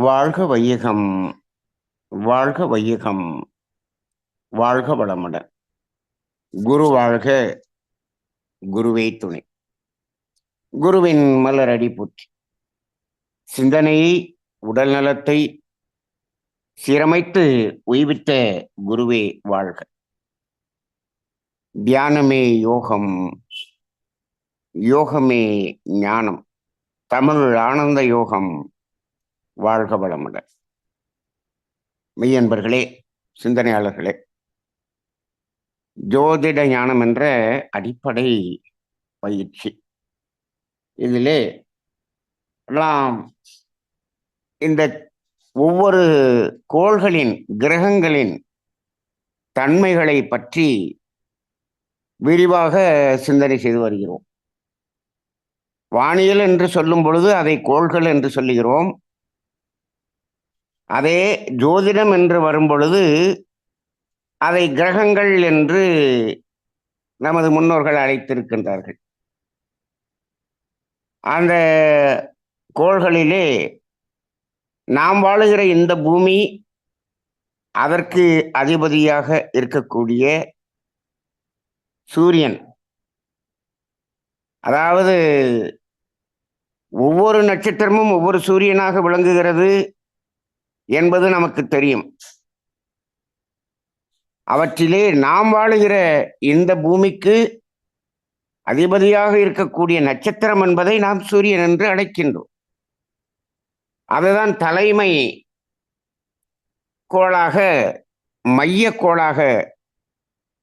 வாழ்க வையகம், வாழ்க வையகம், வாழ்க வளமுடன். குரு வாழ்க, குருவே துணை. குருவின் மலரடி போற்றி. சிந்தனையை, உடல் நலத்தை சீரமைத்து உய்வித்த குருவே வாழ்க. தியானமே யோகம், யோகமே ஞானம். தமிழ் ஆனந்த யோகம். வாழ்க வளமுடன். மெய்யன்பர்களே, சிந்தனையாளர்களே, ஜோதிட ஞானம் என்ற அடிப்படை பயிற்சி. இதிலே நாம் இந்த ஒவ்வொரு கோள்களின், கிரகங்களின் தன்மைகளை பற்றி விரிவாக சிந்தனை செய்து வருகிறோம். வானியல் என்று சொல்லும் பொழுது அதை கோள்கள் என்று சொல்லுகிறோம். அதே ஜோதிடம் என்று வரும் பொழுது அதை கிரகங்கள் என்று நமது முன்னோர்கள் அழைத்திருக்கின்றார்கள். அந்த கோள்களிலே நாம் வாழுகிற இந்த பூமி, அதற்கு அதிபதியாக இருக்கக்கூடிய சூரியன், அதாவது ஒவ்வொரு நட்சத்திரமும் ஒவ்வொரு சூரியனாக விளங்குகிறது என்பது நமக்கு தெரியும். அவற்றிலே நாம் வாழுகிற இந்த பூமிக்கு அதிபதியாக இருக்கக்கூடிய நட்சத்திரம் என்பதை நாம் சூரியன் என்று அழைக்கின்றோம். அதுதான் தலைமை கோளாக, மைய கோளாக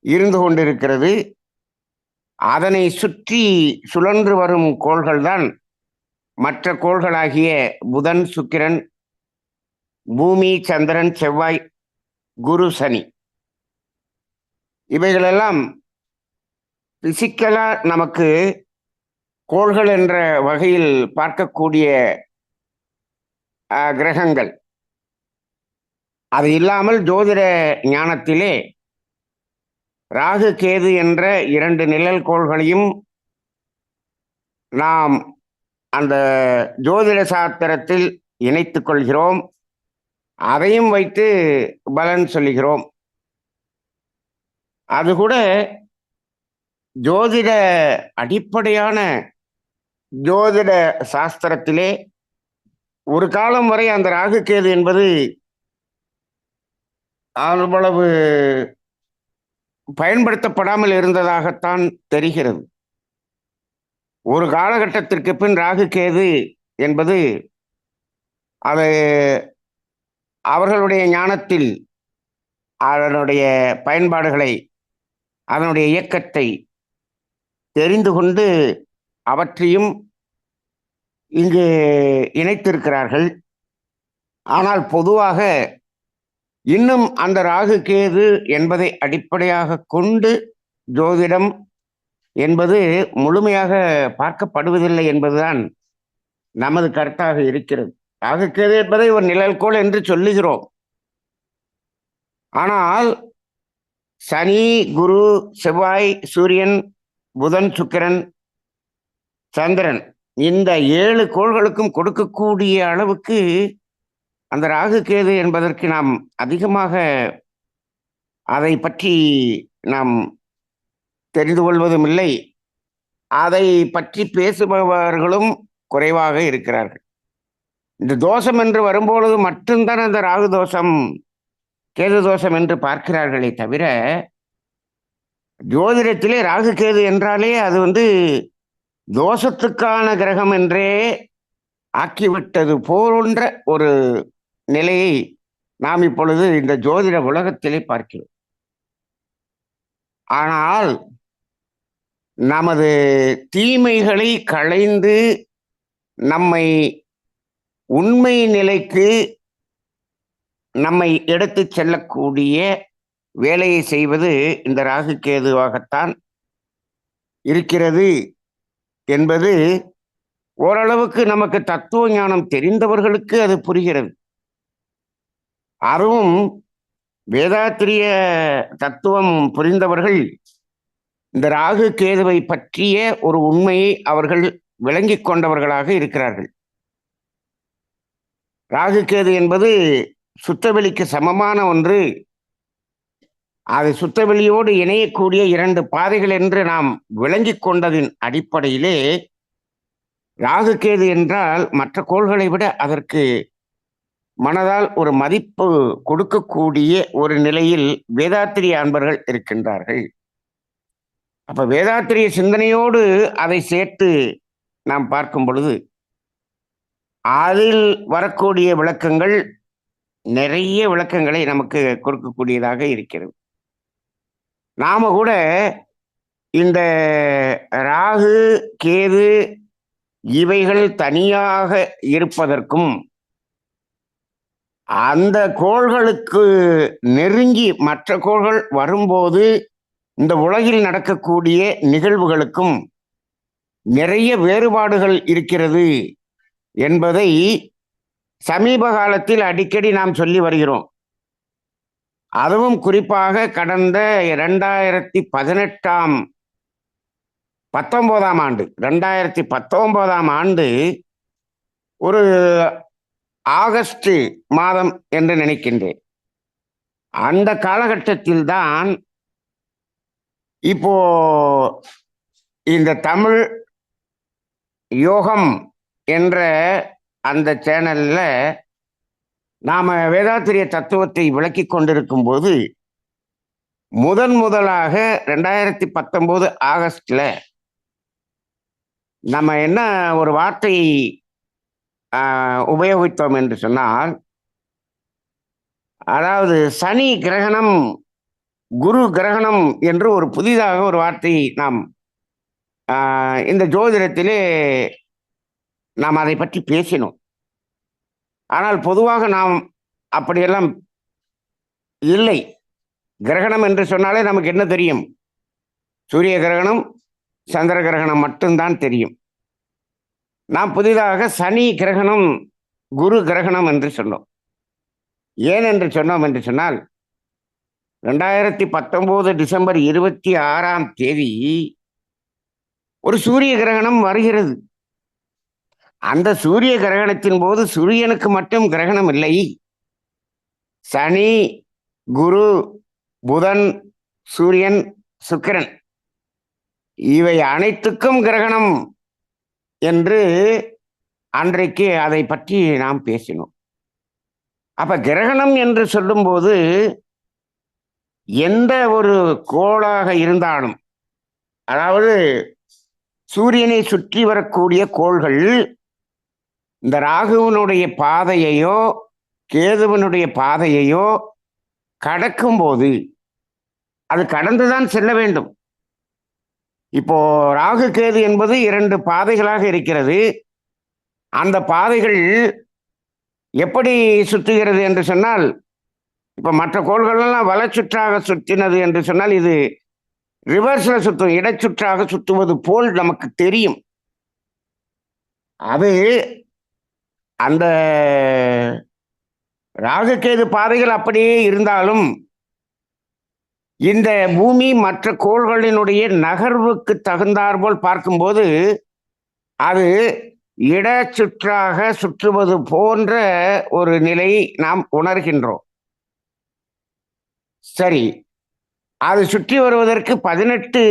இருந்து கொண்டிருக்கிறது. அதனை சுற்றி சுழன்று வரும் கோள்கள்தான் மற்ற கோள்களாகிய புதன், சுக்கிரன், பூமி, சந்திரன், செவ்வாய், குரு, சனி. இவைகளெல்லாம் பிசிக்கலா நமக்கு கோள்கள் என்ற வகையில் பார்க்கக்கூடிய கிரகங்கள். அது இல்லாமல் ஜோதிட ஞானத்திலே ராகு, கேது என்ற இரண்டு நிழல் கோள்களையும் நாம் அந்த ஜோதிட சாஸ்திரத்தில் இணைத்துக் கொள்கிறோம். அதையும் வைத்து பலன் சொல்லுகிறோம். அது கூட ஜோதிட அடிப்படையான ஜோதிட சாஸ்திரத்திலே ஒரு காலம் வரை அந்த ராகு, கேது என்பது அவ்வளவு பயன்படுத்தப்படாமல் இருந்ததாகத்தான் தெரிகிறது. ஒரு காலகட்டத்திற்கு பின் ராகு, கேது என்பது அது அவர்களுடைய ஞானத்தில் அதனுடைய பயன்பாடுகளை, அதனுடைய இயக்கத்தை தெரிந்து கொண்டு அவற்றையும் இங்கு இணைத்திருக்கிறார்கள். ஆனால் பொதுவாக இன்னும் அந்த ராகு, கேது என்பதை அடிப்படையாக கொண்டு ஜோதிடம் என்பது முழுமையாக பார்க்கப்படுவதில்லை என்பதுதான் நமது கருத்தாக இருக்கிறது. ராகு, கேது என்பதை ஒரு நிழல்கோள் என்று சொல்லுகிறோம். ஆனால் சனி, குரு, செவ்வாய், சூரியன், புதன், சுக்கிரன், சந்திரன், இந்த 7 கோள்களுக்கும் கொடுக்கக்கூடிய அளவுக்கு அந்த ராகு, கேது என்பதற்கு நாம் அதிகமாக அதை பற்றி நாம் தெரிந்து கொள்வதும் இல்லை. அதை பற்றி பேசுபவர்களும் குறைவாக இருக்கிறார்கள். இந்த தோஷம் என்று வரும்பொழுது மட்டும்தான் அந்த ராகு தோஷம், கேது தோஷம் என்று பார்க்கிறார்களே தவிர, ஜோதிடத்திலே ராகு, கேது என்றாலே அது தோஷத்துக்கான கிரகம் என்றே ஆக்கிவிட்டது போன்ற ஒரு நிலையை நாம் இப்பொழுது இந்த ஜோதிட உலகத்திலே பார்க்கிறோம். ஆனால் நமது தீமைகளை களைந்து நம்மை உண்மை நிலைக்கு நம்மை எடுத்துச் செல்லக்கூடிய வேலையை செய்வது இந்த ராகு, கேதுவாகத்தான் இருக்கிறது என்பது ஓரளவுக்கு நமக்கு தத்துவ ஞானம் தெரிந்தவர்களுக்கு அது புரிகிறது. அதுவும் வேதாத்திரிய தத்துவம் புரிந்தவர்கள் இந்த ராகு, கேதுவை பற்றிய ஒரு உண்மையை அவர்கள் விளங்கிக் கொண்டவர்களாக இருக்கிறார்கள். ராகு கேது என்பது சுத்தவெளிக்கு சமமான ஒன்று. அது சுத்தவெளியோடு இணையக்கூடிய இரண்டு பாதைகள் என்று நாம் விளங்கிக் கொண்டதின் அடிப்படையிலே ராகு கேது என்றால் மற்ற கோள்களை விட அதற்கு மனதால் ஒரு மதிப்பு கொடுக்கக்கூடிய ஒரு நிலையில் வேதாத்திரிய அன்பர்கள் இருக்கின்றார்கள். அப்ப வேதாத்திரிய சிந்தனையோடு அதை சேர்த்து நாம் பார்க்கும் பொழுது அதில் வரக்கூடிய விளக்கங்கள் நிறைய விளக்கங்களை நமக்கு கொடுக்கக்கூடியதாக இருக்கிறது. நாம கூட இந்த ராகு கேது இவைகள் தனியாக இருப்பதற்கும் அந்த கோள்களுக்கு நெருங்கி மற்ற கோள்கள் வரும்போது இந்த உலகில் நடக்கக்கூடிய நிகழ்வுகளுக்கும் நிறைய வேறுபாடுகள் இருக்கிறது என்பதை சமீப காலத்தில் அடிக்கடி நாம் சொல்லி வருகிறோம். அதுவும் குறிப்பாக கடந்த 2019ஆம் ஆண்டு ஒரு ஆகஸ்ட் மாதம் என்று நினைக்கின்றேன். அந்த காலகட்டத்தில் தான் இப்போ இந்த தமிழ் யோகம் என்ற அந்த சேனல்ல நாம வேதாத்திரிய தத்துவத்தை விளக்கி கொண்டிருக்கும் போது முதலாக 2019 ஆகஸ்ட்ல நம்ம என்ன ஒரு வார்த்தை உபயோகித்தோம் என்று சொன்னால், அதாவது சனி கிரகணம் குரு கிரகணம் என்று ஒரு புதிதாக ஒரு வார்த்தையை நாம் இந்த ஜோதிடத்திலே நாம் அதை பற்றி பேசினோம். ஆனால் பொதுவாக நாம் அப்படியெல்லாம் இல்லை. கிரகணம் என்று சொன்னாலே நமக்கு என்ன தெரியும்? சூரிய கிரகணம், சந்திர கிரகணம் மட்டும்தான் தெரியும். நாம் புதிதாக சனி கிரகணம் குரு கிரகணம் என்று சொன்னோம். ஏன் என்று சொன்னோம் என்று சொன்னால், 2019 டிசம்பர் 26ஆம் தேதி ஒரு சூரிய கிரகணம் வருகிறது. அந்த சூரிய கிரகணத்தின் போது சூரியனுக்கு மட்டும் கிரகணம் இல்லை, சனி, குரு, புதன், சூரியன், சுக்கிரன் இவை அனைத்துக்கும் கிரகணம் என்று அன்றைக்கு அதை பற்றி நாம் பேசினோம். அப்ப கிரகணம் என்று சொல்லும்போது எந்த ஒரு கோளாக இருந்தாலும், அதாவது சூரியனை சுற்றி வரக்கூடிய கோள்கள் இந்த ராகுவனுடைய பாதையையோ கேதுவனுடைய பாதையையோ கடக்கும் போது அது கடந்துதான் செல்ல வேண்டும். இப்போ ராகு கேது என்பது இரண்டு பாதைகளாக இருக்கிறது. அந்த பாதைகள் எப்படி சுற்றுகிறது என்று சொன்னால், இப்ப மற்ற கோள்களெல்லாம் வலச்சுற்றாக சுற்றினது என்று சொன்னால் இது ரிவர்ஸ்ல சுற்றும், இடச்சுற்றாக சுற்றுவது போல் நமக்கு தெரியும். அது அந்த ராகுகேது பாதைகள் அப்படியே இருந்தாலும் இந்த பூமி மற்ற கோள்களினுடைய நகர்வுக்கு தகுந்தாற்போல் பார்க்கும்போது அது இடச்சுற்றாக சுற்றுவது போன்ற ஒரு நிலை நாம் உணர்கின்றோம். சரி, அது சுற்றி வருவதற்கு 18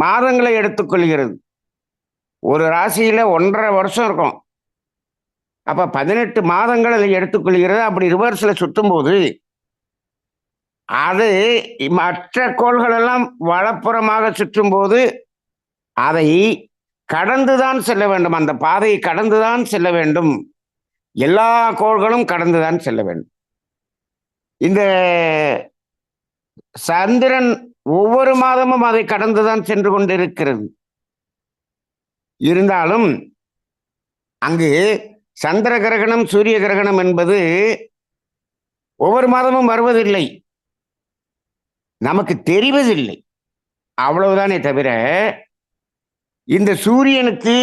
மாதங்களை எடுத்துக்கொள்கிறது. ஒரு ராசியில 1.5 வருஷம் இருக்கும். அப்ப 18 மாதங்கள் அதை எடுத்துக்கொள்கிறது. அப்படி ரிவர்ஸ்ல சுற்றும் போது அது மற்ற கோள்கள் எல்லாம் வலப்புறமாக சுற்றும் போது அதை கடந்துதான் செல்ல வேண்டும். அந்த பாதையை கடந்துதான் செல்ல வேண்டும். எல்லா கோள்களும் கடந்துதான் செல்ல வேண்டும். இந்த சந்திரன் ஒவ்வொரு மாதமும் அதை கடந்துதான் சென்று கொண்டிருக்கிறது. இருந்தாலும் அங்கு சந்திர கிரகணம் சூரிய கிரகணம் என்பது ஒவ்வொரு மாதமும் வருவதில்லை, நமக்கு தெரிவதில்லை. அவ்வளவுதானே தவிர இந்த சூரியனுக்கு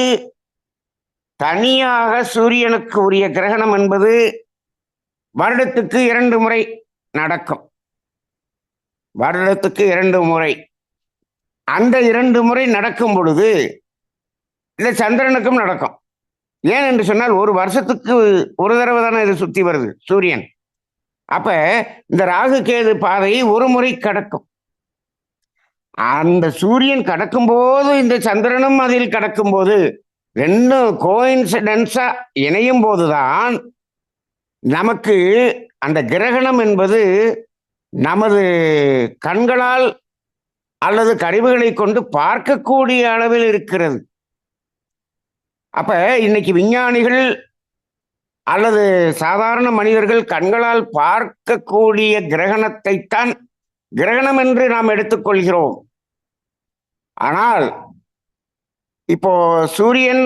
தனியாக சூரியனுக்கு உரிய கிரகணம் என்பது வருடத்துக்கு 2 முறை நடக்கும். வருடத்துக்கு 2 முறை. அந்த 2 முறை நடக்கும் பொழுது இந்த சந்திரனுக்கும் நடக்கும். ஏன் என்று சொன்னால் ஒரு வருஷத்துக்கு ஒரு தடவை தானே இது சுத்தி வருது சூரியன். அப்ப இந்த ராகு கேது பாதையை ஒரு முறை கடக்கும். அந்த சூரியன் கடக்கும் போது இந்த சந்திரனும் அதில் கடக்கும் போது ரெண்டும் கோயின்சிடென்ஸா இணையும் போதுதான் நமக்கு அந்த கிரகணம் என்பது நமது கண்களால் அல்லது கருவிகளை கொண்டு பார்க்கக்கூடிய அளவில் இருக்கிறது. அப்ப இன்னைக்கு விஞ்ஞானிகள் அல்லது சாதாரண மனிதர்கள் கண்களால் பார்க்கக்கூடிய கிரகணத்தைத்தான் கிரகணம் என்று நாம் எடுத்துக்கொள்கிறோம். ஆனால் இப்போ சூரியன்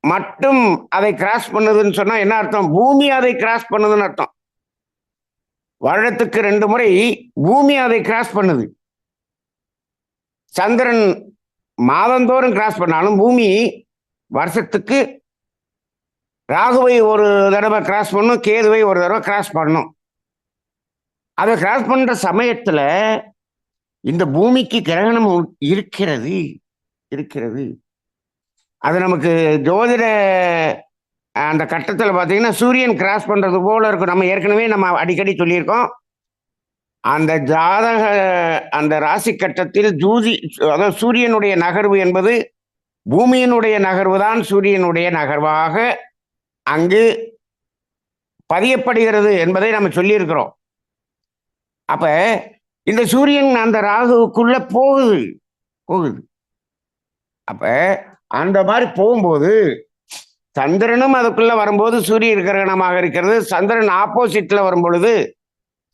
மட்டும் அதை கிராஸ் பண்ணுதுன்னு சொன்னா என்ன அர்த்தம்? பூமி அதை கிராஸ் பண்ணுதுன்னு அர்த்தம். வருடத்துக்கு 2 முறை பூமி அதை கிராஸ் பண்ணுது. சந்திரன் மாதந்தோறும் கிராஸ் பண்ணாலும் பூமி வருஷத்துக்கு ராகுவை ஒரு தடவை கிராஸ் பண்ணும், கேதுவை ஒரு தடவை கிராஸ் பண்ணும். அதை கிராஸ் பண்ற சமயத்துல இந்த பூமிக்கு கிரகணம் இருக்கிறது இருக்கிறது. அது நமக்கு ஜோதிட அந்த கட்டத்தில் பார்த்தீங்கன்னா சூரியன் கிராஸ் பண்றது போல இருக்கும். நம்ம ஏற்கனவே அடிக்கடி சொல்லியிருக்கோம். அந்த ஜாதக அந்த ராசி கட்டத்தில் அதாவது சூரியனுடைய நகர்வு என்பது பூமியினுடைய நகர்வு தான் சூரியனுடைய நகர்வாக அங்கு பதியப்படுகிறது என்பதை நம்ம சொல்லியிருக்கிறோம். அப்ப இந்த சூரியன் அந்த ராகுவுக்குள்ள போகுது போகுது. அப்ப அந்த மாதிரி போகும்போது சந்திரனும் அதுக்குள்ள வரும்போது சூரிய கிரகணமாக இருக்கிறது, சந்திரன் ஆப்போசிட்ல வரும் பொழுது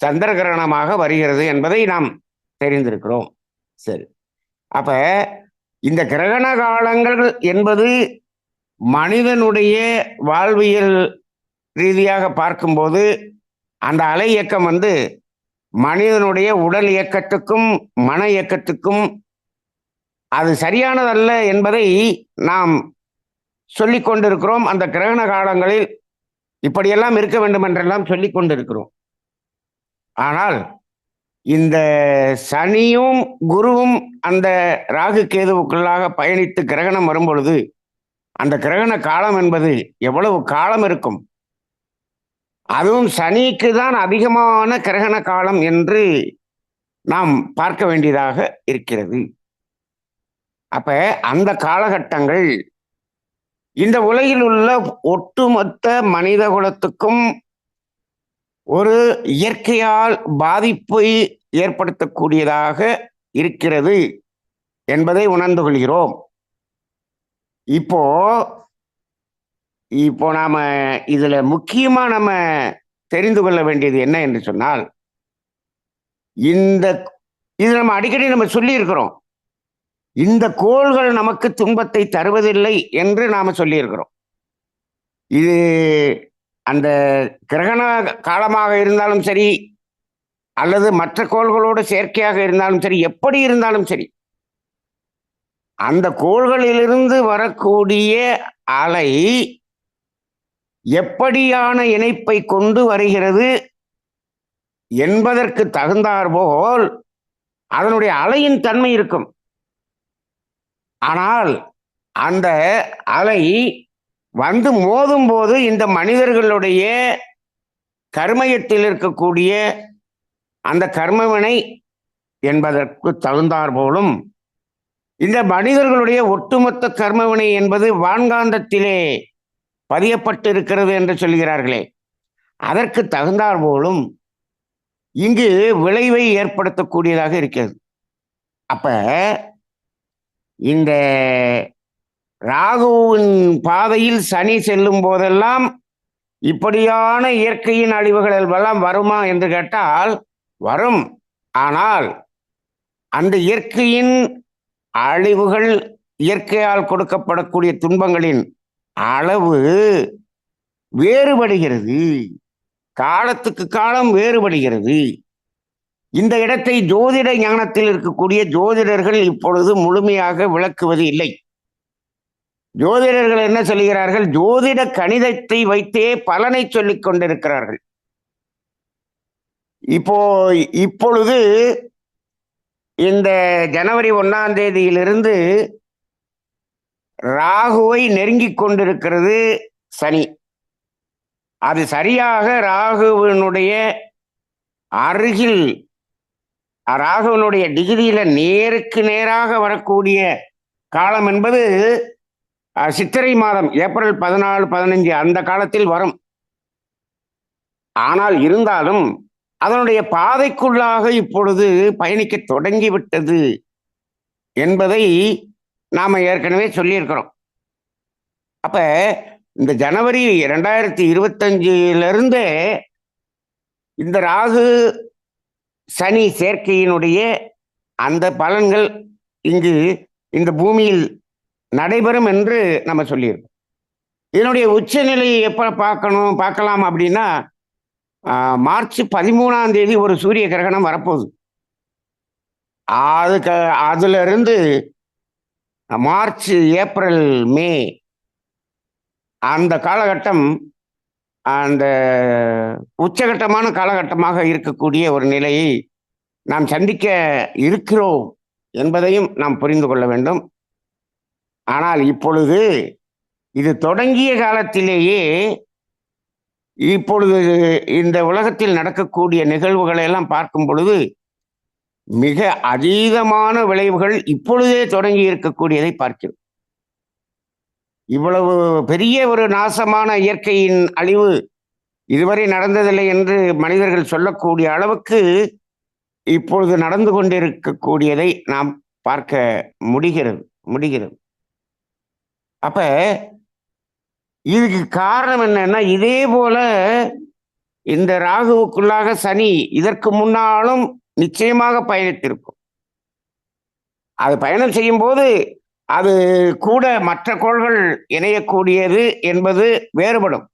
சந்திர கிரகணமாக வருகிறது என்பதை நாம் தெரிந்திருக்கிறோம். சரி, அப்ப இந்த கிரகண காலங்கள் என்பது மனிதனுடைய வாழ்வியல் ரீதியாக பார்க்கும்போது அந்த அலை இயக்கம் மனிதனுடைய உடல் இயக்கத்துக்கும் மன இயக்கத்துக்கும் அது சரியானதல்ல என்பதை நாம் சொல்லிக் கொண்டிருக்கிறோம். அந்த கிரகண காலங்களில் இப்படியெல்லாம் இருக்க வேண்டும் என்றெல்லாம் சொல்லிக் கொண்டிருக்கிறோம். ஆனால் இந்த சனியும் குருவும் அந்த ராகு கேதுவுக்குள்ளாக பயணித்து கிரகணம் வரும் பொழுது அந்த கிரகண காலம் என்பது எவ்வளவு காலம் இருக்கும்? அதுவும் சனிக்கு தான் அதிகமான கிரகண காலம் என்று நாம் பார்க்க வேண்டியதாக இருக்கிறது. அப்ப அந்த காலகட்டங்கள் இந்த உலகில் உள்ள ஒட்டுமொத்த மனித குலத்துக்கும் ஒரு இயற்கையால் பாதிப்பை ஏற்படுத்தக்கூடியதாக இருக்கிறது என்பதை உணர்ந்து கொள்கிறோம். இப்போ இப்போ நாம இதுல முக்கியமா நம்ம தெரிந்து கொள்ள வேண்டியது என்ன என்று சொன்னால், இது நம்ம அடிக்கடி நம்ம சொல்லி இருக்கிறோம், இந்த கோள்கள் நமக்கு துன்பத்தை தருவதில்லை என்று நாம சொல்லி இருக்கிறோம். இது அந்த கிரகண காலமாக இருந்தாலும் சரி அல்லது மற்ற கோள்களோடு செயற்கையாக இருந்தாலும் சரி, எப்படி இருந்தாலும் சரி, அந்த கோள்களிலிருந்து வரக்கூடிய அலை எப்படியான இணைப்பை கொண்டு வருகிறது என்பதற்கு தகுந்தாற்போல் அதனுடைய அலையின் தன்மை இருக்கும். ஆனால் அந்த அலை மோதும் போது இந்த மனிதர்களுடைய கர்மயத்தில் இருக்கக்கூடிய அந்த கர்மவினை என்பதற்கு தகுந்தாற்போலும் இந்த மனிதர்களுடைய ஒட்டுமொத்த கர்மவினை என்பது வான்காந்தத்திலே பதியப்பட்டு இருக்கிறது என்று சொல்கிறார்களே, அதற்கு தகுந்தாற் போலும் இங்கு விளைவை ஏற்படுத்தக்கூடியதாக இருக்கிறது. அப்ப இந்த ராகுவின் பாதையில் சனி செல்லும் போதெல்லாம் இப்படியான இயற்கையின் அழிவுகள் எல்லாம் வருமா என்று கேட்டால் வரும். ஆனால் அந்த இயற்கையின் அழிவுகள், இயற்கையால் கொடுக்கப்படக்கூடிய துன்பங்களின் அளவு வேறுபடுகிறது, காலத்துக்கு காலம் வேறுபடுகிறது. இந்த இடத்தை ஜோதிட ஞானத்தில் இருக்கக்கூடிய ஜோதிடர்கள் இப்பொழுது முழுமையாக விளக்குவது இல்லை. ஜோதிடர்கள் என்ன சொல்கிறார்கள்? ஜோதிட கணிதத்தை வைத்தே பலனை சொல்லிக் கொண்டிருக்கிறார்கள். இப்பொழுது இந்த ஜனவரி 1ஆம் தேதியிலிருந்து ராகுவை நெருங்கிக் கொண்டிருக்கிறது சனி. அது சரியாக ராகுவினுடைய அருகில், ராகுவினுடைய டிகிரியில நேருக்கு நேராக வரக்கூடிய காலம் என்பது சித்திரை மாதம் ஏப்ரல் 14, 15 அந்த காலத்தில் வரும். ஆனால் இருந்தாலும் அதனுடைய பாதைக்குள்ளாக இப்பொழுது பயணிக்க தொடங்கிவிட்டது என்பதை நாம ஏற்கனவே சொல்லியிருக்கிறோம். அப்ப இந்த ஜனவரி 2025 இந்த ராகு சனி சேர்க்கையினுடைய அந்த பலன்கள் இங்கு இந்த பூமியில் நடைபெறும் என்று நம்ம சொல்லியிருக்கோம். இதனுடைய உச்சநிலையை எப்ப பார்க்கலாம் அப்படின்னா, மார்ச் 13 ஒரு சூரிய கிரகணம் வரப்போகுது. அதுல இருந்து மார்ச், ஏப்ரல், மே அந்த காலகட்டம் அந்த உச்சகட்டமான காலகட்டமாக இருக்கக்கூடிய ஒரு நிலையை நாம் சந்திக்க இருக்கிறோம் என்பதையும் நாம் புரிந்து கொள்ள வேண்டும். ஆனால் இப்பொழுது இது தொடங்கிய காலத்திலேயே இப்பொழுது இந்த உலகத்தில் நடக்கக்கூடிய நிகழ்வுகளை எல்லாம் பார்க்கும் பொழுது மிக அதீதமான விளைவுகள் இப்பொழுதே தொடங்கி இருக்கக்கூடியதை பார்க்கிறோம். இவ்வளவு பெரிய ஒரு நாசமான இயற்கையின் அழிவு இதுவரை நடந்ததில்லை என்று மனிதர்கள் சொல்லக்கூடிய அளவுக்கு இப்பொழுது நடந்து கொண்டிருக்கக்கூடியதை நாம் பார்க்க முடிகிறது. அப்ப இதுக்கு காரணம் என்னன்னா, இதே போல இந்த ராகுவுக்குள்ளாக சனி இதற்கு முன்னாலும் நிச்சயமாக பயணித்திருக்கும். அது பயணம் செய்யும் போது அது கூட மற்ற கோள்கள் இணையக்கூடியது என்பது வேறுபடும்.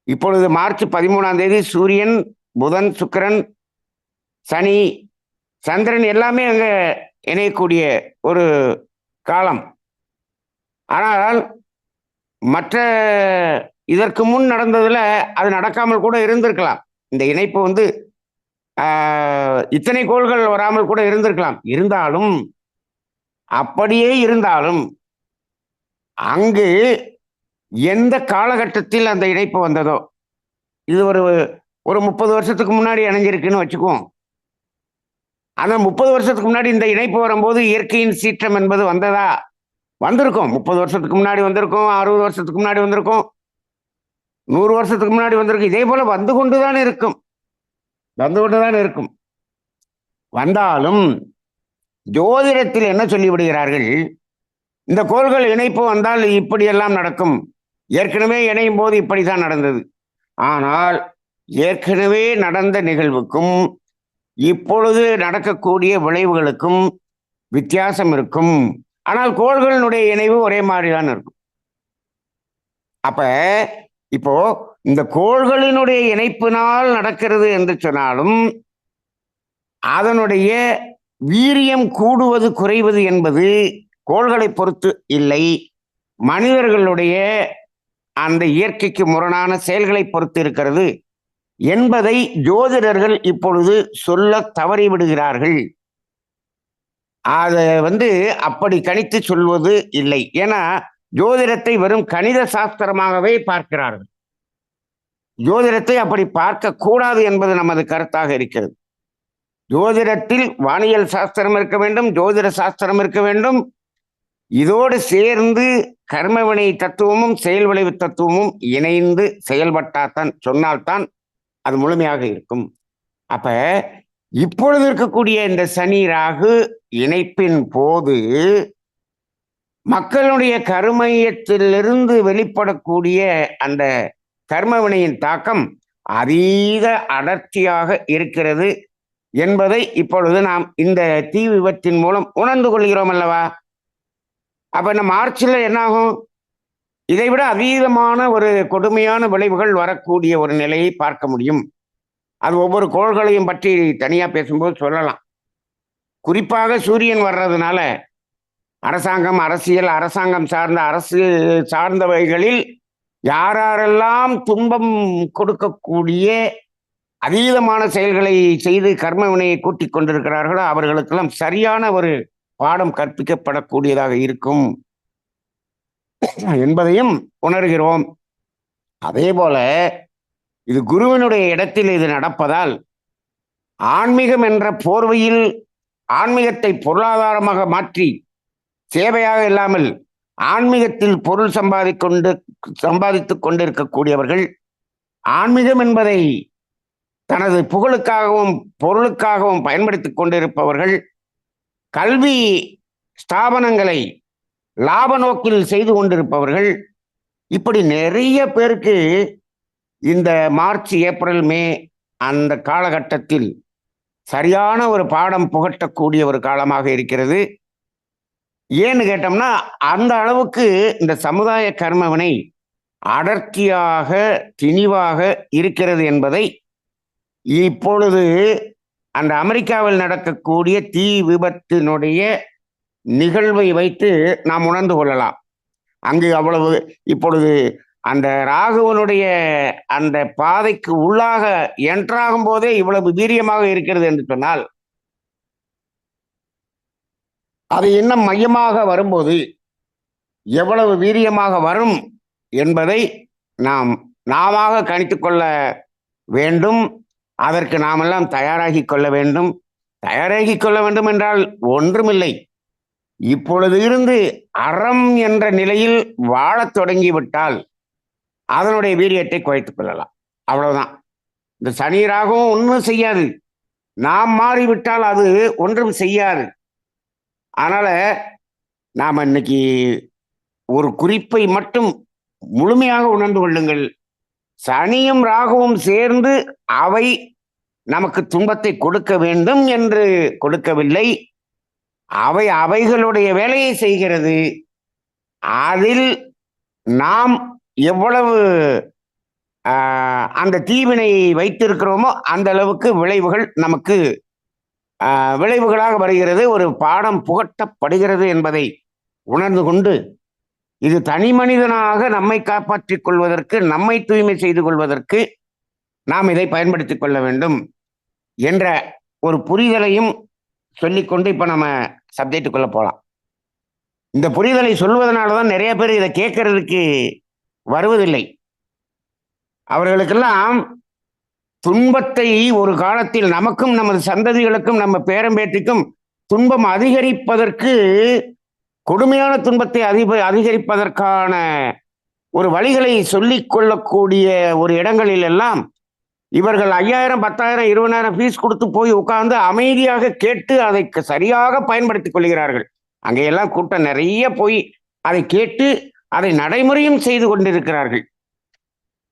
இப்பொழுது மார்ச் 13 சூரியன், புதன், சுக்கிரன், சனி, சந்திரன் எல்லாமே அங்க இணையக்கூடிய ஒரு காலம். ஆனால் மற்ற இதற்கு முன் நடந்ததுல அது நடக்காமல் கூட இருந்திருக்கலாம். இந்த இணைப்பு இத்தனை கோள்கள் வராமல் கூட இருந்திருக்கலாம். அப்படியே இருந்தாலும் அங்கு எந்த காலகட்டத்தில் அந்த இணைப்பு வந்ததோ, இது ஒரு 30 வருஷத்துக்கு முன்னாடி இணைஞ்சிருக்குன்னு வச்சுக்குவோம். ஆனா 30 வருஷத்துக்கு முன்னாடி இந்த இணைப்பு வரும்போது இயற்கையின் சீற்றம் என்பது வந்ததா? வந்திருக்கும். 30 வருஷத்துக்கு முன்னாடி வந்திருக்கும், 60 வருஷத்துக்கு முன்னாடி வந்திருக்கும், 100 வருஷத்துக்கு முன்னாடி வந்திருக்கும். இதே போல வந்து கொண்டுதான் இருக்கும். வந்தாலும் ஜோதிடத்தில் என்ன சொல்லிவிடுகிறார்கள், இந்த கோள்கள் இணைப்பு வந்தால் இப்படியெல்லாம் நடக்கும், ஏற்கனவே இணையும் போது இப்படித்தான் நடந்தது. ஆனால் ஏற்கனவே நடந்த நிகழ்வுக்கும் இப்பொழுது நடக்கக்கூடிய விளைவுகளுக்கும் வித்தியாசம் இருக்கும். ஆனால் கோள்களினுடைய இணைவு ஒரே மாதிரிதான் இருக்கும். அப்ப இப்போ இந்த கோள்களினுடைய இணைப்பினால் நடக்கிறது என்று சொன்னாலும் அதனுடைய வீரியம் கூடுவது குறைவது என்பது கோள்களை பொறுத்து இல்லை, மனிதர்களுடைய அந்த இயற்கைக்கு முரணான செயல்களை பொறுத்து இருக்கிறது என்பதை ஜோதிடர்கள் இப்பொழுது சொல்ல தவறிவிடுகிறார்கள். அதை அப்படி கணித்து சொல்வது இல்லை. ஏன்னா ஜோதிடத்தை வெறும் கணித சாஸ்திரமாகவே பார்க்கிறார்கள். ஜோதிடத்தை அப்படி பார்க்க கூடாது என்பது நமது கருத்தாக இருக்கிறது. ஜோதிடத்தில் வானியல் சாஸ்திரம் இருக்க வேண்டும், ஜோதிட சாஸ்திரம் இருக்க வேண்டும். இதோடு சேர்ந்து கர்மவினை தத்துவமும் செயல் விளைவு தத்துவமும் இணைந்து செயல்பட்டால்தான், சொன்னால்தான் அது முழுமையாக இருக்கும். அப்ப இப்பொழுது இருக்கக்கூடிய இந்த சனி ராகு இணைப்பின் போது மக்களுடைய கருமையத்திலிருந்து வெளிப்படக்கூடிய அந்த கர்மவினையின் தாக்கம் அதீத அடர்த்தியாக இருக்கிறது என்பதை இப்பொழுது நாம் இந்த தீ விபத்தின் மூலம் உணர்ந்து கொள்கிறோம் அல்லவா? அப்ப இந்த மார்ச்ல என்னாகும்? இதைவிட அதீதமான ஒரு கொடுமையான விளைவுகள் வரக்கூடிய ஒரு நிலையை பார்க்க முடியும். அது ஒவ்வொரு கோள்களையும் பற்றி தனியா பேசும்போது சொல்லலாம். குறிப்பாக சூரியன் வர்றதுனால அரசாங்கம், அரசாங்கம் சார்ந்த அரசு சார்ந்தவைகளில் யாரெல்லாம் துன்பம் கொடுக்கக்கூடிய அதீதமான செயல்களை செய்து கர்ம வினையை கூட்டிக் கொண்டிருக்கிறார்களோ அவர்களுக்கெல்லாம் சரியான ஒரு பாடம் கற்பிக்கப்படக்கூடியதாக இருக்கும். என்பதையும் உணர்கிறோம். அதே போல இது குருவினுடைய இடத்தில் இது நடப்பதால் ஆன்மீகம் என்ற போர்வையில் ஆன்மீகத்தை பொருளாதாரமாக மாற்றி சேவையாக இல்லாமல் ஆன்மீகத்தில் பொருள் சம்பாதித்துக் கொண்டிருக்கக்கூடியவர்கள், ஆன்மீகம் என்பதை தனது புகழுக்காகவும் பொருளுக்காகவும் பயன்படுத்திக் கொண்டிருப்பவர்கள், கல்வி ஸ்தாபனங்களை லாப நோக்கில் செய்து கொண்டிருப்பவர்கள், இப்படி நிறைய பேருக்கு இந்த மார்ச், ஏப்ரல், மே அந்த காலகட்டத்தில் சரியான ஒரு பாடம் புகட்டக்கூடிய ஒரு காலமாக இருக்கிறது. ஏன்னு கேட்டோம்னா, அந்த அளவுக்கு இந்த சமுதாய கர்மவினை அடர்த்தியாக திணிவாக இருக்கிறது என்பதை இப்பொழுது அந்த அமெரிக்காவில் நடக்கக்கூடிய தீ விபத்தினுடைய நிகழ்வை வைத்து நாம் உணர்ந்து கொள்ளலாம். அங்கு அவ்வளவு இப்பொழுது அந்த ராகுவனுடைய அந்த பாதைக்கு உள்ளாக என்ட்ராகும் போதே இவ்வளவு வீரியமாக இருக்கிறது என்று சொன்னால், அது இன்னும் மையமாக வரும்போது எவ்வளவு வீரியமாக வரும் என்பதை நாம கணித்துக் கொள்ள வேண்டும். அதற்கு நாமெல்லாம் தயாராகி கொள்ள வேண்டும். தயாராகி கொள்ள வேண்டும் என்றால் ஒன்றுமில்லை, இப்பொழுது இருந்து அறம் என்ற நிலையில் வாழத் தொடங்கிவிட்டால் அதனுடைய வீரியத்தை குறைத்துக் கொள்ளலாம். அவ்வளவுதான். இந்த சனீராகவும் ஒன்றும் செய்யாது. நாம் மாறிவிட்டால் அது ஒன்றும் செய்யாது. அதனால நாம் இன்னைக்கு ஒரு குறிப்பை மட்டும் முழுமையாக உணர்ந்து கொள்ளுங்கள். சனியும் ராகுவும் சேர்ந்து அவை நமக்கு துன்பத்தை கொடுக்க வேண்டும் என்று கொடுக்கவில்லை. அவைகளுடைய வேலையை செய்கிறது. அதில் நாம் எவ்வளவு அந்த தீவினையை வைத்திருக்கிறோமோ அந்த அளவுக்கு விளைவுகள் நமக்கு விளைவுகளாக வருகிறது, ஒரு பாடம் புகட்டப்படுகிறது என்பதை உணர்ந்து கொண்டு, இது தனி மனிதனாக நம்மை காப்பாற்றிக் கொள்வதற்கு, நம்மை தூய்மை செய்து கொள்வதற்கு நாம் இதை பயன்படுத்திக் கொள்ள வேண்டும் என்ற ஒரு புரிதலையும் சொல்லிக்கொண்டு இப்ப நம்ம சப்ஜெக்டுக்குள்ள போலாம். இந்த புரிதலை சொல்வதனாலதான் நிறைய பேர் இதை கேட்கறதுக்கு வருவதில்லை. அவர்களுக்கெல்லாம் துன்பத்தை ஒரு காலத்தில் நமக்கும் நமது சந்ததிகளுக்கும் நம்ம பேரம்பேட்டிக்கும் துன்பம் அதிகரிப்பதற்கு, கொடுமையான துன்பத்தை அதிகரிப்பதற்கான ஒரு வழிகளை சொல்லிக் கொள்ளக்கூடிய ஒரு இடங்களில் எல்லாம் இவர்கள் 5000, 10,000, 20,000 ஃபீஸ் கொடுத்து போய் உட்கார்ந்து அமைதியாக கேட்டு அதை சரியாக பயன்படுத்திக் கொள்கிறார்கள். அங்கெல்லாம் கூட்டம் நிறைய போய் அதை கேட்டு அதை நடைமுறையும் செய்து கொண்டிருக்கிறார்கள்.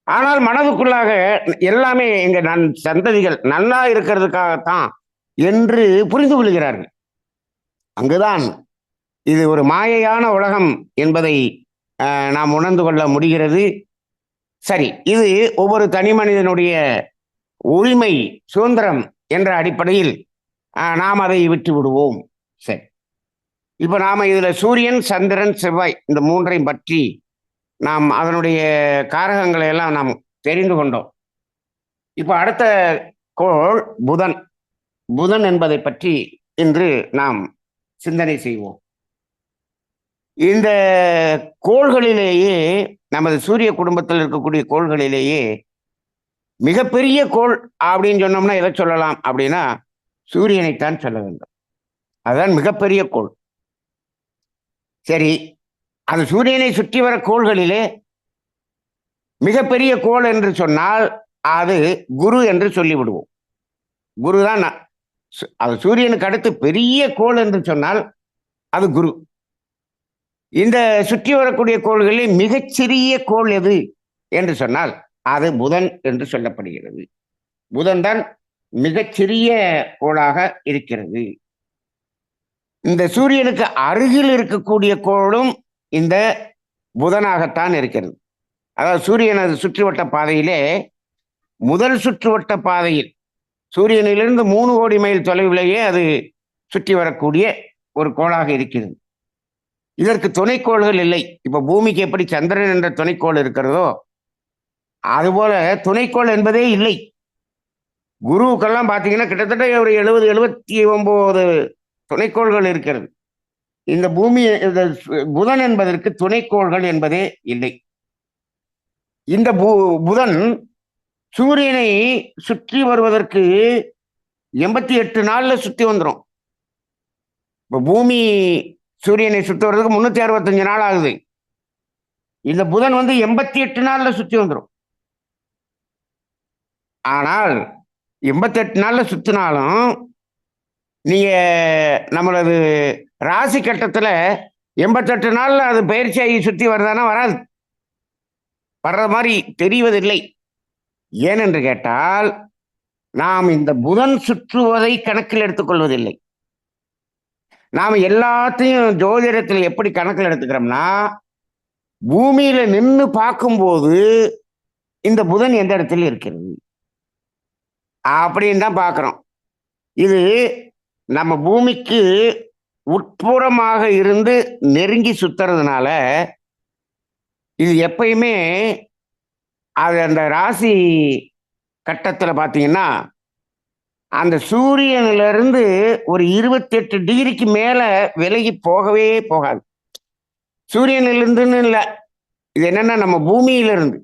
ஆனால் மனதுக்குள்ளாக எல்லாமே எங்க சந்ததிகள் நல்லா இருக்கிறதுக்காகத்தான் என்று புரிந்து கொள்கிறார்கள். அங்குதான் இது ஒரு மாயையான உலகம் என்பதை நாம் உணர்ந்து கொள்ள முடிகிறது. சரி, இது ஒவ்வொரு தனி மனிதனுடைய உரிமை, சுதந்திரம் என்ற அடிப்படையில் நாம் அதை விட்டு விடுவோம். சரி, இப்ப நாம இதுல சூரியன், சந்திரன், செவ்வாய் இந்த மூன்றையும் பற்றி நாம் அதனுடைய காரகங்களை எல்லாம் நாம் தெரிந்து கொண்டோம். இப்ப அடுத்த கோள் புதன். புதன் என்பதை பற்றி இன்று நாம் சிந்தனை செய்வோம். இந்த கோள்களிலேயே, நமது சூரிய குடும்பத்தில் இருக்கக்கூடிய கோள்களிலேயே மிகப்பெரிய கோள் அப்படின்னு சொன்னோம்னா எதை சொல்லலாம் அப்படின்னா சூரியனைத்தான் சொல்ல வேண்டும். அதுதான் மிகப்பெரிய கோள். சரி, அந்த சூரியனை சுற்றி வர கோள்களிலே மிகப்பெரிய கோள் என்று சொன்னால் அது குரு என்று சொல்லிவிடுவோம். குரு தான். அது சூரியனுக்கு அடுத்து பெரிய கோள் என்று சொன்னால் அது குரு. இந்த சுற்றி வரக்கூடிய கோள்களில் மிகச்சிறிய கோள் எது என்று சொன்னால் அது புதன் என்று சொல்லப்படுகிறது. புதன் தான் மிகச்சிறிய கோளாக இருக்கிறது. இந்த சூரியனுக்கு அருகில் இருக்கக்கூடிய கோளும் இந்த புதனாகத்தான் இருக்கிறது. அதாவது சூரியனது சுற்றுவட்ட பாதையிலே முதல் சுற்றுவட்ட பாதையில் சூரியனிலிருந்து 3 கோடி மைல் தொலைவிலேயே அது சுற்றி வரக்கூடிய ஒரு கோளாக இருக்கிறது. இதற்கு துணைக்கோள்கள் இல்லை. இப்ப பூமிக்கு எப்படி சந்திரன் என்ற துணைக்கோள் இருக்கிறதோ அதுபோல துணைக்கோள் என்பதே இல்லை. குருவுக்கெல்லாம் பார்த்தீங்கன்னா கிட்டத்தட்ட ஒரு 70-79 துணைக்கோள்கள் இருக்கிறது. இந்த பூமி புதன் என்பதற்கு துணைக்கோள்கள் என்பதே இல்லை. இந்த புதன் சூரியனை சுற்றி வருவதற்கு 88 நாள்ல சுத்தி வந்துடும். இப்ப பூமி சூரியனை சுற்றி வர்றதுக்கு 365 நாள் ஆகுது. இந்த புதன் 88 நாள்ல சுத்தி வந்துடும். ஆனால் 88 நாள்ல சுத்தினாலும் நீங்க நம்மளது ராசி கட்டத்துல 88 நாள்ல அது பயிற்சியாகி சுத்தி வருதானா? வராது. வர்ற மாதிரி தெரிவதில்லை. ஏனென்று கேட்டால் நாம் இந்த புதன் சுற்றுவதை கணக்கில் எடுத்துக்கொள்வதில்லை. நாம் எல்லாத்தையும் ஜோதிடத்தில் எப்படி கணக்கில் எடுத்துக்கிறோம்னா, பூமியில நின்று பார்க்கும்போது இந்த புதன் எந்த இடத்துல இருக்கிறது அப்படின்னு தான் பார்க்கிறோம். இது நம்ம பூமிக்கு உட்புறமாக இருந்து நெருங்கி சுத்துறதுனால இது எப்பயுமே அது அந்த ராசி கட்டத்தில் பார்த்தீங்கன்னா அந்த சூரியனிலிருந்து ஒரு 28 டிகிரிக்கு மேல விலகி போகவே போகாது. சூரியனிலிருந்துன்னு இல்லை, இது என்னன்னா நம்ம பூமியிலிருந்து,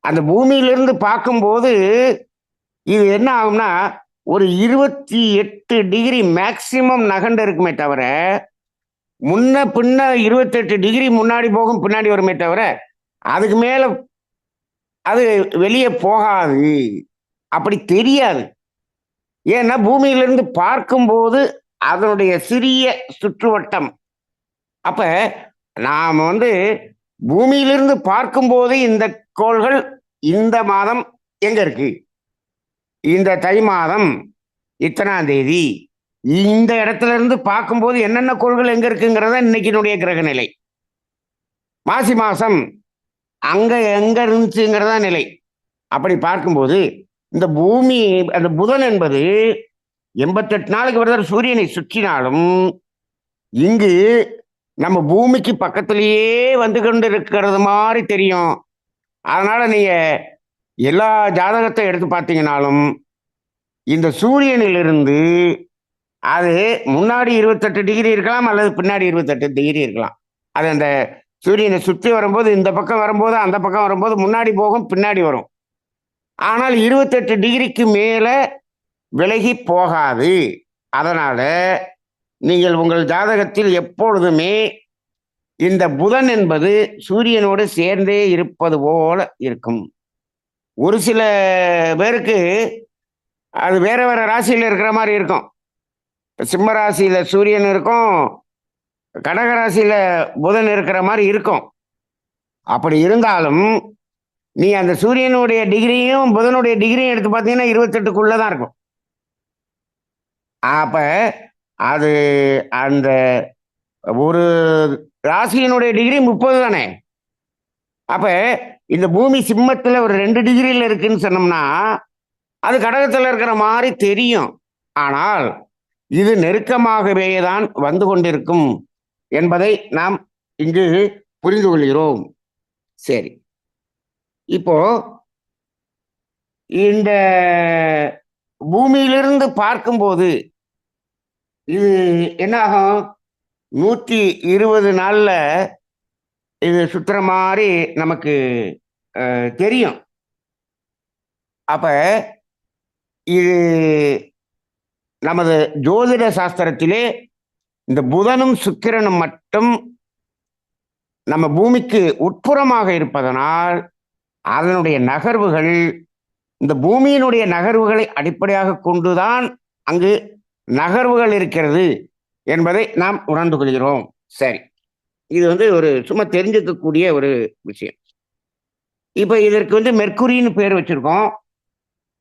அந்த பூமியிலிருந்து பார்க்கும்போது இது என்ன ஆகும்னா ஒரு 28 டிகிரி மேக்சிமம் நகண்டு இருக்குமே தவிர முன்ன பின்ன 28 டிகிரி முன்னாடி போகும் பின்னாடி வருமே தவிர அதுக்கு மேல அது வெளியே போகாது. அப்படி தெரியாது. ஏன்னா பூமியிலிருந்து பார்க்கும்போது அதனுடைய சிறிய சுற்றுவட்டம். அப்ப நாம் பூமியிலிருந்து பார்க்கும்போது இந்த கோள்கள் இந்த மாதம் எங்க இருக்கு, இந்த தை மாதம் இத்தனாம் தேதி இந்த இடத்துல இருந்து பார்க்கும்போது என்னென்ன கோள்கள் எங்க இருக்குங்கிறத இன்னைக்கினுடைய கிரக நிலை. மாசி மாசம் அங்க எங்க இருந்துச்சுங்கிறதா நிலை. அப்படி பார்க்கும்போது இந்த பூமி அந்த புதன் என்பது 88 நாளுக்கு ஒரு தடவை சூரியனை சுற்றினாலும் இங்கு நம்ம பூமிக்கு பக்கத்திலேயே வந்து கொண்டு இருக்கிறது மாதிரி தெரியும். அதனால நீங்க எல்லா ஜாதகத்தை எடுத்து பார்த்தீங்கன்னாலும் இந்த சூரியனிலிருந்து அது முன்னாடி 28 டிகிரி இருக்கலாம் அல்லது பின்னாடி 28 டிகிரி இருக்கலாம். அது அந்த சூரியனை சுற்றி வரும்போது இந்த பக்கம் வரும்போது அந்த பக்கம் வரும்போது முன்னாடி போகும் பின்னாடி வரும். ஆனால் 28 டிகிரிக்கு மேல விலகி போகாது. அதனால நீங்கள் உங்கள் ஜாதகத்தில் எப்பொழுதுமே இந்த புதன் என்பது சூரியனோடு சேர்ந்தே இருப்பது போல இருக்கும். ஒரு சில பேருக்கு அது வேற வேற ராசியில் இருக்கிற மாதிரி இருக்கும். சிம்ம ராசியில சூரியன் இருக்கும், கடக ராசியில புதன் இருக்கிற மாதிரி இருக்கும். அப்படி இருந்தாலும் நீ அந்த சூரியனுடைய டிகிரியும் புதனுடைய டிகிரியும் எடுத்து பார்த்தீங்கன்னா 28க்குள்ளதான் இருக்கும். அப்ப அது அந்த ஒரு ராசியினுடைய டிகிரி 30 தானே. அப்ப இந்த பூமி சிம்மத்துல ஒரு 2 டிகிரியில் இருக்குன்னு சொன்னோம்னா அது கடகத்தில் இருக்கிற மாதிரி தெரியும். ஆனால் இது நெருக்கமாகவே தான் வந்து கொண்டிருக்கும் என்பதை நாம் இங்கு புரிந்து கொள்கிறோம். சரி, இப்போ இந்த பூமியிலிருந்து பார்க்கும்போது இது என்ன ஆகும், 120 நாள்ல இது சுத்துற மாதிரி நமக்கு தெரியும். அப்ப இது நமது ஜோதிட சாஸ்திரத்திலே இந்த புதனும் சுக்கிரனும் மட்டும் நம்ம பூமிக்கு உட்புறமாக இருப்பதனால் அதனுடைய நகர்வுகள் இந்த பூமியினுடைய நகர்வுகளை அடிப்படையாக கொண்டுதான் அங்கு நகர்வுகள் இருக்கிறது என்பதை நாம் உணர்ந்து கொள்கிறோம். சரி, இது ஒரு சும்மா தெரிஞ்சுக்கக்கூடிய ஒரு விஷயம். இப்ப இதற்கு மெர்க்குரின்னு பேர் வச்சிருக்கோம்.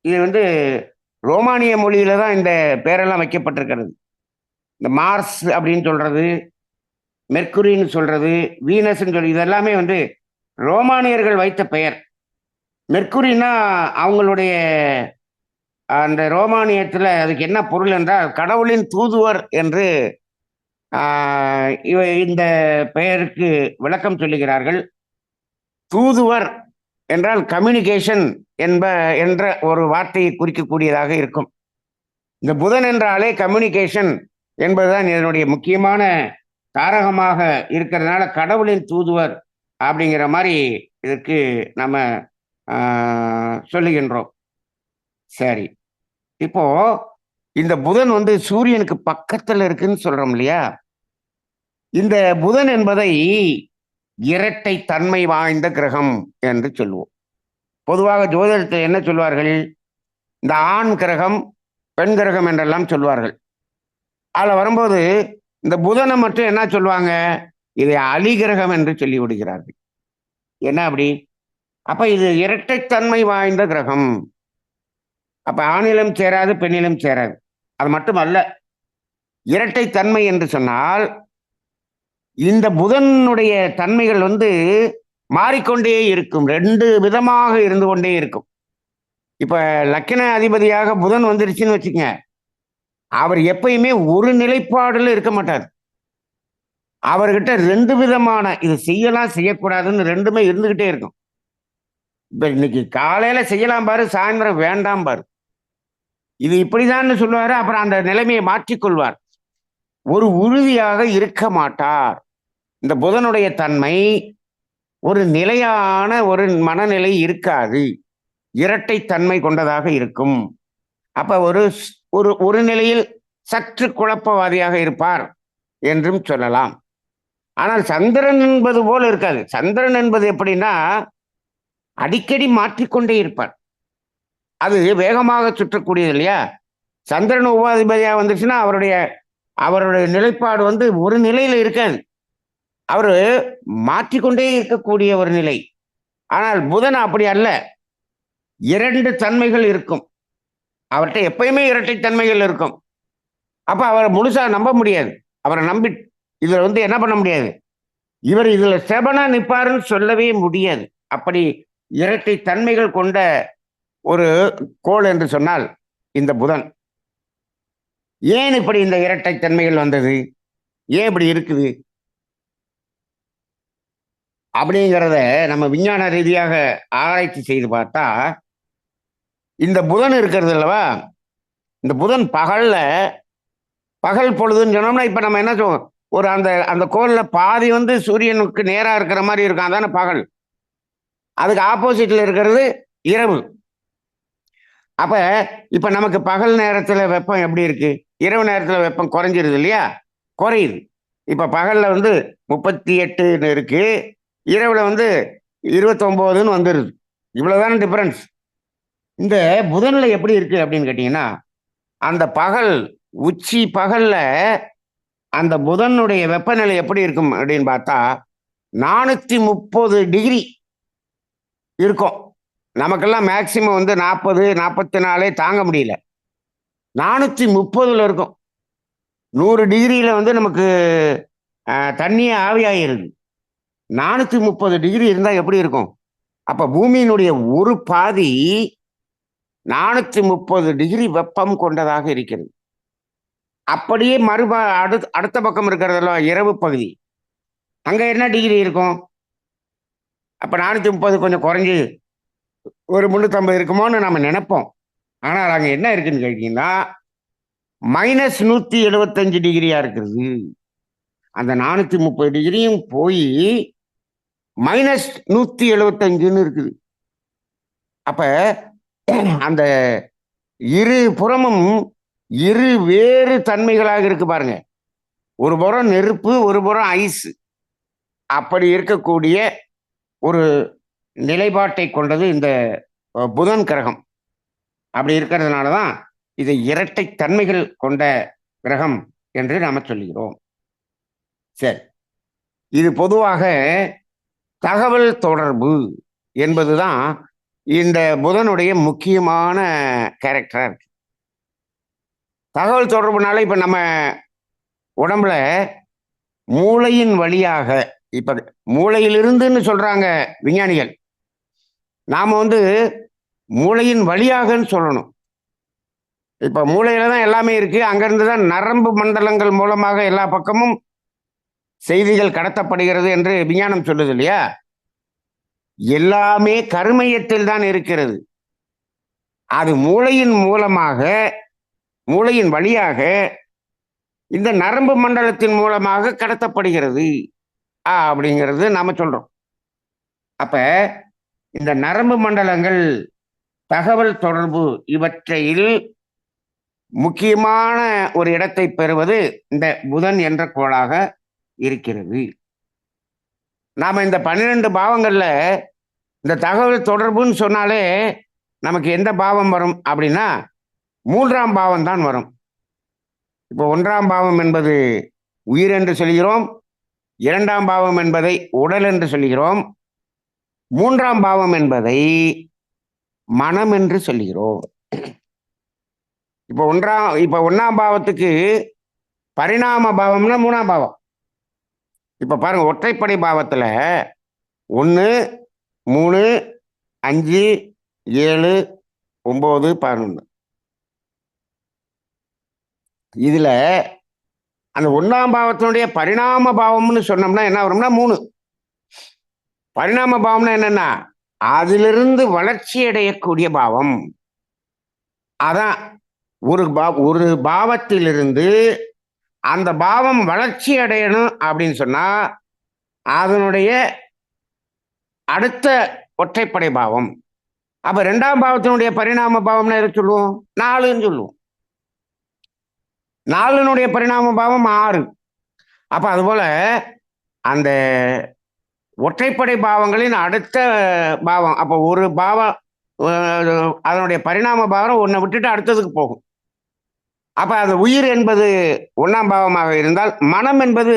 இது ரோமானிய மொழியில தான் இந்த பேரெல்லாம் வைக்கப்பட்டிருக்கிறது. இந்த மார்ஸ் அப்படின்னு சொல்றது, மெர்க்குரின்னு சொல்றது, வீனஸ்ன்னு சொல்லி இதெல்லாமே ரோமானியர்கள் வைத்த பெயர். மெர்க்குரினா அவங்களுடைய அந்த ரோமானியத்தில் அதுக்கு என்ன பொருள் என்றால் கடவுளின் தூதுவர் என்று இந்த பெயருக்கு விளக்கம் சொல்லுகிறார்கள். தூதுவர் என்றால் கம்யூனிகேஷன் என்ற ஒரு வார்த்தையை குறிக்கக்கூடியதாக இருக்கும். இந்த புதன் என்றாலே கம்யூனிகேஷன் என்பதுதான் இதனுடைய முக்கியமான தாரகமாக இருக்கிறதுனால கடவுளின் தூதுவர் அப்படிங்கிற மாதிரி இதற்கு நம்ம சொல்லுகின்றோம். சரி, இப்போ இந்த புதன் வந்து சூரியனுக்கு பக்கத்துல இருக்குன்னு சொல்றோம் இல்லையா? இந்த புதன் என்பதை இரட்டை தன்மை வாய்ந்த கிரகம் என்று சொல்லுவோம். பொதுவாக ஜோதிடத்தில் என்ன சொல்வார்கள்? இந்த ஆண் கிரகம், பெண் கிரகம் என்றெல்லாம் சொல்வார்கள். அதில் வரும்போது இந்த புதனை மட்டும் என்ன சொல்லுவாங்க? இதை அலிகிரகம் என்று சொல்லி விடுகிறார்கள். என்ன அப்படி? அப்ப இது இரட்டைத்தன்மை வாய்ந்த கிரகம். அப்ப ஆணிலும் சேராது, பெண்ணிலும் சேராது. அது மட்டுமல்ல, இரட்டைத்தன்மை என்று சொன்னால் இந்த புதனுடைய தன்மைகள் வந்து மாறிக்கொண்டே இருக்கும். 2 விதமாக இருந்து கொண்டே இருக்கும். இப்ப லக்கின அதிபதியாக புதன் வந்துருச்சுன்னு வச்சுக்கங்க, அவர் எப்பயுமே ஒரு நிலைப்பாடுல இருக்க மாட்டார். அவர்கிட்ட 2 விதமான இது செய்யலாம் செய்யக்கூடாதுன்னு 2மே இருந்துகிட்டே இருக்கும். இப்ப இன்னைக்கு காலையில செய்யலாம் பாரு, சாயந்தரம் வேண்டாம் பாரு, இது இப்படிதான் சொல்லுவாரு. அப்புறம் அந்த நிலைமையை மாற்றிக்கொள்வார். ஒரு உறுதியாக இருக்க மாட்டார். இந்த புதனுடைய தன்மை ஒரு நிலையான ஒரு மனநிலை இருக்காது. இரட்டை தன்மை கொண்டதாக இருக்கும். அப்ப ஒரு ஒரு ஒரு நிலையில் சற்று குழப்பவாதியாக இருப்பார் என்றும் சொல்லலாம். ஆனால் சந்திரன் என்பது போல இருக்காது. சந்திரன் என்பது எப்படின்னா அடிக்கடி மாற்றிக்கொண்டே இருப்பார். அது வேகமாக சுற்றக்கூடியது இல்லையா? சந்திரன் உபாதிபதியா வந்துச்சுன்னா அவருடைய நிலைப்பாடு வந்து ஒரு நிலையில இருக்காது. அவரு மாற்றிக்கொண்டே இருக்கக்கூடிய ஒரு நிலை. ஆனால் புதன் அப்படி அல்ல. 2 தன்மைகள் இருக்கும். அவர்கிட்ட எப்பயுமே இரட்டை தன்மைகள் இருக்கும். அப்ப அவரை முழுசா நம்ப முடியாது. அவரை நம்பி இதுல வந்து என்ன பண்ண முடியாது? இவர் இதுல செபனா நிப்பாருன்னு சொல்லவே முடியாது. அப்படி இரட்டை தன்மைகள் கொண்ட ஒரு கோள் என்று சொன்னால் இந்த புதன். ஏன் இப்படி இந்த இரட்டை தன்மைகள் வந்தது? ஏன் இப்படி இருக்குது அப்படிங்கிறத நம்ம விஞ்ஞான ரீதியாக ஆராய்ச்சி செய்து பார்த்தா, இந்த புதன் இருக்கிறது அல்லவா, இந்த புதன் பகல் பொழுதுன்னு சொன்னோம்னா, இப்ப நம்ம என்ன சொல்லுவோம்? ஒரு அந்த அந்த கோள்ல பாதி வந்து சூரியனுக்கு நேரா இருக்கிற மாதிரி இருக்கும், அதான பகல். அதுக்கு ஆப்போசிட்ல இருக்கிறது இரவு. அப்ப இப்ப நமக்கு பகல் நேரத்துல வெப்பம் எப்படி இருக்கு? இரவு நேரத்துல வெப்பம் குறைஞ்சிருது இல்லையா? குறையுது. இப்ப பகல்ல வந்து 38 இருக்கு, இரவுல வந்து 29 வந்துருது. இவ்வளவுதான டிஃபரன்ஸ். இந்த புதன்ல எப்படி இருக்கு அப்படின்னு கேட்டீங்கன்னா, அந்த பகல் உச்சி பகல்ல அந்த புதனுடைய வெப்பநிலை எப்படி இருக்கும் அப்படின்னு பார்த்தா 430 டிகிரி இருக்கும். நமக்கெல்லாம் மேக்சிமம் வந்து 40, 44 தாங்க முடியல. 430 இருக்கும். 100 டிகிரியில வந்து நமக்கு தண்ணியே ஆவியாயிருது. 430 டிகிரி இருந்தா எப்படி இருக்கும்? அப்ப பூமியினுடைய ஒரு பாதி 430 டிகிரி வெப்பம் கொண்டதாக இருக்கிறது. அப்படியே அடுத்த பக்கம் இருக்கிறதுல இரவு பகுதி, அங்க என்ன டிகிரி இருக்கும்? அப்ப 430 கொஞ்சம் குறைஞ்சு ஒரு 350 இருக்குமோன்னு நம்ம நினைப்போம். ஆனால் அங்க என்ன இருக்குன்னு கேட்டீங்கன்னா -175 டிகிரியா இருக்கிறது. அந்த 430 டிகிரியும் போய் -175 இருக்குது. அப்ப அந்த இரு புறமும் இரு வேறு தன்மைகளாக இருக்கு பாருங்க. ஒரு புறம் நெருப்பு, ஒரு புறம் ஐஸ். அப்படி இருக்கக்கூடிய ஒரு நிலைப்பாட்டை கொண்டது இந்த புதன் கிரகம். அப்படி இருக்கிறதுனாலதான் இது இரட்டை தன்மைகள் கொண்ட கிரகம் என்று நாம சொல்லுகிறோம். சரி, இது பொதுவாக தகவல் தொடர்பு என்பதுதான் இந்த புதனுடைய முக்கியமான கேரக்டரா இருக்கு. தகவல் தொடர்புனால இப்ப நம்ம உடம்புல மூளையின் வழியாக, இப்ப மூளையிலிருந்துன்னு சொல்றாங்க விஞ்ஞானிகள், நாம வந்து மூளையின் வழியாகன்னு சொல்லணும். இப்ப மூளையில தான் எல்லாமே இருக்கு. அங்கிருந்துதான் நரம்பு மண்டலங்கள் மூலமாக எல்லா பக்கமும் செய்திகள் கடத்தப்படுகிறது என்று விஞ்ஞானம் சொல்லுது இல்லையா? எல்லாமே கருமையத்தில் தான் இருக்கிறது. அது மூளையின் மூலமாக, மூளையின் வழியாக இந்த நரம்பு மண்டலத்தின் மூலமாக கடத்தப்படுகிறது அப்படிங்கிறது நாம சொல்றோம். அப்ப இந்த நரம்பு மண்டலங்கள், தகவல் தொடர்பு இவற்றையில் முக்கியமான ஒரு இடத்தை பெறுவது இந்த புதன் என்ற கோளாக இருக்கிறது. நாம இந்த 12 பாவங்கள்ல இந்த தகவல் தொடர்புன்னு சொன்னாலே நமக்கு எந்த பாவம் வரும் அப்படின்னா 3ஆம் பாவம் தான் வரும். இப்போ 1ஆம் பாவம் என்பது உயிர் என்று சொல்கிறோம், 2ஆம் பாவம் என்பதை உடல் என்று சொல்கிறோம், 3ஆம் பாவம் என்பதை மனம் என்று சொல்கிறோம். இப்போ 1ஆம் பாவத்துக்கு பரிணாம பாவம்னா 3ஆம் பாவம். இப்ப பாருங்க, ஒற்றைப்படை பாவத்துல 1, 3, 5, 7, 9, 11. இதுல அந்த 1ஆம் பாவத்தினுடைய பரிணாம பாவம்னு சொன்னோம்னா என்ன வரும்னா 3. பரிணாம பாவம்னா என்னன்னா அதிலிருந்து வளர்ச்சி அடையக்கூடிய பாவம். அதான் ஒரு பாவத்திலிருந்து அந்த பாவம் வளர்ச்சி அடையணும் அப்படின்னு சொன்னா அதனுடைய அடுத்த ஒற்றைப்படை பாவம். அப்ப 2ஆம் பாவத்தினுடைய பரிணாம பாவம்னா எதை சொல்லுவோம்? 4ன்னு சொல்லுவோம். 4னுடைய பரிணாம பாவம் 6. அப்ப அதுபோல அந்த ஒற்றைப்படை பாவங்களின் அடுத்த பாவம், அப்ப ஒரு பாவம் அதனுடைய பரிணாம பாவம் ஒன்றை விட்டுட்டு அடுத்ததுக்கு போகும். அப்ப அது உயிர் என்பது 1ஆம் பாவமாக இருந்தால் மனம் என்பது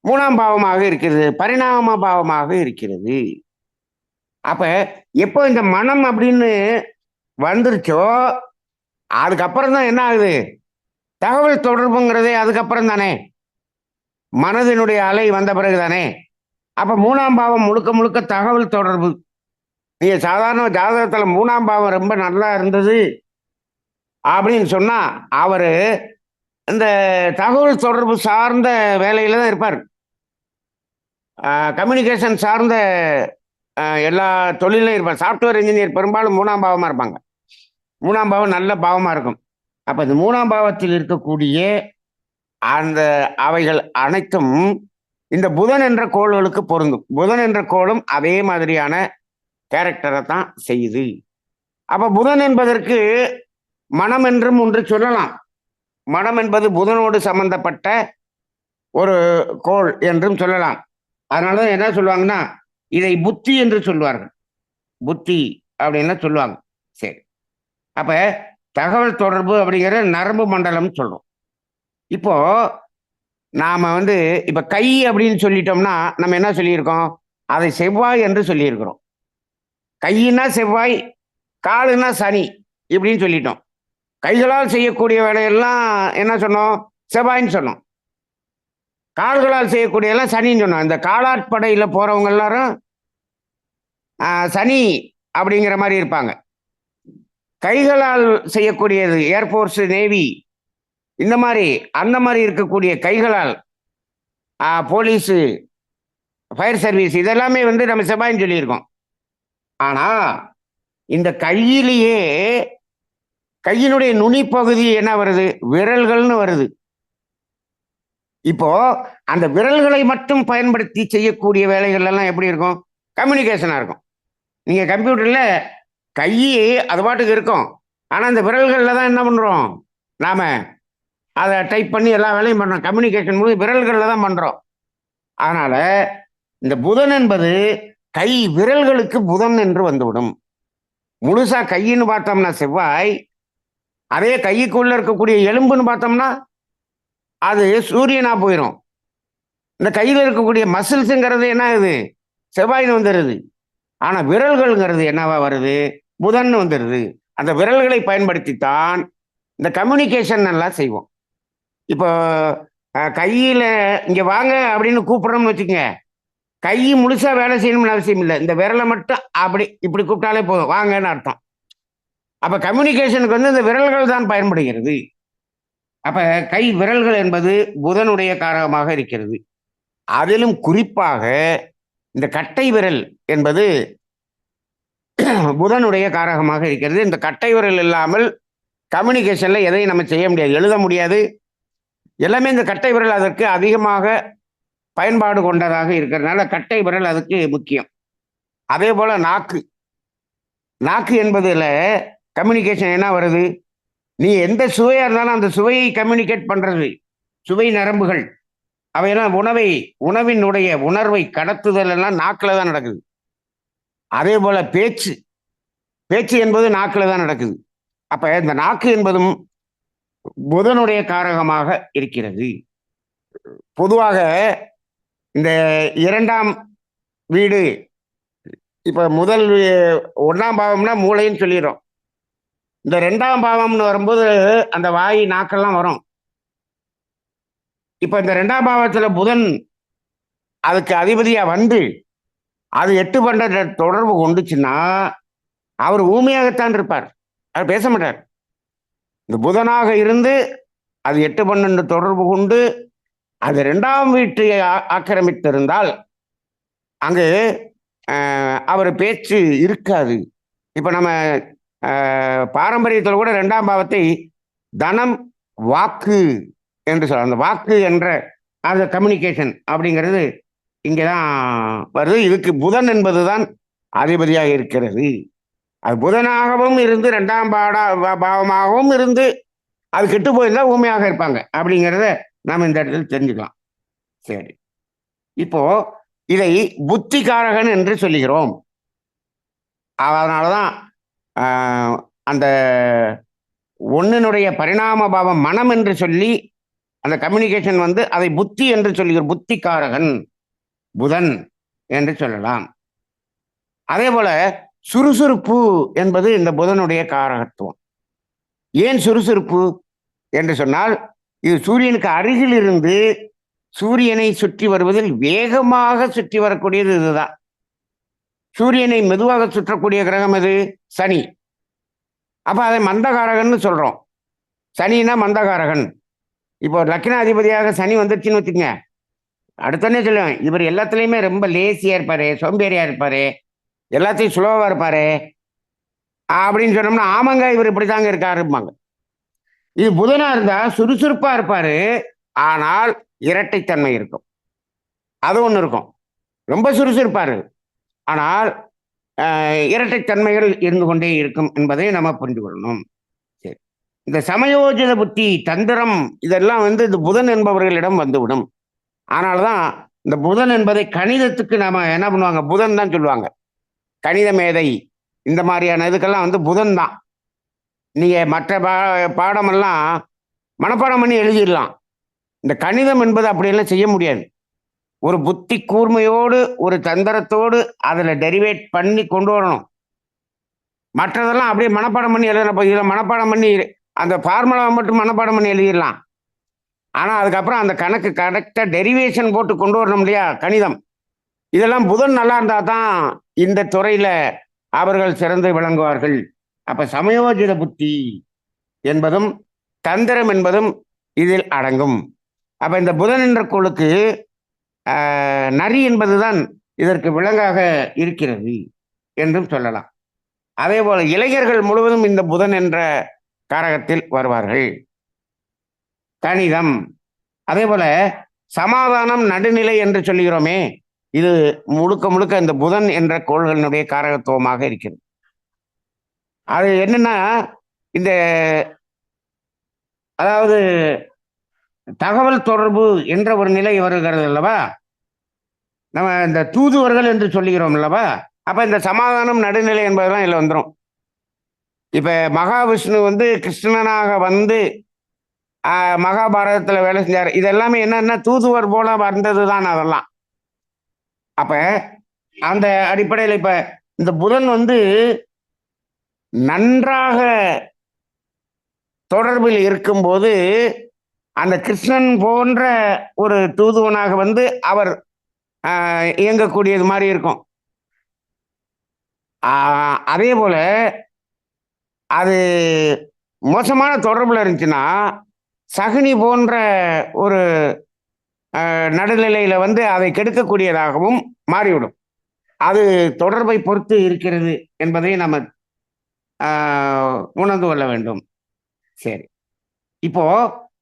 3ஆம் பாவமாக இருக்கிறது, பரிணாம பாவமாக இருக்கிறது. அப்ப எப்போ இந்த மனம் அப்படின்னு வந்துருச்சோ அதுக்கப்புறம் தான் என்ன ஆகுது? தகவல் தொடர்புங்கிறதே அதுக்கப்புறம் தானே, மனதினுடைய அலை வந்த பிறகு தானே. அப்ப 3ஆம் பாவம் முழுக்க முழுக்க தகவல் தொடர்பு. நீங்க சாதாரண ஜாதகத்துல 3ஆம் பாவம் ரொம்ப நல்லா இருந்தது அப்படின்னு சொன்னா அவரு இந்த தகவல் தொடர்பு சார்ந்த வேலையில தான் இருப்பார். கம்யூனிகேஷன் சார்ந்த எல்லா தொழிலும் இருப்பார். சாஃப்ட்வேர் இன்ஜினியர் பெரும்பாலும் 3ஆம் பாவமா இருப்பாங்க. 3ஆம் பாவம் நல்ல பாவமா இருக்கும். அப்ப இந்த 3ஆம் பாவத்தில் இருக்கக்கூடிய அந்த அவைகள் அனைத்தும் இந்த புதன் என்ற கோள்களுக்கு பொருந்தும். புதன் என்ற கோளும் அதே மாதிரியான கேரக்டரை தான் செய்யுது. அப்ப புதன் என்பதற்கு மனம் என்றும் ஒன்று சொல்லலாம். மனம் என்பது புதனோடு சம்பந்தப்பட்ட ஒரு கோள் என்றும் சொல்லலாம். அதனாலதான் என்ன சொல்லுவாங்கன்னா இதை புத்தி என்று சொல்வார்கள். புத்தி அப்படின்னு சொல்லுவாங்க. சரி, அப்ப தகவல் தொடர்பு அப்படிங்கிற நரம்பு மண்டலம் சொல்றோம். இப்போ நாம இப்ப கை அப்படின்னு சொல்லிட்டோம்னா நம்ம என்ன சொல்லியிருக்கோம்? அதை செவ்வாய் என்று சொல்லியிருக்கிறோம். கையினா செவ்வாய், காலுன்னா சனி இப்படின்னு சொல்லிட்டோம். கைகளால் செய்யக்கூடிய வேலையெல்லாம் என்ன சொன்னோம்? செவ்வாய்ன்னு சொன்னோம். கால்களால் செய்யக்கூடிய எல்லாம் சனின்னு சொன்னோம். இந்த காலாட்படையில போறவங்க எல்லாரும் சனி அப்படிங்கிற மாதிரி இருப்பாங்க. கைகளால் செய்யக்கூடியது ஏர்போர்ஸ், நேவி, இந்த மாதிரி அந்த மாதிரி இருக்கக்கூடிய கைகளால் போலீஸு, ஃபயர் சர்வீஸ் இதெல்லாமே நம்ம செவ்வாய்ன்னு சொல்லியிருக்கோம். ஆனா இந்த கையிலேயே கையினுடைய நுனி பகுதி என்ன வருது? விரல்கள்னு வருது. இப்போ அந்த விரல்களை மட்டும் பயன்படுத்தி செய்யக்கூடிய வேலைகள் எல்லாம் எப்படி இருக்கும்? கம்யூனிகேஷனா இருக்கும். நீங்க கம்ப்யூட்டர்ல கை அது பாட்டுக்கு இருக்கும், ஆனா அந்த விரல்கள்ல தான் என்ன பண்றோம்? நாம அதை டைப் பண்ணி எல்லா வேலையும் பண்றோம். கம்யூனிகேஷன் மூலம் விரல்கள்ல தான் பண்றோம். அதனால இந்த புதன் என்பது கை விரல்களுக்கு புதன் என்று வந்துவிடும். முழுசா கையின்னு பார்த்தோம்னா செவ்வாய், அதே கைக்குள்ள இருக்கக்கூடிய எலும்புன்னு பார்த்தோம்னா அது சூரியனா போயிடும். இந்த கையில் இருக்கக்கூடிய மசில்ஸுங்கிறது என்ன ஆகுது? செவ்வாய்னு வந்துடுது. ஆனா விரல்கள்ங்கிறது என்னவா வருது? புதன் வந்துடுது. அந்த விரல்களை பயன்படுத்தித்தான் இந்த கம்யூனிகேஷன் நல்லா செய்வோம். இப்போ கையில இங்க வாங்க அப்படின்னு கூப்பிடுறோம்னு வச்சுக்கோங்க, கை முழுசா வேலை செய்யணும்னு அவசியம் இல்லை. இந்த விரலை மட்டும் அப்படி இப்படி கூப்பிட்டாலே போதும், வாங்கன்னு அர்த்தம். அப்ப கம்யூனிகேஷனுக்கு இந்த விரல்கள் தான் பயன்படுகிறது. அப்ப கை விரல்கள் என்பது புதனுடைய காரகமாக இருக்கிறது. அதிலும் குறிப்பாக இந்த கட்டை விரல் என்பது புதனுடைய காரகமாக இருக்கிறது. இந்த கட்டை விரல் இல்லாமல் கம்யூனிகேஷன்ல எதையும் நம்ம செய்ய முடியாது, எழுத முடியாது, எல்லாமே இந்த கட்டை விரல் அதற்கு அதிகமாக பயன்பாடு கொண்டதாக இருக்கிறதுனால கட்டை விரல் அதுக்கு முக்கியம். அதே போல நாக்கு. நாக்கு என்பதுல கம்யூனிகேஷன் என்ன வருது? நீ எந்த சுவையா இருந்தாலும் அந்த சுவையை கம்யூனிகேட் பண்றது சுவை நரம்புகள். அவையெல்லாம் உணவினுடைய உணர்வை கடத்துதல் எல்லாம் நாக்கில் தான் நடக்குது. அதே போல பேச்சு பேச்சு என்பது நாக்கில் தான் நடக்குது. அப்ப இந்த நாக்கு என்பதும் புதனுடைய காரகமாக இருக்கிறது. பொதுவாக இந்த 2ஆம் வீடு, இப்ப முதல் 1ஆம் பாவம்னா மூளைன்னு சொல்லிடுறோம். இந்த 2ஆம் பாவம்னு வரும்போது அந்த வாய் நாக்கெல்லாம் வரும். இப்ப இந்த 2ஆம் பாவத்துல புதன் அதுக்கு அதிபதியா வந்து அது 8 பண்ற தொடர்பு கொண்டுச்சுன்னா அவர் ஊமையாகத்தான் இருப்பார், அவர் பேச மாட்டார். இந்த புதனாக இருந்து அது 8 12 தொடர்பு கொண்டு அது 2ஆம் வீட்டை ஆக்கிரமித்திருந்தால் அங்கு அவர் பேச்சு இருக்காது. இப்ப நம்ம பாரம்பரியத்தில் கூட 2ஆம் பாவத்தை தனம் வாக்கு என்று சொல்ல, அந்த வாக்கு என்ற அந்த கம்யூனிகேஷன் அப்படிங்கிறது இங்கதான் வருது. இதுக்கு புதன் என்பதுதான் அதிபதியாக இருக்கிறது. அது புதனாகவும் இருந்து 2ஆம் பாவமாகவும் இருந்து அது கெட்டு போயிருந்தா ஊமையாக இருப்பாங்க அப்படிங்கிறத நாம் இந்த இடத்துல தெரிஞ்சுக்கலாம். சரி, இப்போ இதை புத்திகாரகன் என்று சொல்லுகிறோம். அதனாலதான் அந்த ஒன்னினுடைய பரிணாம பாவம் மனம் என்று சொல்லி அந்த கம்யூனிகேஷன் வந்து அதை புத்தி என்று சொல்லுகிறோம். புத்திகாரகன் புதன் என்று சொல்லலாம். அதே போல சுறுசுறுப்பு என்பது இந்த புதனுடைய காரகத்துவம். ஏன் சுறுசுறுப்பு என்று சொன்னால் இது சூரியனுக்கு அருகில் இருந்து சூரியனை சுற்றி வருவதில் வேகமாக சுற்றி வரக்கூடியது இதுதான். சூரியனை மெதுவாக சுற்றக்கூடிய கிரகம் எது? சனி. அப்ப அதை மந்தகாரகன் சொல்றோம். சனினா மந்தகாரகன். இப்போ லக்னாதிபதியாக சனி வந்துருச்சுன்னு வச்சுக்கங்க, அடுத்தோடனே சொல்லுவேன் இவர் எல்லாத்துலேயுமே ரொம்ப லேசியா இருப்பாரு, சோம்பேறியா இருப்பாரு, எல்லாத்தையும் சுலோவா இருப்பாரு அப்படின்னு சொன்னோம்னா ஆமாங்க இவர் இப்படித்தாங்க இருக்காருப்பாங்க. இது புதனா இருந்தா சுறுசுறுப்பா இருப்பாரு, ஆனால் இரட்டைத்தன்மை இருக்கும். அது ஒண்ணு இருக்கும். ரொம்ப சுறுசுறுப்பாரு, ஆனால் இரட்டைத்தன்மைகள் இருந்து கொண்டே இருக்கும் என்பதை நம்ம புரிந்து கொள்ளணும். சரி, இந்த சமயோஜித புத்தி தந்திரம் இதெல்லாம் வந்து இந்த புதன் என்பவர்களிடம் வந்துவிடும். ஆனால்தான் இந்த புதன் என்பதை கணிதத்துக்கு நாம என்ன பண்ணுவாங்க, புதன் தான் சொல்லுவாங்க. கணித மேதை இந்த மாதிரியான இதுக்கெல்லாம் வந்து புதன் தான். நீங்க மற்ற பாடமெல்லாம் மனப்பாடம் பண்ணி எழுதிடலாம். இந்த கணிதம் என்பது அப்படியெல்லாம் செய்ய முடியாது. ஒரு புத்தி கூர்மையோடு ஒரு தந்திரத்தோடு அதுல டெரிவேட் பண்ணி கொண்டு வரணும். மற்றதெல்லாம் அப்படியே மனப்பாடம் பண்ணி எழுதுறப்ப இதில் மனப்பாடம் பண்ணி அந்த ஃபார்முலாவை மட்டும் மனப்பாடம் பண்ணி எழுதிடலாம். ஆனா அதுக்கப்புறம் அந்த கணக்கு கரெக்டா டெரிவேஷன் போட்டு கொண்டு வரணும் இல்லையா, கணிதம். இதெல்லாம் புதன் நல்லா இருந்தா தான் இந்த துறையில அவர்கள் சிறந்து விளங்குவார்கள். அப்ப சமயோஜித புத்தி என்பதும் தந்திரம் என்பதும் இதில் அடங்கும். அப்ப இந்த புதன் என்ற கோளுக்கு நரி என்பதுதான் இதற்கு விலங்காக இருக்கிறது என்றும் சொல்லலாம். அதே போல இளைஞர்கள் முழுவதும் இந்த புதன் என்ற காரகத்தில் வருவார்கள். கணிதம், அதே போல சமாதானம் நடுநிலை என்று சொல்லுகிறோமே, இது முழுக்க முழுக்க இந்த புதன் என்ற கோள்களினுடைய காரகத்துவமாக இருக்கிறது. அது என்னன்னா இந்த அதாவது தகவல் தொடர்பு என்ற ஒரு நிலை வருகிறது அல்லவா, நம்ம இந்த தூதுவர்கள் என்று சொல்லுகிறோம் அல்லவா. அப்ப இந்த சமாதானம் நடுநிலை என்பதெல்லாம் இதுல வந்துடும். இப்ப மகாவிஷ்ணு வந்து கிருஷ்ணனாக வந்து மகாபாரதத்துல வேலை செஞ்சார். இதெல்லாமே என்னன்னா தூதுவர் போல வந்ததுதான் அதெல்லாம். அப்ப அந்த அடிப்படையில் இப்ப இந்த புதன் வந்து நன்றாக தொடர்பில் இருக்கும்போது அந்த கிருஷ்ணன் போன்ற ஒரு தூதுவனாக வந்து அவர் இயங்கக்கூடியது மாதிரி இருக்கும். அதே போல அது மோசமான தொடர்புல இருந்துச்சுன்னா சகுனி போன்ற ஒரு நடுநிலையில வந்து அதை கெடுக்கக்கூடியதாகவும் மாறிவிடும். அது தொடர்பை பொறுத்து இருக்கிறது என்பதை நம்ம உணர்ந்து கொள்ள வேண்டும். சரி, இப்போ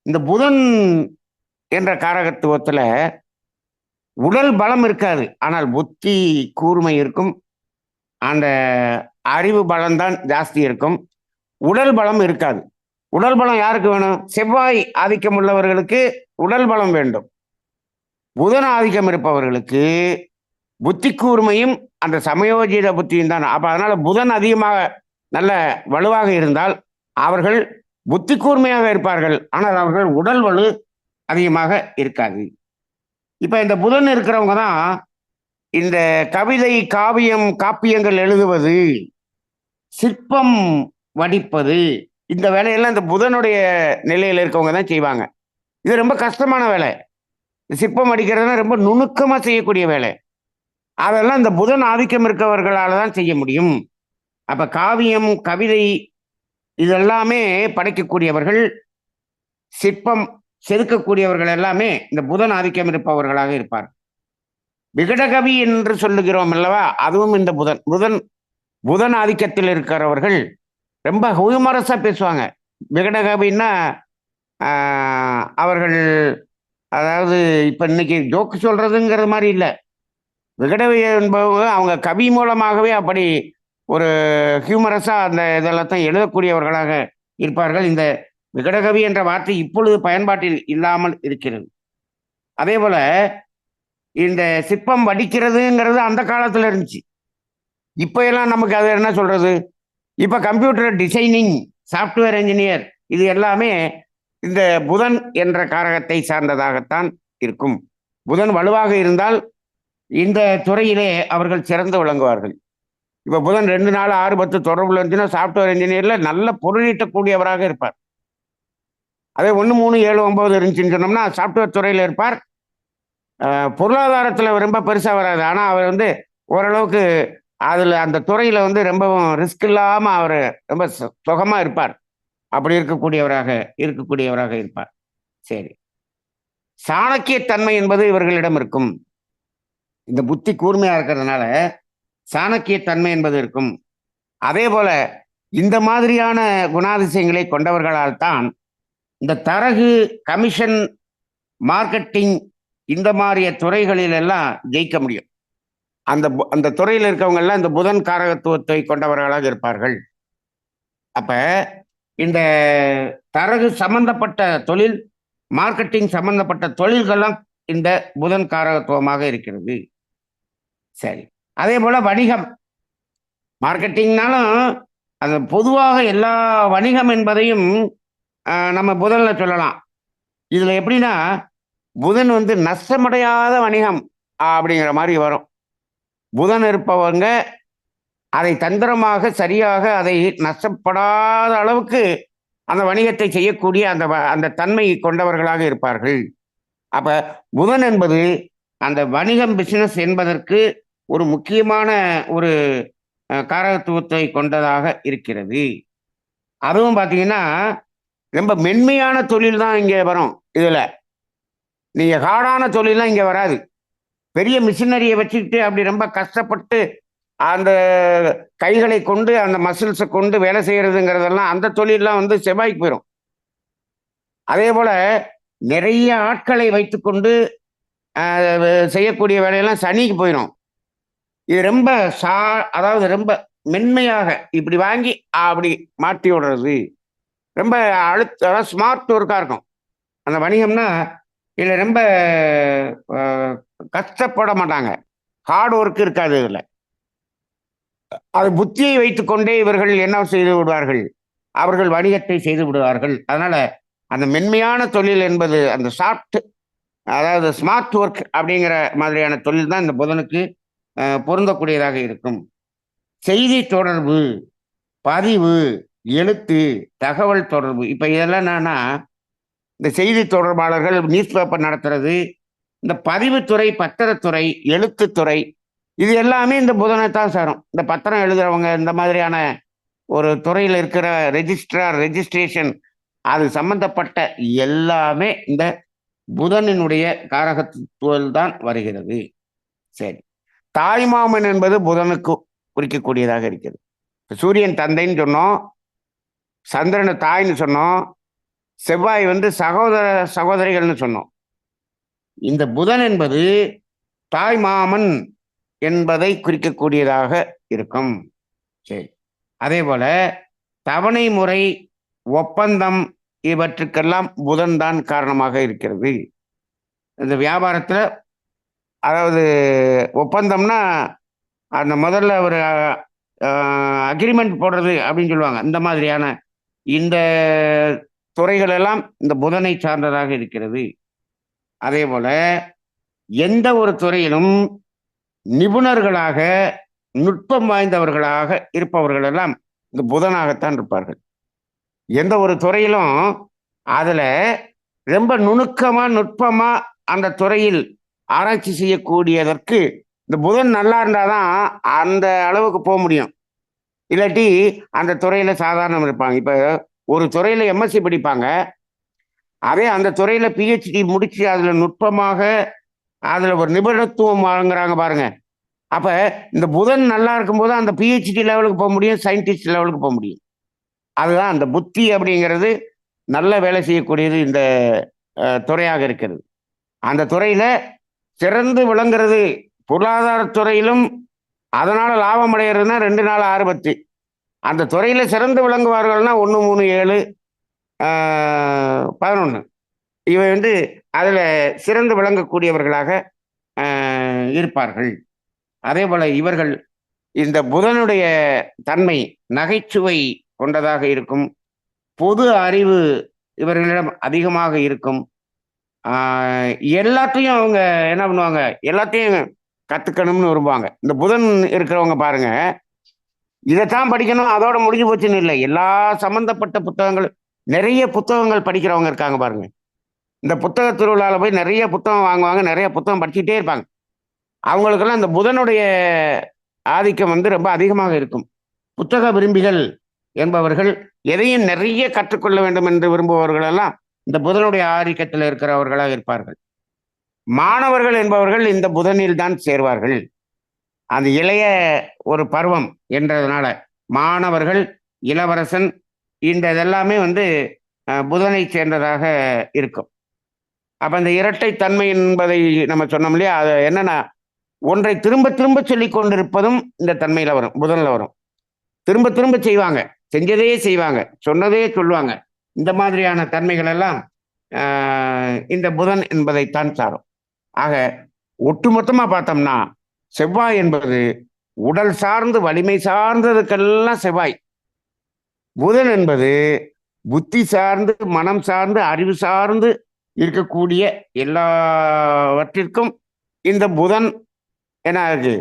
இந்த புதன் என்ற காரகத்துவத்துல உடல் பலம் இருக்காது, ஆனால் புத்தி கூர்மை இருக்கும். அந்த அறிவு பலம்தான் ஜாஸ்தி இருக்கும், உடல் பலம் இருக்காது. உடல் பலம் யாருக்கு வேணும்? செவ்வாய் ஆதிக்கம் உள்ளவர்களுக்கு உடல் பலம் வேண்டும். புதன் ஆதிக்கம் இருப்பவர்களுக்கு புத்தி கூர்மையும் அந்த சமயோஜித புத்தியும் தான். அப்ப அதனால புதன் அதிகமாக நல்ல வலுவாக இருந்தால் அவர்கள் புத்தி கூர்மையாக இருப்பார்கள், ஆனால் அவர்கள் உடல் வலு அதிகமாக இருக்காது. இப்ப இந்த புதன் இருக்கிறவங்க தான் இந்த கவிதை, காவியம், காப்பியங்கள் எழுதுவது, சிற்பம் வடிப்பது, இந்த வேலையெல்லாம் இந்த புதனுடைய நிலையில இருக்கவங்க தான் செய்வாங்க. இது ரொம்ப கஷ்டமான வேலை. சிற்பம் அடிக்கிறதுனா ரொம்ப நுணுக்கமா செய்யக்கூடிய வேலை. அதெல்லாம் இந்த புதன் ஆதிக்கம் இருக்கவர்களால தான் செய்ய முடியும். அப்ப காவியம், கவிதை இதெல்லாமே படைக்கக்கூடியவர்கள், சிற்பம் செதுக்கக்கூடியவர்கள் எல்லாமே இந்த புதன் ஆதிக்கம் இருப்பவர்களாக இருப்பார். விகடகவி என்று சொல்லுகிறோம் அல்லவா, அதுவும் இந்த புதன் புதன் புதன் ஆதிக்கத்தில் இருக்கிறவர்கள் ரொம்ப ஹியூமரஸா பேசுவாங்க. விகடகவின்னா அவர்கள், அதாவது இப்ப இன்னைக்கு ஜோக்கு சொல்றதுங்கிறது மாதிரி இல்லை. விகடவி என்பவங்க அவங்க கவி மூலமாகவே அப்படி ஒரு ஹியூமரஸா அந்த இதெல்லாத்தையும் எழுதக்கூடியவர்களாக இருப்பார்கள். இந்த விகடகவி என்ற வார்த்தை இப்பொழுது பயன்பாட்டில் இல்லாமல் இருக்கிறது. அதே போல இந்த சிற்பம் வடிக்கிறதுங்கிறது அந்த காலத்துல இருந்துச்சு. இப்ப எல்லாம் நமக்கு அது என்ன சொல்றது, இப்ப கம்ப்யூட்டர் டிசைனிங், சாஃப்ட்வேர் என்ஜினியர், இது எல்லாமே இந்த புதன் என்ற காரகத்தை சார்ந்ததாகத்தான் இருக்கும். புதன் வலுவாக இருந்தால் இந்த துறையிலே அவர்கள் சிறந்து விளங்குவார்கள். இப்ப புதன் 2 4 6 10 தொடர்புல இருந்துச்சுன்னா சாஃப்ட்வேர் இன்ஜினியர்ல நல்ல பொருளீட்டக்கூடியவராக இருப்பார். அதே 1 3 7 9 இருந்துச்சுன்னு சொன்னோம்னா சாஃப்ட்வேர் துறையில இருப்பார். பொருளாதாரத்துல ரொம்ப பெருசா வராது, ஆனா அவர் வந்து ஓரளவுக்கு அதுல அந்த துறையில வந்து ரொம்பவும் ரிஸ்க் இல்லாம அவர் ரொம்ப சுகமா இருப்பார். அப்படி இருக்கக்கூடியவராக இருப்பார். சரி, சாணக்கியத்தன்மை என்பது இவர்களிடம் இருக்கும். இந்த புத்தி கூர்மையா இருக்கிறதுனால சாணக்கியத்தன்மை என்பது இருக்கும். அதே போல இந்த மாதிரியான குணாதிசயங்களை கொண்டவர்களால் தான் இந்த தரகு, கமிஷன், மார்க்கெட்டிங் இந்த மாதிரிய துறைகளில் எல்லாம் ஜெயிக்க முடியும். அந்த அந்த துறையில் இருக்கவங்க எல்லாம் இந்த புதன் காரகத்துவத்தை கொண்டவர்களாக இருப்பார்கள். அப்ப இந்த தரகு சம்பந்தப்பட்ட தொழில், மார்க்கெட்டிங் சம்பந்தப்பட்ட தொழில்கள்லாம் இந்த புதன் காரகத்துவமாக இருக்கிறது. சரி, அதே போல வணிகம், மார்க்கெட்டிங்னாலும் அது பொதுவாக எல்லா வணிகம் என்பதையும் நம்ம புதன்ல சொல்லலாம். இதுல எப்படின்னா புதன் வந்து நஷ்டமடையாத வணிகம் அப்படிங்கிற மாதிரி வரும். புதன் இருப்பவங்க அதை தந்திரமாக சரியாக அதை நஷ்டப்படாத அளவுக்கு அந்த வணிகத்தை செய்யக்கூடிய அந்த தன்மை கொண்டவர்களாக இருப்பார்கள். அப்ப புதன் என்பது அந்த வணிகம், பிசினஸ் என்பதற்கு ஒரு முக்கியமான ஒரு காரகத்துவத்தை கொண்டதாக இருக்கிறது. அதுவும் பார்த்தீங்கன்னா ரொம்ப மென்மையான தொழில் தான் இங்கே வரும். இதுல நீங்க ஹார்டான தொழிலாம் இங்க வராது. பெரிய மிஷினரியை வச்சுக்கிட்டு அப்படி ரொம்ப கஷ்டப்பட்டு அந்த கைகளை கொண்டு அந்த மசில்ஸை கொண்டு வேலை செய்யறதுங்கிறதெல்லாம் அந்த தொழிலெலாம் வந்து செவ்வாய்க்கு போயிடும். அதே போல நிறைய ஆட்களை வைத்துக்கொண்டு செய்யக்கூடிய வேலையெல்லாம் சனிக்கு போயிடும். இது ரொம்ப அதாவது ரொம்ப மென்மையாக இப்படி வாங்கி அப்படி மாற்றி விடுறது, ரொம்ப அதாவது ஸ்மார்ட் ஒர்க்காக இருக்கும். அந்த வணிகம்னா இதில் ரொம்ப கஷ்டப்பட மாட்டாங்க, ஹார்ட் ஒர்க் இருக்காது இதில். அது புத்தியை வைத்துக்கொண்டே இவர்கள் என்ன செய்து விடுவார்கள், அவர்கள் வணிகத்தை செய்து விடுவார்கள். அதனால அந்த மென்மையான தொழில் என்பது அந்த சாஃப்ட், அதாவது ஸ்மார்ட் ஒர்க் அப்படிங்கிற மாதிரியான தொழில் தான் இந்த புதனுக்கு பொருந்தக்கூடியதாக இருக்கும். செய்தி தொடர்பு, பதிவு, எழுத்து, தகவல் தொடர்பு, இப்ப இதெல்லாம் என்னன்னா இந்த செய்தி தொடர்பாளர்கள் நியூஸ் பேப்பர் நடத்துறது, இந்த பதிவுத்துறை, பத்திரத்துறை, எழுத்துத்துறை, இது எல்லாமே இந்த புதனை தான் சேரும். இந்த பத்திரம் எழுதுறவங்க, இந்த மாதிரியான ஒரு துறையில் இருக்கிற ரெஜிஸ்ட்ரார், ரெஜிஸ்ட்ரேஷன், அது சம்பந்தப்பட்ட எல்லாமே இந்த புதனினுடைய காரகத்துவல் தான் வருகிறது. சரி, தாய்மாமன் என்பது புதனுக்கு குறிக்கக்கூடியதாக இருக்கிறது. சூரியன் தந்தைன்னு சொன்னோம், சந்திரனை தாய்ன்னு சொன்னோம், செவ்வாய் வந்து சகோதர சகோதரிகள்னு சொன்னோம். இந்த புதன் என்பது தாய் மாமன் என்பதை குறிக்கக்கூடியதாக இருக்கும். சரி. அதே போல தவணை முறை, ஒப்பந்தம் இவற்றுக்கெல்லாம் புதன் தான் காரணமாக இருக்கிறது. இந்த வியாபாரத்துல, அதாவது ஒப்பந்தம்னா அந்த முதல்ல ஒரு அக்ரிமெண்ட் போடுறது அப்படின்னு சொல்லுவாங்க. இந்த மாதிரியான இந்த துறைகள் எல்லாம் இந்த புதனை சார்ந்ததாக இருக்கிறது. அதே போல எந்த ஒரு துறையிலும் நிபுணர்களாக, நுட்பம் வாய்ந்தவர்களாக இருப்பவர்கள் எல்லாம் இந்த புதனாகத்தான் இருப்பார்கள். எந்த ஒரு துறையிலும் அதுல ரொம்ப நுணுக்கமா, நுட்பமா அந்த துறையில் ஆராய்ச்சி செய்யக்கூடியதற்கு இந்த புதன் நல்லா இருந்தாதான் அந்த அளவுக்கு போக முடியும். இல்லாட்டி அந்த துறையில சாதாரணம் இருப்பாங்க. இப்ப ஒரு துறையில எம்எஸ்சி படிப்பாங்க. அதே அந்த துறையில பிஹெச்டி முடிச்சு அதுல நுட்பமாக அதுல ஒரு நிபுணத்துவம் வாங்குறாங்க பாருங்க. அப்ப இந்த புதன் நல்லா இருக்கும்போது அந்த பிஹெச்டி லெவலுக்கு போக முடியும், சயின்டிஸ்ட் லெவலுக்கு போக முடியும். அதுதான் அந்த புத்தி அப்படிங்கிறது நல்ல வேலை செய்யக்கூடியது இந்த துறையாக இருக்கிறது. அந்த துறையில சிறந்து விளங்குறது, பொருளாதார துறையிலும் அதனால லாபம் அடைகிறதுனா 2 நாள் 6 10. அந்த துறையில சிறந்து விளங்குவார்கள்னா 1 3 7 11. இவை அதுல சிறந்து விளங்கக்கூடியவர்களாக இருப்பார்கள். அதே போல இவர்கள் இந்த புதனுடைய தன்மை நகைச்சுவை கொண்டதாக இருக்கும். பொது அறிவு இவர்களிடம் அதிகமாக இருக்கும். எல்லாத்தையும் அவங்க என்ன பண்ணுவாங்க, எல்லாத்தையும் கத்துக்கணும்னு விரும்புவாங்க. இந்த புதன் இருக்கிறவங்க பாருங்க, இதைத்தான் படிக்கணும் அதோட முடிஞ்சு போச்சுன்னு இல்லை. எல்லா சம்பந்தப்பட்ட புத்தகங்கள், நிறைய புத்தகங்கள் படிக்கிறவங்க இருக்காங்க பாருங்க. இந்த புத்தக திருவிழாவில் போய் நிறைய புத்தகம் வாங்குவாங்க, நிறைய புத்தகம் படிச்சுட்டே இருப்பாங்க. அவங்களுக்கெல்லாம் இந்த புதனுடைய ஆதிக்கம் ரொம்ப அதிகமாக இருக்கும். புத்தக விரும்பிகள் என்பவர்கள் எதையும் நிறைய கற்றுக்கொள்ள வேண்டும் என்று விரும்புபவர்கள் எல்லாம் இந்த புதனுடைய ஆதிக்கத்தில் இருக்கிறவர்களாக இருப்பார்கள். மாணவர்கள் என்பவர்கள் இந்த புதனில் தான் சேர்வார்கள். அந்த இளைய ஒரு பருவம் என்றதுனால மாணவர்கள், இளவரசன், இந்த இதெல்லாமே புதனை சேர்ந்ததாக இருக்கும். அப்ப இந்த இரட்டை தன்மை என்பதை நம்ம சொன்னோம் இல்லையா, அது என்னன்னா, ஒன்றை திரும்ப திரும்ப சொல்லி கொண்டிருப்பதும் இந்த தன்மையில வரும், புதன்ல வரும். திரும்ப திரும்ப செய்வாங்க, செஞ்சதே செய்வாங்க, சொன்னதே சொல்லுவாங்க. இந்த மாதிரியான தன்மைகள் எல்லாம் இந்த புதன் என்பதைத்தான் சாரும். ஆக ஒட்டுமொத்தமா பார்த்தோம்னா செவ்வாய் என்பது உடல் சார்ந்து வலிமை சார்ந்ததுக்கெல்லாம் செவ்வாய். புதன் என்பது புத்தி சார்ந்து, மனம் சார்ந்து, அறிவு சார்ந்து இருக்கக்கூடிய எல்லாவற்றிற்கும் இந்த புதன் என்ன இருக்கு,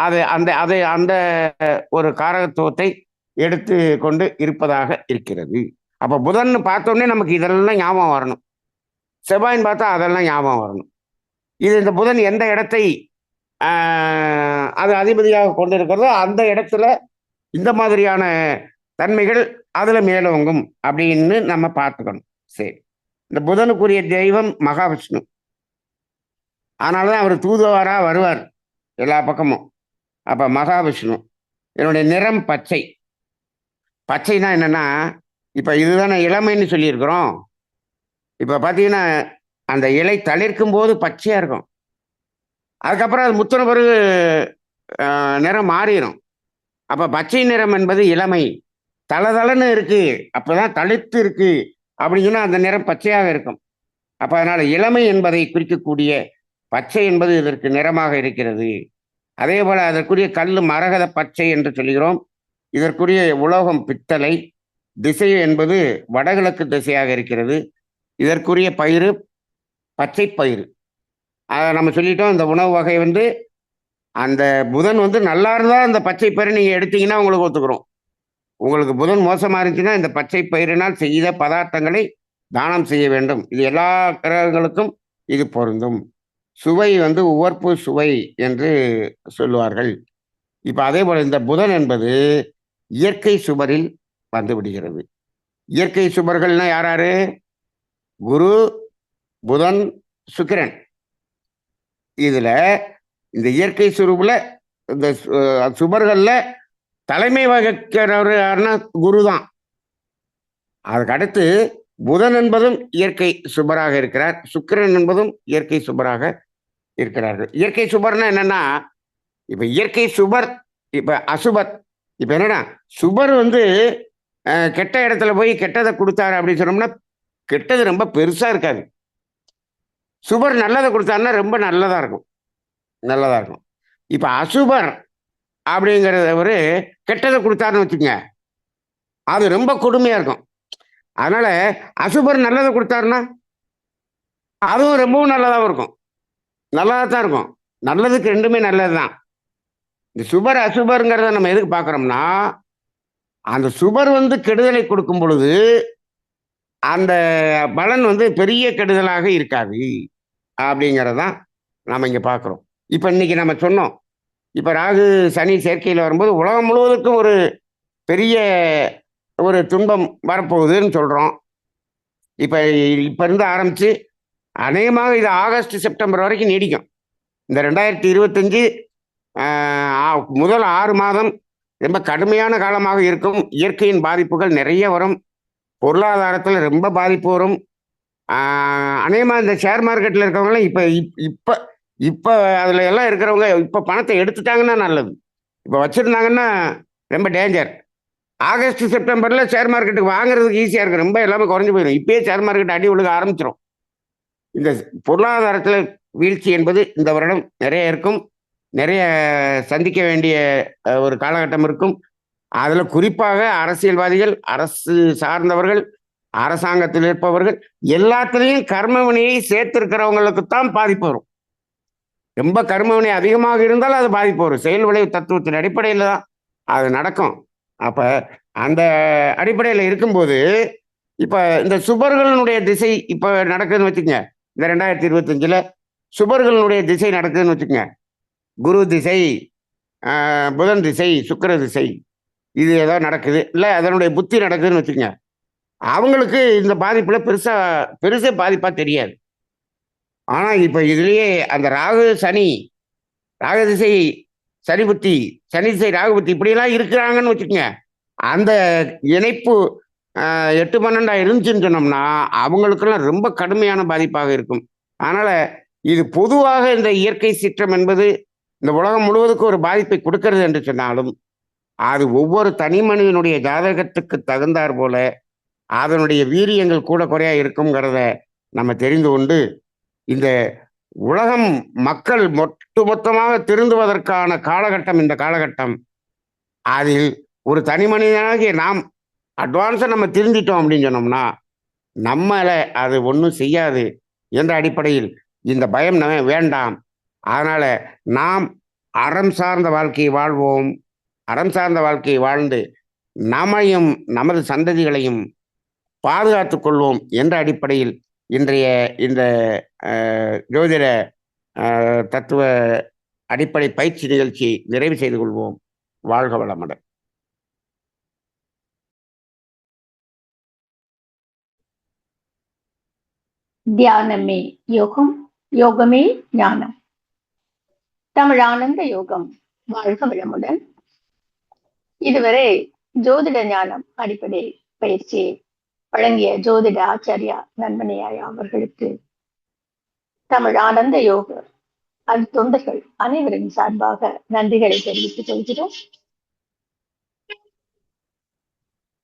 அது அந்த அதை அந்த ஒரு காரகத்துவத்தை எடுத்து கொண்டு இருப்பதாக இருக்கிறது. அப்ப புதன் பார்த்தோன்னே நமக்கு இதெல்லாம் ஞாபகம் வரணும். செவ்வாயின்னு பார்த்தா அதெல்லாம் ஞாபகம் வரணும். இது இந்த புதன் எந்த இடத்தை அது அதிபதியாக கொண்டிருக்கிறதோ அந்த இடத்துல இந்த மாதிரியான தன்மைகள் அதுல மேலோங்கும் அப்படின்னு நம்ம பார்த்துக்கணும். சரி, இந்த புதனுக்குரிய தெய்வம் மகாவிஷ்ணு. அதனாலதான் அவர் தூதுவாரா வருவார் எல்லா பக்கமும். அப்ப மகாவிஷ்ணு. என்னுடைய நிறம் பச்சை. பச்சைனா என்னன்னா, இப்ப இதுதானே இளமைன்னு சொல்லியிருக்கிறோம். இப்ப பாத்தீங்கன்னா அந்த இலை தளிர்க்கும் போது பச்சையா இருக்கும். அதுக்கப்புறம் அது முத்தின பிறகு நிறம் மாறிடும். அப்ப பச்சை நிறம் என்பது இளமை. தளதளன்னு இருக்கு, அப்பதான் தளிர்த்து இருக்கு அப்படின்னா அந்த நிறம் பச்சையாக இருக்கும். அப்ப அதனால இளமை என்பதை குறிக்கக்கூடிய பச்சை என்பது இதற்கு நிறமாக இருக்கிறது. அதே போல அதற்குரிய கல் மரகத பச்சை என்று சொல்கிறோம். இதற்குரிய உலோகம் பித்தளை. திசை என்பது வடகிழக்கு திசையாக இருக்கிறது. இதற்குரிய பயிறு பச்சை பயிறு. அதை நம்ம சொல்லிட்டோம். இந்த உணவு வகை அந்த புதன் நல்லா இருந்தா அந்த பச்சை பயிரை நீங்க எடுத்தீங்கன்னா உங்களுக்கு ஒத்துக்கிறோம். உங்களுக்கு புதன் மோசமா இருந்துச்சுன்னா இந்த பச்சை பயிரினால் செய்த பதார்த்தங்களை தானம் செய்ய வேண்டும். இது எல்லா கிரகங்களுக்கும் இது பொருந்தும். சுவை உவர்ப்பு சுவை என்று சொல்லுவார்கள். இப்ப அதே போல இந்த புதன் என்பது இயற்கை சுபரில் வந்து விடுகிறது. இயற்கை சுபர்கள்னா யாராரு? குரு, புதன், சுக்கிரன். இதுல இந்த இயற்கை சுரூபுல இந்த சுபர்கள்ல தலைமை வகிக்கிறவர் யாருன்னா குரு தான். அதுக்கு அடுத்து புதன் என்பதும் இயற்கை சுபராக இருக்கிறார். சுக்கிரன் என்பதும் இயற்கை சுபராக இருக்கிறார்கள். இயற்கை சுபர்னா என்னன்னா, இப்ப இயற்கை சுபர், இப்ப அசுபர். இப்ப என்னன்னா, சுபர் வந்து கெட்ட இடத்துல போய் கெட்டதை கொடுத்தாரு அப்படின்னு சொன்னோம்னா, கெட்டது ரொம்ப பெருசா இருக்காது. சுபர் நல்லதை கொடுத்தாருன்னா ரொம்ப நல்லதா இருக்கும். நல்லதா இருக்கும். இப்ப அசுபர் அப்படிங்கிறவரு கெட்டதை கொடுத்தாருன்னு வச்சுக்கங்க, அது ரொம்ப கொடுமையா இருக்கும். அதனால அசுபர் நல்லதை கொடுத்தாருன்னா, அதுவும் ரொம்பவும் நல்லதாவும் இருக்கும். நல்லதா தான் இருக்கும். நல்லதுக்கு 2மே நல்லதுதான். இந்த சுபர், அசுபர்ங்கிறத நம்ம எதுக்கு பார்க்குறோம்னா, அந்த சுபர் வந்து கெடுதலை கொடுக்கும் பொழுது, அந்த பலன் வந்து பெரிய கெடுதலாக இருக்காது. அப்படிங்கிறத தான் நாம இங்க பார்க்குறோம். இப்ப இன்னைக்கு நம்ம சொன்னோம். இப்ப ராகு, சனி சேர்க்கையில வரும்போது உலகம் முழுவதற்கும் ஒரு பெரிய ஒரு துன்பம் வரப்போகுதுன்னு சொல்றோம். இப்ப இப்ப இருந்து ஆரம்பிச்சு அநேகமாக இது ஆகஸ்ட், செப்டம்பர் வரைக்கும் நீடிக்கும். இந்த 2025 முதல் 6 மாதம் ரொம்ப கடுமையான காலமாக இருக்கும். இயற்கையின் பாதிப்புகள் நிறைய வரும். பொருளாதாரத்துல ரொம்ப பாதிப்பு வரும். அநேகமா இந்த ஷேர் மார்க்கெட்ல இருக்கிறவங்கலாம் இப்ப இப்ப இப்ப அதுல எல்லாம் இருக்கிறவங்க இப்ப பணத்தை எடுத்துட்டாங்கன்னா நல்லது. இப்ப வச்சிருந்தாங்கன்னா ரொம்ப டேஞ்சர். ஆகஸ்ட், செப்டம்பர்ல ஷேர் மார்க்கெட்டுக்கு வாங்குறதுக்கு ஈஸியா இருக்கு. ரொம்ப எல்லாமே குறைஞ்சு போயிடும். இப்பயே ஷேர் மார்க்கெட் அடி விழுக ஆரம்பிச்சிடும். இந்த பொருளாதாரத்துல வீழ்ச்சி என்பது இந்த வருடம் நிறைய இருக்கும். நிறைய சந்திக்க வேண்டிய ஒரு காலகட்டம் இருக்கும். அதுல குறிப்பாக அரசியல்வாதிகள், அரசு சார்ந்தவர்கள், அரசாங்கத்தில் இருப்பவர்கள் எல்லாத்திலையும் கர்மவினையை சேர்த்திருக்கிறவங்களுக்கு தான் பாதிப்பு வரும். ரொம்ப கர்மவினை அதிகமாக இருந்தால் அது பாதிப்பு வரும். செயல் விளைவு தத்துவத்தின் அடிப்படையில் தான் அது நடக்கும். அப்ப அந்த அடிப்படையில் இருக்கும்போது இப்ப இந்த சுபர்களுடைய திசை இப்ப நடக்குதுன்னு வச்சுக்கங்க. இந்த 2025ல சுபர்களுடைய திசை நடக்குதுன்னு வச்சுக்கங்க. குரு திசை, புதன் திசை, சுக்கிர திசை, இது ஏதோ நடக்குது. இல்ல அதனுடைய புத்தி நடக்குதுன்னு வச்சுக்கங்க. அவங்களுக்கு இந்த பாதிப்புல பெருசா பாதிப்பா தெரியாது. ஆனா இப்ப இதுலயே அந்த ராகு, சனி, ராகு திசை சனி புத்தி, சனி திசை ராகு புத்தி இப்படியெல்லாம் இருக்கிறாங்கன்னு வச்சுக்கோங்க. அந்த இணைப்பு 8, 12 இருந்துச்சுன்னு சொன்னோம்னா அவங்களுக்கெல்லாம் ரொம்ப கடுமையான பாதிப்பாக இருக்கும். அதனால இது பொதுவாக இந்த இயற்கை சீற்றம் என்பது இந்த உலகம் முழுவதுக்கும் ஒரு பாதிப்பை கொடுக்கிறது என்று சொன்னாலும், அது ஒவ்வொரு தனி மனிதனுடைய ஜாதகத்துக்கு தகுந்தாற் போல அதனுடைய வீரியங்கள் கூட குறையா இருக்குங்கிறத நம்ம தெரிந்து கொண்டு, இந்த உலகம் மக்கள் ஒட்டுமொத்தமாக திருந்துவதற்கான காலகட்டம் இந்த காலகட்டம். அதில் ஒரு தனி மனிதனாகிய நாம் அட்வான்ஸா நம்ம திருந்திட்டோம் அப்படின்னு சொன்னோம்னா, நம்மள அது ஒண்ணும் செய்யாது என்ற அடிப்படையில் இந்த பயம் வேண்டாம். அதனால நாம் அறம் சார்ந்த வாழ்க்கையை வாழ்வோம். அறம் சார்ந்த வாழ்க்கையை வாழ்ந்து நம்மையும் நமது சந்ததிகளையும் பாதுகாத்துக் கொள்வோம் என்ற அடிப்படையில் இன்றைய இந்த ஜோதிட தத்துவ அடிப்படை பயிற்சி நிகழ்ச்சியை நிறைவு செய்து கொள்வோம். வாழ்க வளமுடன். தியானமே யோகம், யோகமே ஞானம். தமிழ் ஆனந்த யோகம். வாழ்க வளமுடன். இதுவரை ஜோதிட ஞானம் அடிப்படை பயிற்சியை வழங்கிய ஜோதிட ஆச்சாரியா நன்மணியாயா அவர்களுக்கு தமிழ் ஆனந்த யோக அது தொண்டர்கள் அனைவரின் சார்பாக நன்றிகளை தெரிவித்துக் கொள்கிறோம்.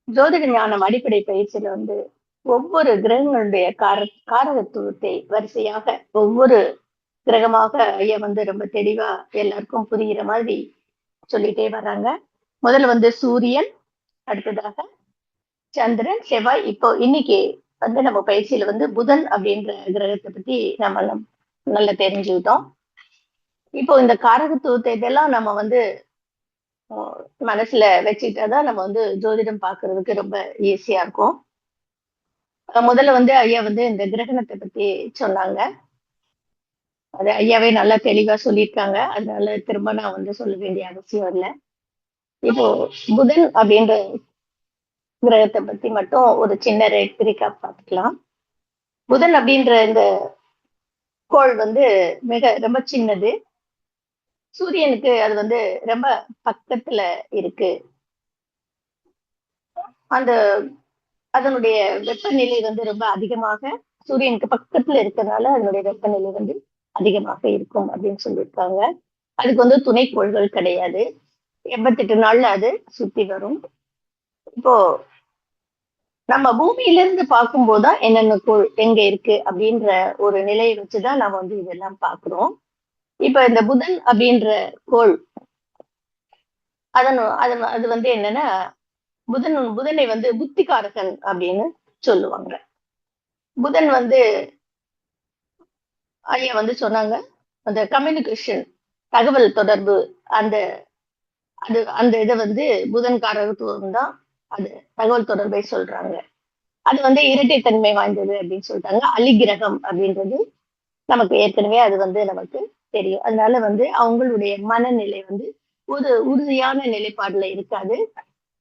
ஜோதிட ஞானம் அடிப்படை பயிற்சியில ஒவ்வொரு கிரகங்களுடைய காரகத்துவத்தை வரிசையாக ஒவ்வொரு கிரகமாக ஐயா ரொம்ப தெளிவா எல்லாருக்கும் புரிகிற மாதிரி சொல்லிட்டே வர்றாங்க. முதல்ல சூரியன், அடுத்ததாக சந்திரன், செவ்வாய். இப்போ இன்னைக்கு நம்ம பயிற்சியில புதன் அப்படின்ற கிரகத்தை பத்தி நம்ம நல்லா தெரிஞ்சுக்கிட்டோம். இப்போ இந்த காரகத்துவத்தை இதெல்லாம் நம்ம மனசுல வச்சுக்கிட்டாதான் நம்ம ஜோதிடம் பாக்குறதுக்கு ரொம்ப ஈஸியா இருக்கும். முதல்ல ஐயா இந்த கிரகணத்தை பத்தி சொன்னாங்க. அது ஐயாவே நல்லா தெளிவா சொல்லியிருக்காங்க. அதனால திரும்ப நான் சொல்ல வேண்டிய அவசியம் இல்லை. இப்போ புதன் அப்படின்ற கிரகத்தை பத்தி மட்டும் ஒரு சின்ன ரீகாப் பார்த்துக்கலாம். புதன் அப்படின்ற இந்த கோள் மிக ரொம்ப சின்னது. சூரியனுக்கு அது ரொம்ப பக்கத்துல இருக்கு. அந்த அதனுடைய வெப்பநிலை வந்து ரொம்ப அதிகமாக சூரியனுக்கு பக்கத்துல இருக்கிறதுனால அதனுடைய வெப்பநிலை வந்து அதிகமாக இருக்கும் அப்படின்னு சொல்லியிருக்காங்க. அதுக்கு வந்து துணைக்கோள்கள் கிடையாது. 88 நாள்ல அது சுத்தி வரும். இப்போ நம்ம பூமியில இருந்து பார்க்கும்போதுதான் என்னென்ன கோள் எங்க இருக்கு அப்படின்ற ஒரு நிலையை வச்சுதான் நம்ம வந்து இதெல்லாம் பார்க்கிறோம். இப்ப இந்த புதன் அப்படின்ற கோள் அது வந்து என்னன்னா புதனை வந்து புத்திகாரகன் அப்படின்னு சொல்லுவாங்க. புதன் வந்து ஐயா வந்து சொன்னாங்க அந்த கம்யூனிகேஷன் தகவல் தொடர்பு அந்த அந்த இதை வந்து புதன் காரகத்துவம் தான் அது தகவல் தொடர்பை சொல்றாங்க. அது வந்து இரட்டைத்தன்மை வாய்ந்தது அப்படின்னு சொல்லிட்டாங்க. அலிகிரகம் அப்படின்றது நமக்கு ஏற்கனவே அது வந்து நமக்கு தெரியும். அதனால வந்து அவங்களுடைய மனநிலை வந்து ஒரு உறுதியான நிலைப்பாடுல இருக்காது.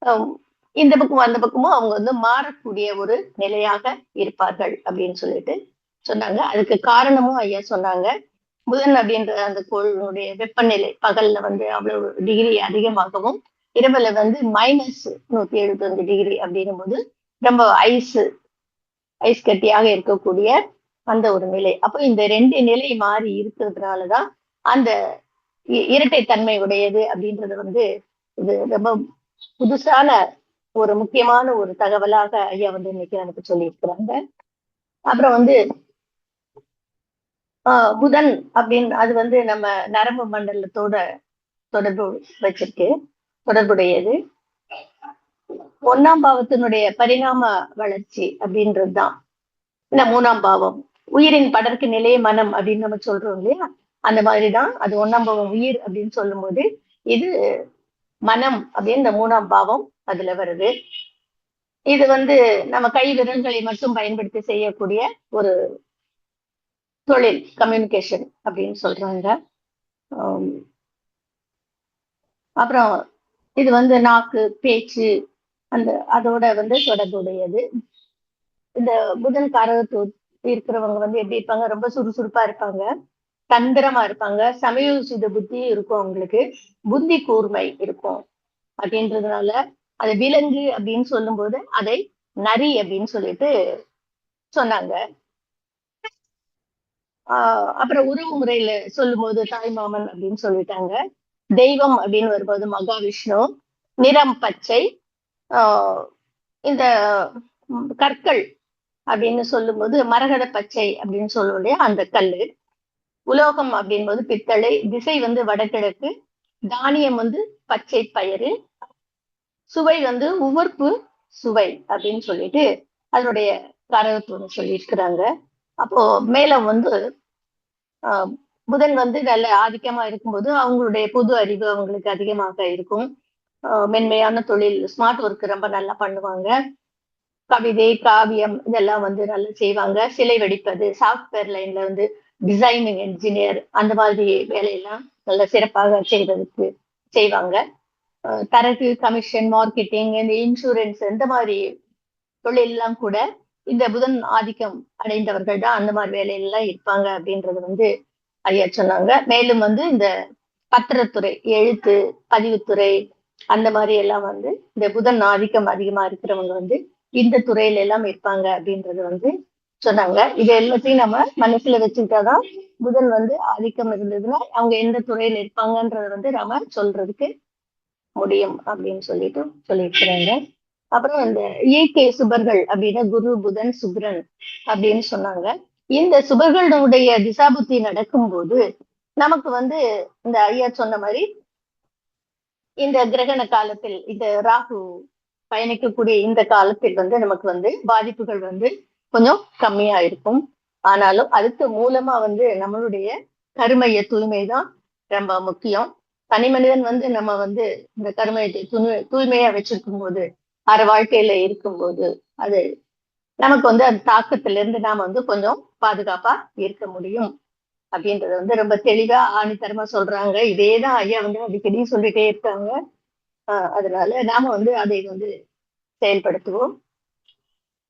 அஹ் இந்த பக்கம் அந்த பக்கமும் அவங்க வந்து மாறக்கூடிய ஒரு நிலையாக இருப்பார்கள் அப்படின்னு சொல்லிட்டு சொன்னாங்க. அதுக்கு காரணமும் ஐயா சொன்னாங்க. புதன் அப்படின்ற அந்த கோளுடைய வெப்பநிலை பகல்ல வந்து அவ்வளவு டிகிரி அதிகமாகவும் இரவுல வந்து -175 டிகிரி அப்படின்னும் போது ரொம்ப ஐஸ் கட்டியாக இருக்கக்கூடிய அந்த ஒரு நிலை. அப்போ இந்த 2 நிலை மாறி இருக்கிறதுனாலதான் அந்த இரட்டைத்தன்மை உடையது அப்படின்றது வந்து இது ரொம்ப புதுசான ஒரு முக்கியமான ஒரு தகவலாக ஐயா வந்து இன்னைக்கு எனக்கு சொல்லியிருக்கிறாங்க. அப்புறம் வந்து புதன் அப்படின்னு அது வந்து நம்ம நரம்பு மண்டலத்தோட தொடர்பு வச்சிருக்கு, தொடர்புடையது. 1ஆம் பாவத்தினுடைய பரிணாம வளர்ச்சி அப்படின்றதுதான் இந்த 3ஆம் பாவம். உயிரின் படர்க்கு நிலைய மனம் அப்படின்னு நம்ம சொல்றோம் இல்லையா, அந்த மாதிரிதான் அது 1ஆம் பாவம் உயிர் அப்படின்னு சொல்லும் போது இது மனம் அப்படின்னு இந்த 3ஆம் பாவம் அதுல வருது. இது வந்து நம்ம கை விரல்களை மட்டும் பயன்படுத்தி செய்யக்கூடிய ஒரு தொழில், கம்யூனிகேஷன் அப்படின்னு சொல்றாங்க. அப்புறம் இது வந்து நாக்கு, பேச்சு அந்த அதோட வந்து தொடர்புடையது. இந்த புதன் காரகத்துவம் இருக்கிறவங்க வந்து எப்படி இருப்பாங்க, ரொம்ப சுறுசுறுப்பா இருப்பாங்க, தந்திரமா இருப்பாங்க, சமயோசித புத்தி இருக்கும், அவங்களுக்கு புத்தி கூர்மை இருக்கும் அப்படின்றதுனால அது விலங்கு அப்படின்னு சொல்லும் போது அதை நரி அப்படின்னு சொல்லிட்டு சொன்னாங்க. அப்புறம் உறவு முறையில சொல்லும் போது தாய்மாமன் அப்படின்னு சொல்லிட்டாங்க. தெய்வம் அப்படின்னு வரும்போது மகாவிஷ்ணு. நிறம் பச்சை. ஆஹ் இந்த கற்கள் அப்படின்னு சொல்லும்போது மரகத பச்சை அப்படின்னு சொல்லுவோம் இல்லையா, அந்த கல்லு. உலோகம் அப்படின்போது பித்தளை. திசை வந்து வடகிழக்கு. தானியம் வந்து பச்சை பயிறு. சுவை வந்து உவர்ப்பு சுவை அப்படின்னு சொல்லிட்டு அதனுடைய காரகத்துவம் சொல்லியிருக்கிறாங்க. அப்போ மேலும் வந்து புதன் வந்து நல்ல ஆதிக்கமா இருக்கும்போது அவங்களுடைய பொது அறிவு அவங்களுக்கு அதிகமாக இருக்கும். மென்மையான தொழில், ஸ்மார்ட் ஒர்க் ரொம்ப நல்லா பண்ணுவாங்க. கவிதை, காவியம் இதெல்லாம் வந்து நல்லா செய்வாங்க. சிலை வடிப்பது, சாஃப்ட்வேர் லைன்ல வந்து டிசைனிங் என்ஜினியர் அந்த மாதிரி வேலையெல்லாம் நல்ல சிறப்பாக செய்வாங்க. தரகு, கமிஷன், மார்க்கெட்டிங், இந்த இன்சூரன்ஸ் இந்த மாதிரி தொழில் எல்லாம் கூட இந்த புதன் ஆதிக்கம் அடைந்தவர்கள் தான் அந்த மாதிரி வேலையெல்லாம் இருப்பாங்க அப்படின்றது வந்து ஐயா சொன்னாங்க. மேலும் வந்து இந்த பத்திரத்துறை, எழுத்து, பதிவுத்துறை அந்த மாதிரி எல்லாம் வந்து இந்த புதன் ஆதிக்கம் அதிகமா இருக்கிறவங்க வந்து இந்த துறையில எல்லாம் இருப்பாங்க அப்படின்றது வந்து சொன்னாங்க. இது எல்லாத்தையும் நம்ம மனசுல வச்சுக்கிட்டாதான் புதன் வந்து ஆதிக்கம் இருந்ததுன்னா அவங்க எந்த துறையில இருப்பாங்கன்றத வந்து நாம சொல்றதுக்கு முடியும் அப்படின்னு சொல்லியிருக்கிறாங்க. அப்புறம் இந்த இயற்கை சுபர்கள் அப்படின்னா குரு, புதன், சுக்கிரன் அப்படின்னு சொன்னாங்க. இந்த சுபர்களுடைய திசாபுத்தி நடக்கும்போது நமக்கு வந்து இந்த ஐயா சொன்ன மாதிரி இந்த கிரகண காலத்தில் இந்த ராகு பயணிக்கக்கூடிய இந்த காலத்தில் வந்து நமக்கு வந்து பாதிப்புகள் வந்து கொஞ்சம் கம்மியா இருக்கும். ஆனாலும் அதுக்கு மூலமா வந்து நம்மளுடைய கருமைய தூய்மை தான் ரொம்ப முக்கியம். தனி மனிதன் வந்து நம்ம வந்து இந்த கருமையத்தை தூய்மையா வச்சிருக்கும் போது வாழ்க்கையில இருக்கும்போது அது நமக்கு வந்து அந்த தாக்கத்துல இருந்து நாம வந்து கொஞ்சம் பாதுகாப்பா இருக்க முடியும் அப்படின்றத வந்து ரொம்ப தெளிவா ஆணித்தரமா சொல்றாங்க. இதேதான் ஐயா வந்து அடிக்கடி சொல்லிட்டே இருக்காங்க. அதனால நாம வந்து அதை வந்து செயல்படுத்துவோம்.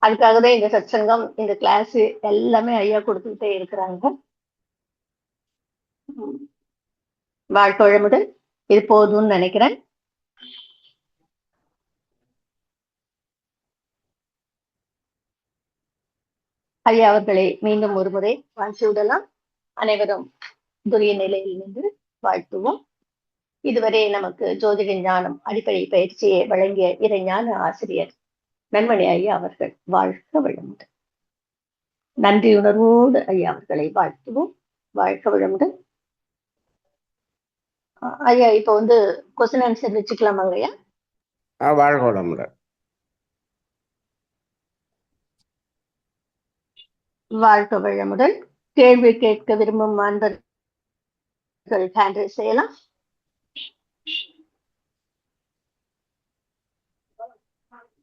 அதுக்காகதான் இந்த சத்சங்கம், இந்த கிளாஸ் எல்லாமே ஐயா கொடுத்துட்டே இருக்கிறாங்க. வாழ்க்கை வளமுடன். இது போதும்னு நினைக்கிறேன். ஐயா அவர்களை மீண்டும் ஒருமுறை வாழ்த்து விடலாம். அனைவரும் துரிய நிலையில் நின்று வாழ்த்துவோம். இதுவரை நமக்கு ஜோதிட ஞானம் அடிப்படை பயிற்சியை வழங்கிய இறைஞான ஆசிரியர் நன்மணி ஐயா அவர்கள் வாழ்க வளமுடன். நன்றியுணர்வோடு ஐயா அவர்களை வாழ்த்துவோம். வாழ்க வளமுடன். ஐயா இப்ப வந்து கொஸ்டின் ஆன்சர் வச்சுக்கலாமாங்க ஐயா? வாழ்க வளமுடன். வாழ்க வளமுடன். கேள்வி கேட்க விரும்பும் மாணவர்கள் ஹேண்டில் செய்யலாம்.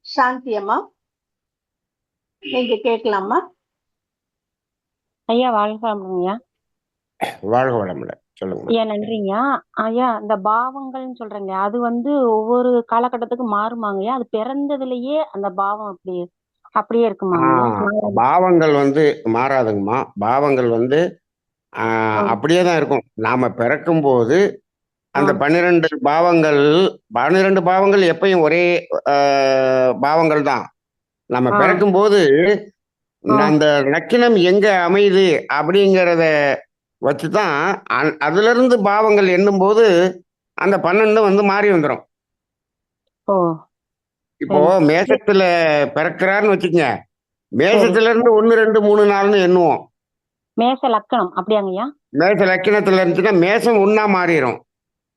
சாந்தி அம்மா நீங்க கேட்கலாமா? ஐயா வாழ்க வளமுடன்யா. வாழ்க வளமுடன். சொல்லுங்க ஐயா. நன்றிங்க ஐயா. இந்த பாவங்கள்னு சொல்றீங்க, அது வந்து ஒவ்வொரு காலகட்டத்துக்கு மாறுமாங்கய்யா? அது பிறந்ததுலயே அந்த பாவம் அப்படியே இருக்குமாங்கய்யா? பாவங்கள் வந்து மாறாதுங்கம்மா. பாவங்கள் வந்து அப்படியே தான் இருக்கும். நாம பிறக்கும் போது அந்த 12 பாவங்கள் எப்பயும் ஒரே பாவங்கள் தான். நம்ம பிறக்கும் போது அந்த லக்கினம் எங்க அமையுது அப்படிங்கிறத வச்சுதான் அதுல இருந்து பாவங்கள் எண்ணும் போது அந்த 12 வந்து மாறி வந்துடும். இப்போ மேசத்துல பிறக்கிறான்னு வச்சுக்கங்க, மேசத்துல இருந்து 1 2 3 4ன்னு எண்ணுவோம். மேச லக்கணம் அப்படியாங்கய்யா? மேச லக்கினத்துல இருந்துச்சுன்னா மேசம் 1ஆ மாறிடும்.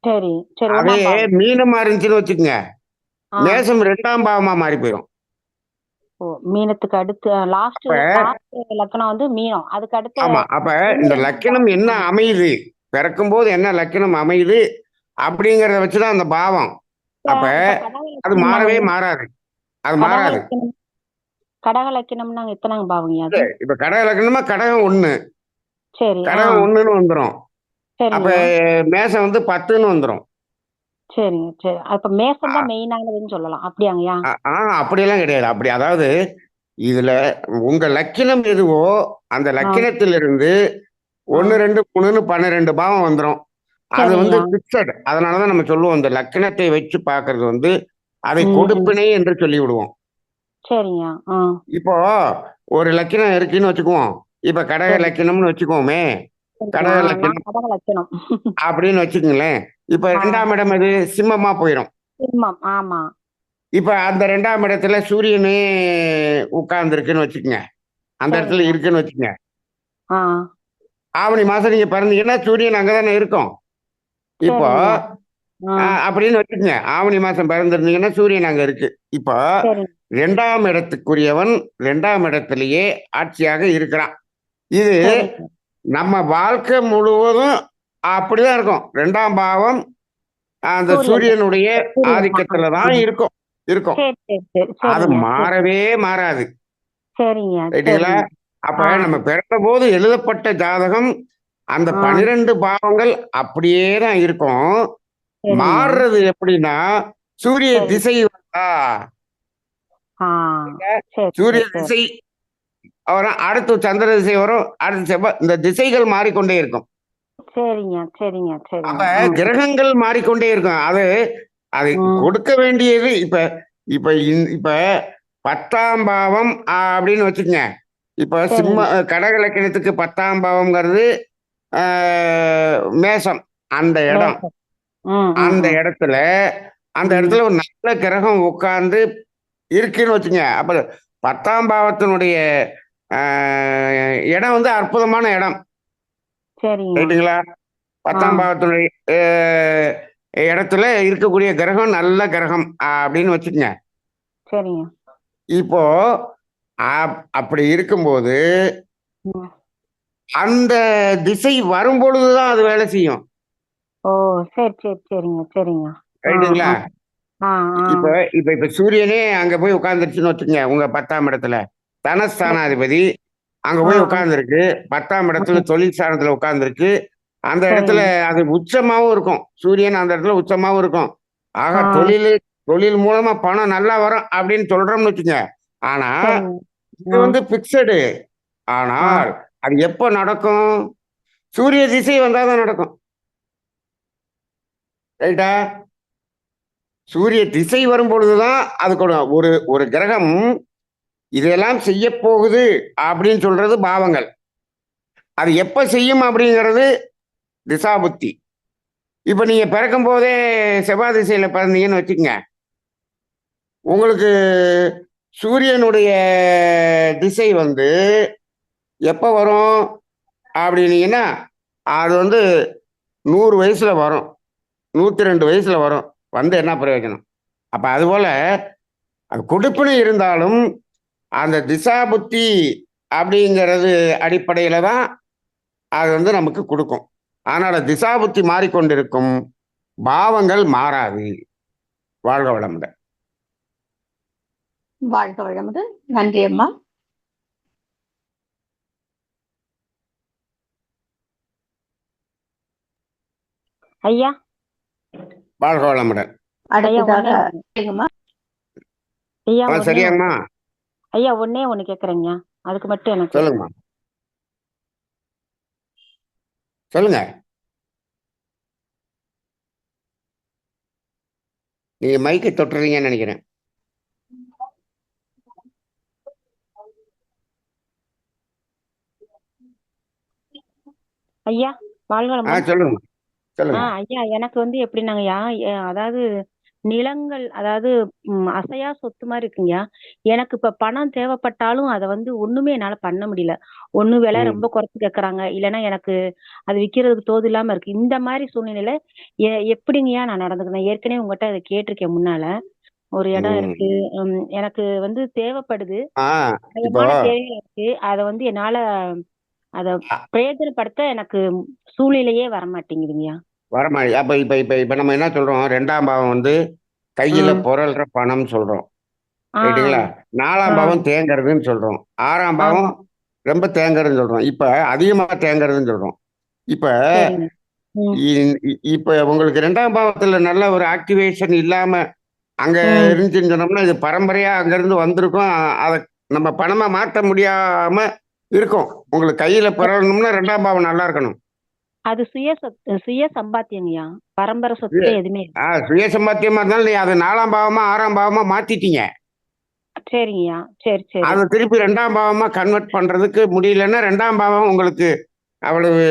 சரி சரி. அதே மீனமா இருந்துச்சுன்னு வச்சுக்கோங்க, மேசம் 2ஆம் பாவமா மாறி போயிடும். மீனத்துக்கு அடுத்து லாஸ்ட் லக்கணம் வந்து மீனம், அதுக்கு அடுத்து. ஆமா. அப்ப இந்த லக்கினம் என்ன அமையுது, பிறக்கும் போது என்ன லக்கினம் அமையுது அப்படிங்கறத வச்சுதான் அந்த பாவம். அப்ப அது மாறவே மாறாது. அது மாறாது. கடக லக்கினம்னா எத்தனாங்க பாவங்க அது? இப்ப கடக லக்கினமா கடகம் 1. சரி. கடகம் 1ன்னு வந்துரும். அப்ப மேசம் வந்து 10ன்னு வந்துரும். சரிங்க சரி. அப்ப மேசம் தான் மெயினானதுன்னு சொல்லலாம் அப்படியாங்கய்யா? அப்படியெல்லாம் கிடையாது. அப்படி அதாவது இதுல உங்க லக்கினம் எதுவோ அந்த லக்கினத்திலிருந்து 1 2 3ன்னு 12 பாவம் வந்துரும். அது வந்து பிக்சட். அதனாலதான் நம்ம சொல்லுவோம், இந்த லக்கினத்தை வச்சு பாக்குறது வந்து அதை கொடுப்பினை என்று சொல்லி விடுவோம். சரிங்க. இப்போ ஒரு லக்கினம் இருக்குன்னு வச்சுக்குவோம். இப்ப கடக லக்கினம்னு வச்சுக்கோமே, கடக லக்கினம் அப்படின்னு வச்சுக்கோங்களேன். இப்ப 2ஆம் இடம் அது சிம்மமா போயிடும். ஆமா. இப்ப அந்த 2ஆம் இடத்துல சூரியனே உட்கார்ந்து இருக்குன்னு வச்சுக்கோங்க, அந்த இடத்துல இருக்குன்னு வச்சுக்கோங்க. ஆவணி மாசம் நீங்க பிறந்தீங்கன்னா சூரியன் அங்கதானே இருக்கும். இப்போ அப்படின்னு வச்சுக்கோங்க, ஆவணி மாசம் பிறந்திருந்தீங்கன்னா சூரியன் அங்க இருக்கு. இப்போ 2ஆம் இடத்துக்குரியவன் 2ஆம் இடத்திலேயே ஆட்சியாக இருக்கிறான். இது நம்ம வாழ்க்கை முழுவதும் அப்படிதான் இருக்கும். 2ஆம் பாவம் அந்த சூரியனுடைய ஆதிக்கத்துலதான் இருக்கும். அது மாறவே மாறாது. ரைட்டுங்களா? அப்ப நம்ம பிறந்த போது எழுதப்பட்ட ஜாதகம் அந்த 12 பாவங்கள் அப்படியே தான் இருக்கும். மாறுறது எப்படின்னா, சூரிய திசை வந்தா சூரிய திசை வரும், அடுத்து சந்திர திசை வரும், அடுத்து செவ்வாய், இந்த திசைகள் மாறிக்கொண்டே இருக்கும். அப்ப கிரகங்கள் மாறிக்கொண்டே இருக்கும். அது கொடுக்க வேண்டியது இப்ப இப்ப இப்ப 10ஆம் பாவம் அப்படின்னு வச்சுக்கோங்க. இப்ப கடக லக்கினத்துக்கு 10ஆம் பாவம்ங்கிறது மேசம். அந்த இடம், அந்த இடத்துல ஒரு நல்ல கிரகம் உட்கார்ந்து இருக்குன்னு வச்சுங்க. அப்ப 10ஆம் பாவத்தினுடைய இடம் வந்து அற்புதமான இடம். ரைட்டுங்களா? 10ஆம் பாவத்தினுடைய இடத்துல இருக்கக்கூடிய கிரகம் நல்ல கிரகம் அப்படின்னு வச்சுக்கோங்க. இப்போ அப்படி இருக்கும்போது அந்த திசை வரும் பொழுதுதான் அது வேலை செய்யும். ரைட்டுங்களா? இப்ப சூரியனே அங்க போய் உட்கார்ந்துருச்சுன்னு வச்சுக்கோங்க. உங்க 10ஆம் இடத்துல தனஸ்தானாதிபதி அங்க போய் உட்கார்ந்துருக்கு. 10ஆம் இடத்துல தொழில் ஸ்தானத்துல உட்கார்ந்துருக்கு. அந்த இடத்துல அது உச்சமாவும் இருக்கும். சூரியன் அந்த இடத்துல உச்சமாவும் இருக்கும். ஆக தொழில் மூலமா பணம் நல்லா வரும் அப்படின்னு சொல்றோம்னு வச்சுங்க. ஆனா இது வந்து பிக்சடு. ஆனால் அது எப்ப நடக்கும்? சூரிய திசை வந்தாதான் நடக்கும். ரைட்டா? சூரிய திசை வரும் பொழுதுதான் அது ஒரு கிரகம் இதெல்லாம் செய்ய போகுது அப்படின்னு சொல்றது பாவங்கள். அது எப்ப செய்யும் அப்படிங்கிறது திசாபுத்தி. இப்ப நீங்க பிறக்கும் போதே செவ்வாய் திசையில பிறந்தீங்கன்னு வச்சுக்கோங்க, உங்களுக்கு சூரியனுடைய திசை வந்து எப்ப வரும் அப்படின்னீங்கன்னா, அது வந்து 100 வயசுல வரும், 102 வயசுல வரும். வந்து என்ன பிரயோஜனம்? அப்ப அதுபோல அது கொடுப்பினை இருந்தாலும் அந்த திசா புத்தி அப்படிங்கிறது அடிப்படையில தான் அது வந்து நமக்கு கொடுக்கும். அதனால திசா புத்தி மாறிக்கொண்டிருக்கும், பாவங்கள் மாறாது. வாழ்க வளமுடன். வாழ்க வளமுடன். நன்றி அம்மா. ஐயா வாழ்க வளமுடன். அடுத்ததாக ஒண்ணே கேளுங்கம்மா. ஐயா ஒண்ணே சரியாம்மா, ஐயா ஒண்ணே ஒண்ணு கேக்குறேங்க. அதுக்கு மட்டும் எனக்கு சொல்லுங்கம்மா, சொல்லுங்க. நீங்க மைக்கை தொட்டுறீங்கன்னு நினைக்கிறேன். ஐயா வாழ்க வளமுடன். சொல்லுங்க, சொல்லுங்க. ஐயா எனக்கு வந்து எப்படின்னாங்கய்யா, அதாவது நிலங்கள், அதாவது அசையா சொத்து மாதிரி இருக்குங்கய்யா. எனக்கு இப்ப பணம் தேவைப்பட்டாலும் அதை வந்து ஒண்ணுமே என்னால பண்ண முடியல. ஒண்ணு விலை ரொம்ப குறைச்சு கேக்குறாங்க, இல்லைன்னா எனக்கு அது விக்கிறதுக்கு தோது இல்லாம இருக்கு. இந்த மாதிரி சூழ்நிலையில எப்படிங்கய்யா நான் நடந்துக்கணும்? ஏற்கனவே உங்ககிட்ட அதை கேட்டிருக்கேன் முன்னால. ஒரு இடம் இருக்கு, எனக்கு வந்து தேவைப்படுது, இப்போ அதிகமான தேவைகள் இருக்கு. அதை வந்து என்னால அத பிரயோஜனப்படுத்த எனக்கு சூழ்நிலையே வரமாட்டேங்குதுங்கய்யா. வரமாடி. அப்ப இப்ப இப்ப இப்ப நம்ம என்ன சொல்றோம்? 2ஆம் பாவம் வந்து கையில புரள்ற பணம் சொல்றோம், ரைட்டுங்களா? 4ஆம் பாவம் தேங்கறதுன்னு சொல்றோம், 6ஆம் பாவம் ரொம்ப தேங்கறதுன்னு சொல்றோம், இப்ப அதிகமா தேங்கறதுன்னு சொல்றோம். இப்ப சரிங்க. இப்ப உங்களுக்கு 2ஆம் பாவத்துல நல்ல ஒரு ஆக்டிவேஷன் இல்லாம அங்க இருந்துச்சுன்னு சொன்னோம்னா, இது பரம்பரையா அங்க இருந்து வந்திருக்கும். அத நம்ம பணமா மாற்ற முடியாம இருக்கும். உங்களுக்கு கையில பெறணும்னா 2ஆம் பாவம் நல்லா இருக்கணும். அது சுய சம்பாத்தியங்கய்யா. பரம்பரை சொத்து எதுவுமே இல்ல. சுய சம்பாத்தியமா இருந்தாலும் நீ அது 4ஆம் பாவமா 6ஆம் பாவமா மாத்திட்டீங்க. சரிங்கய்யா. சரி சரி. அதை திருப்பி 2ஆம் பாவமா கன்வெர்ட் பண்றதுக்கு முடியலன்னா, 2ஆம் பாவம் உங்களுக்கு அவ்வளவு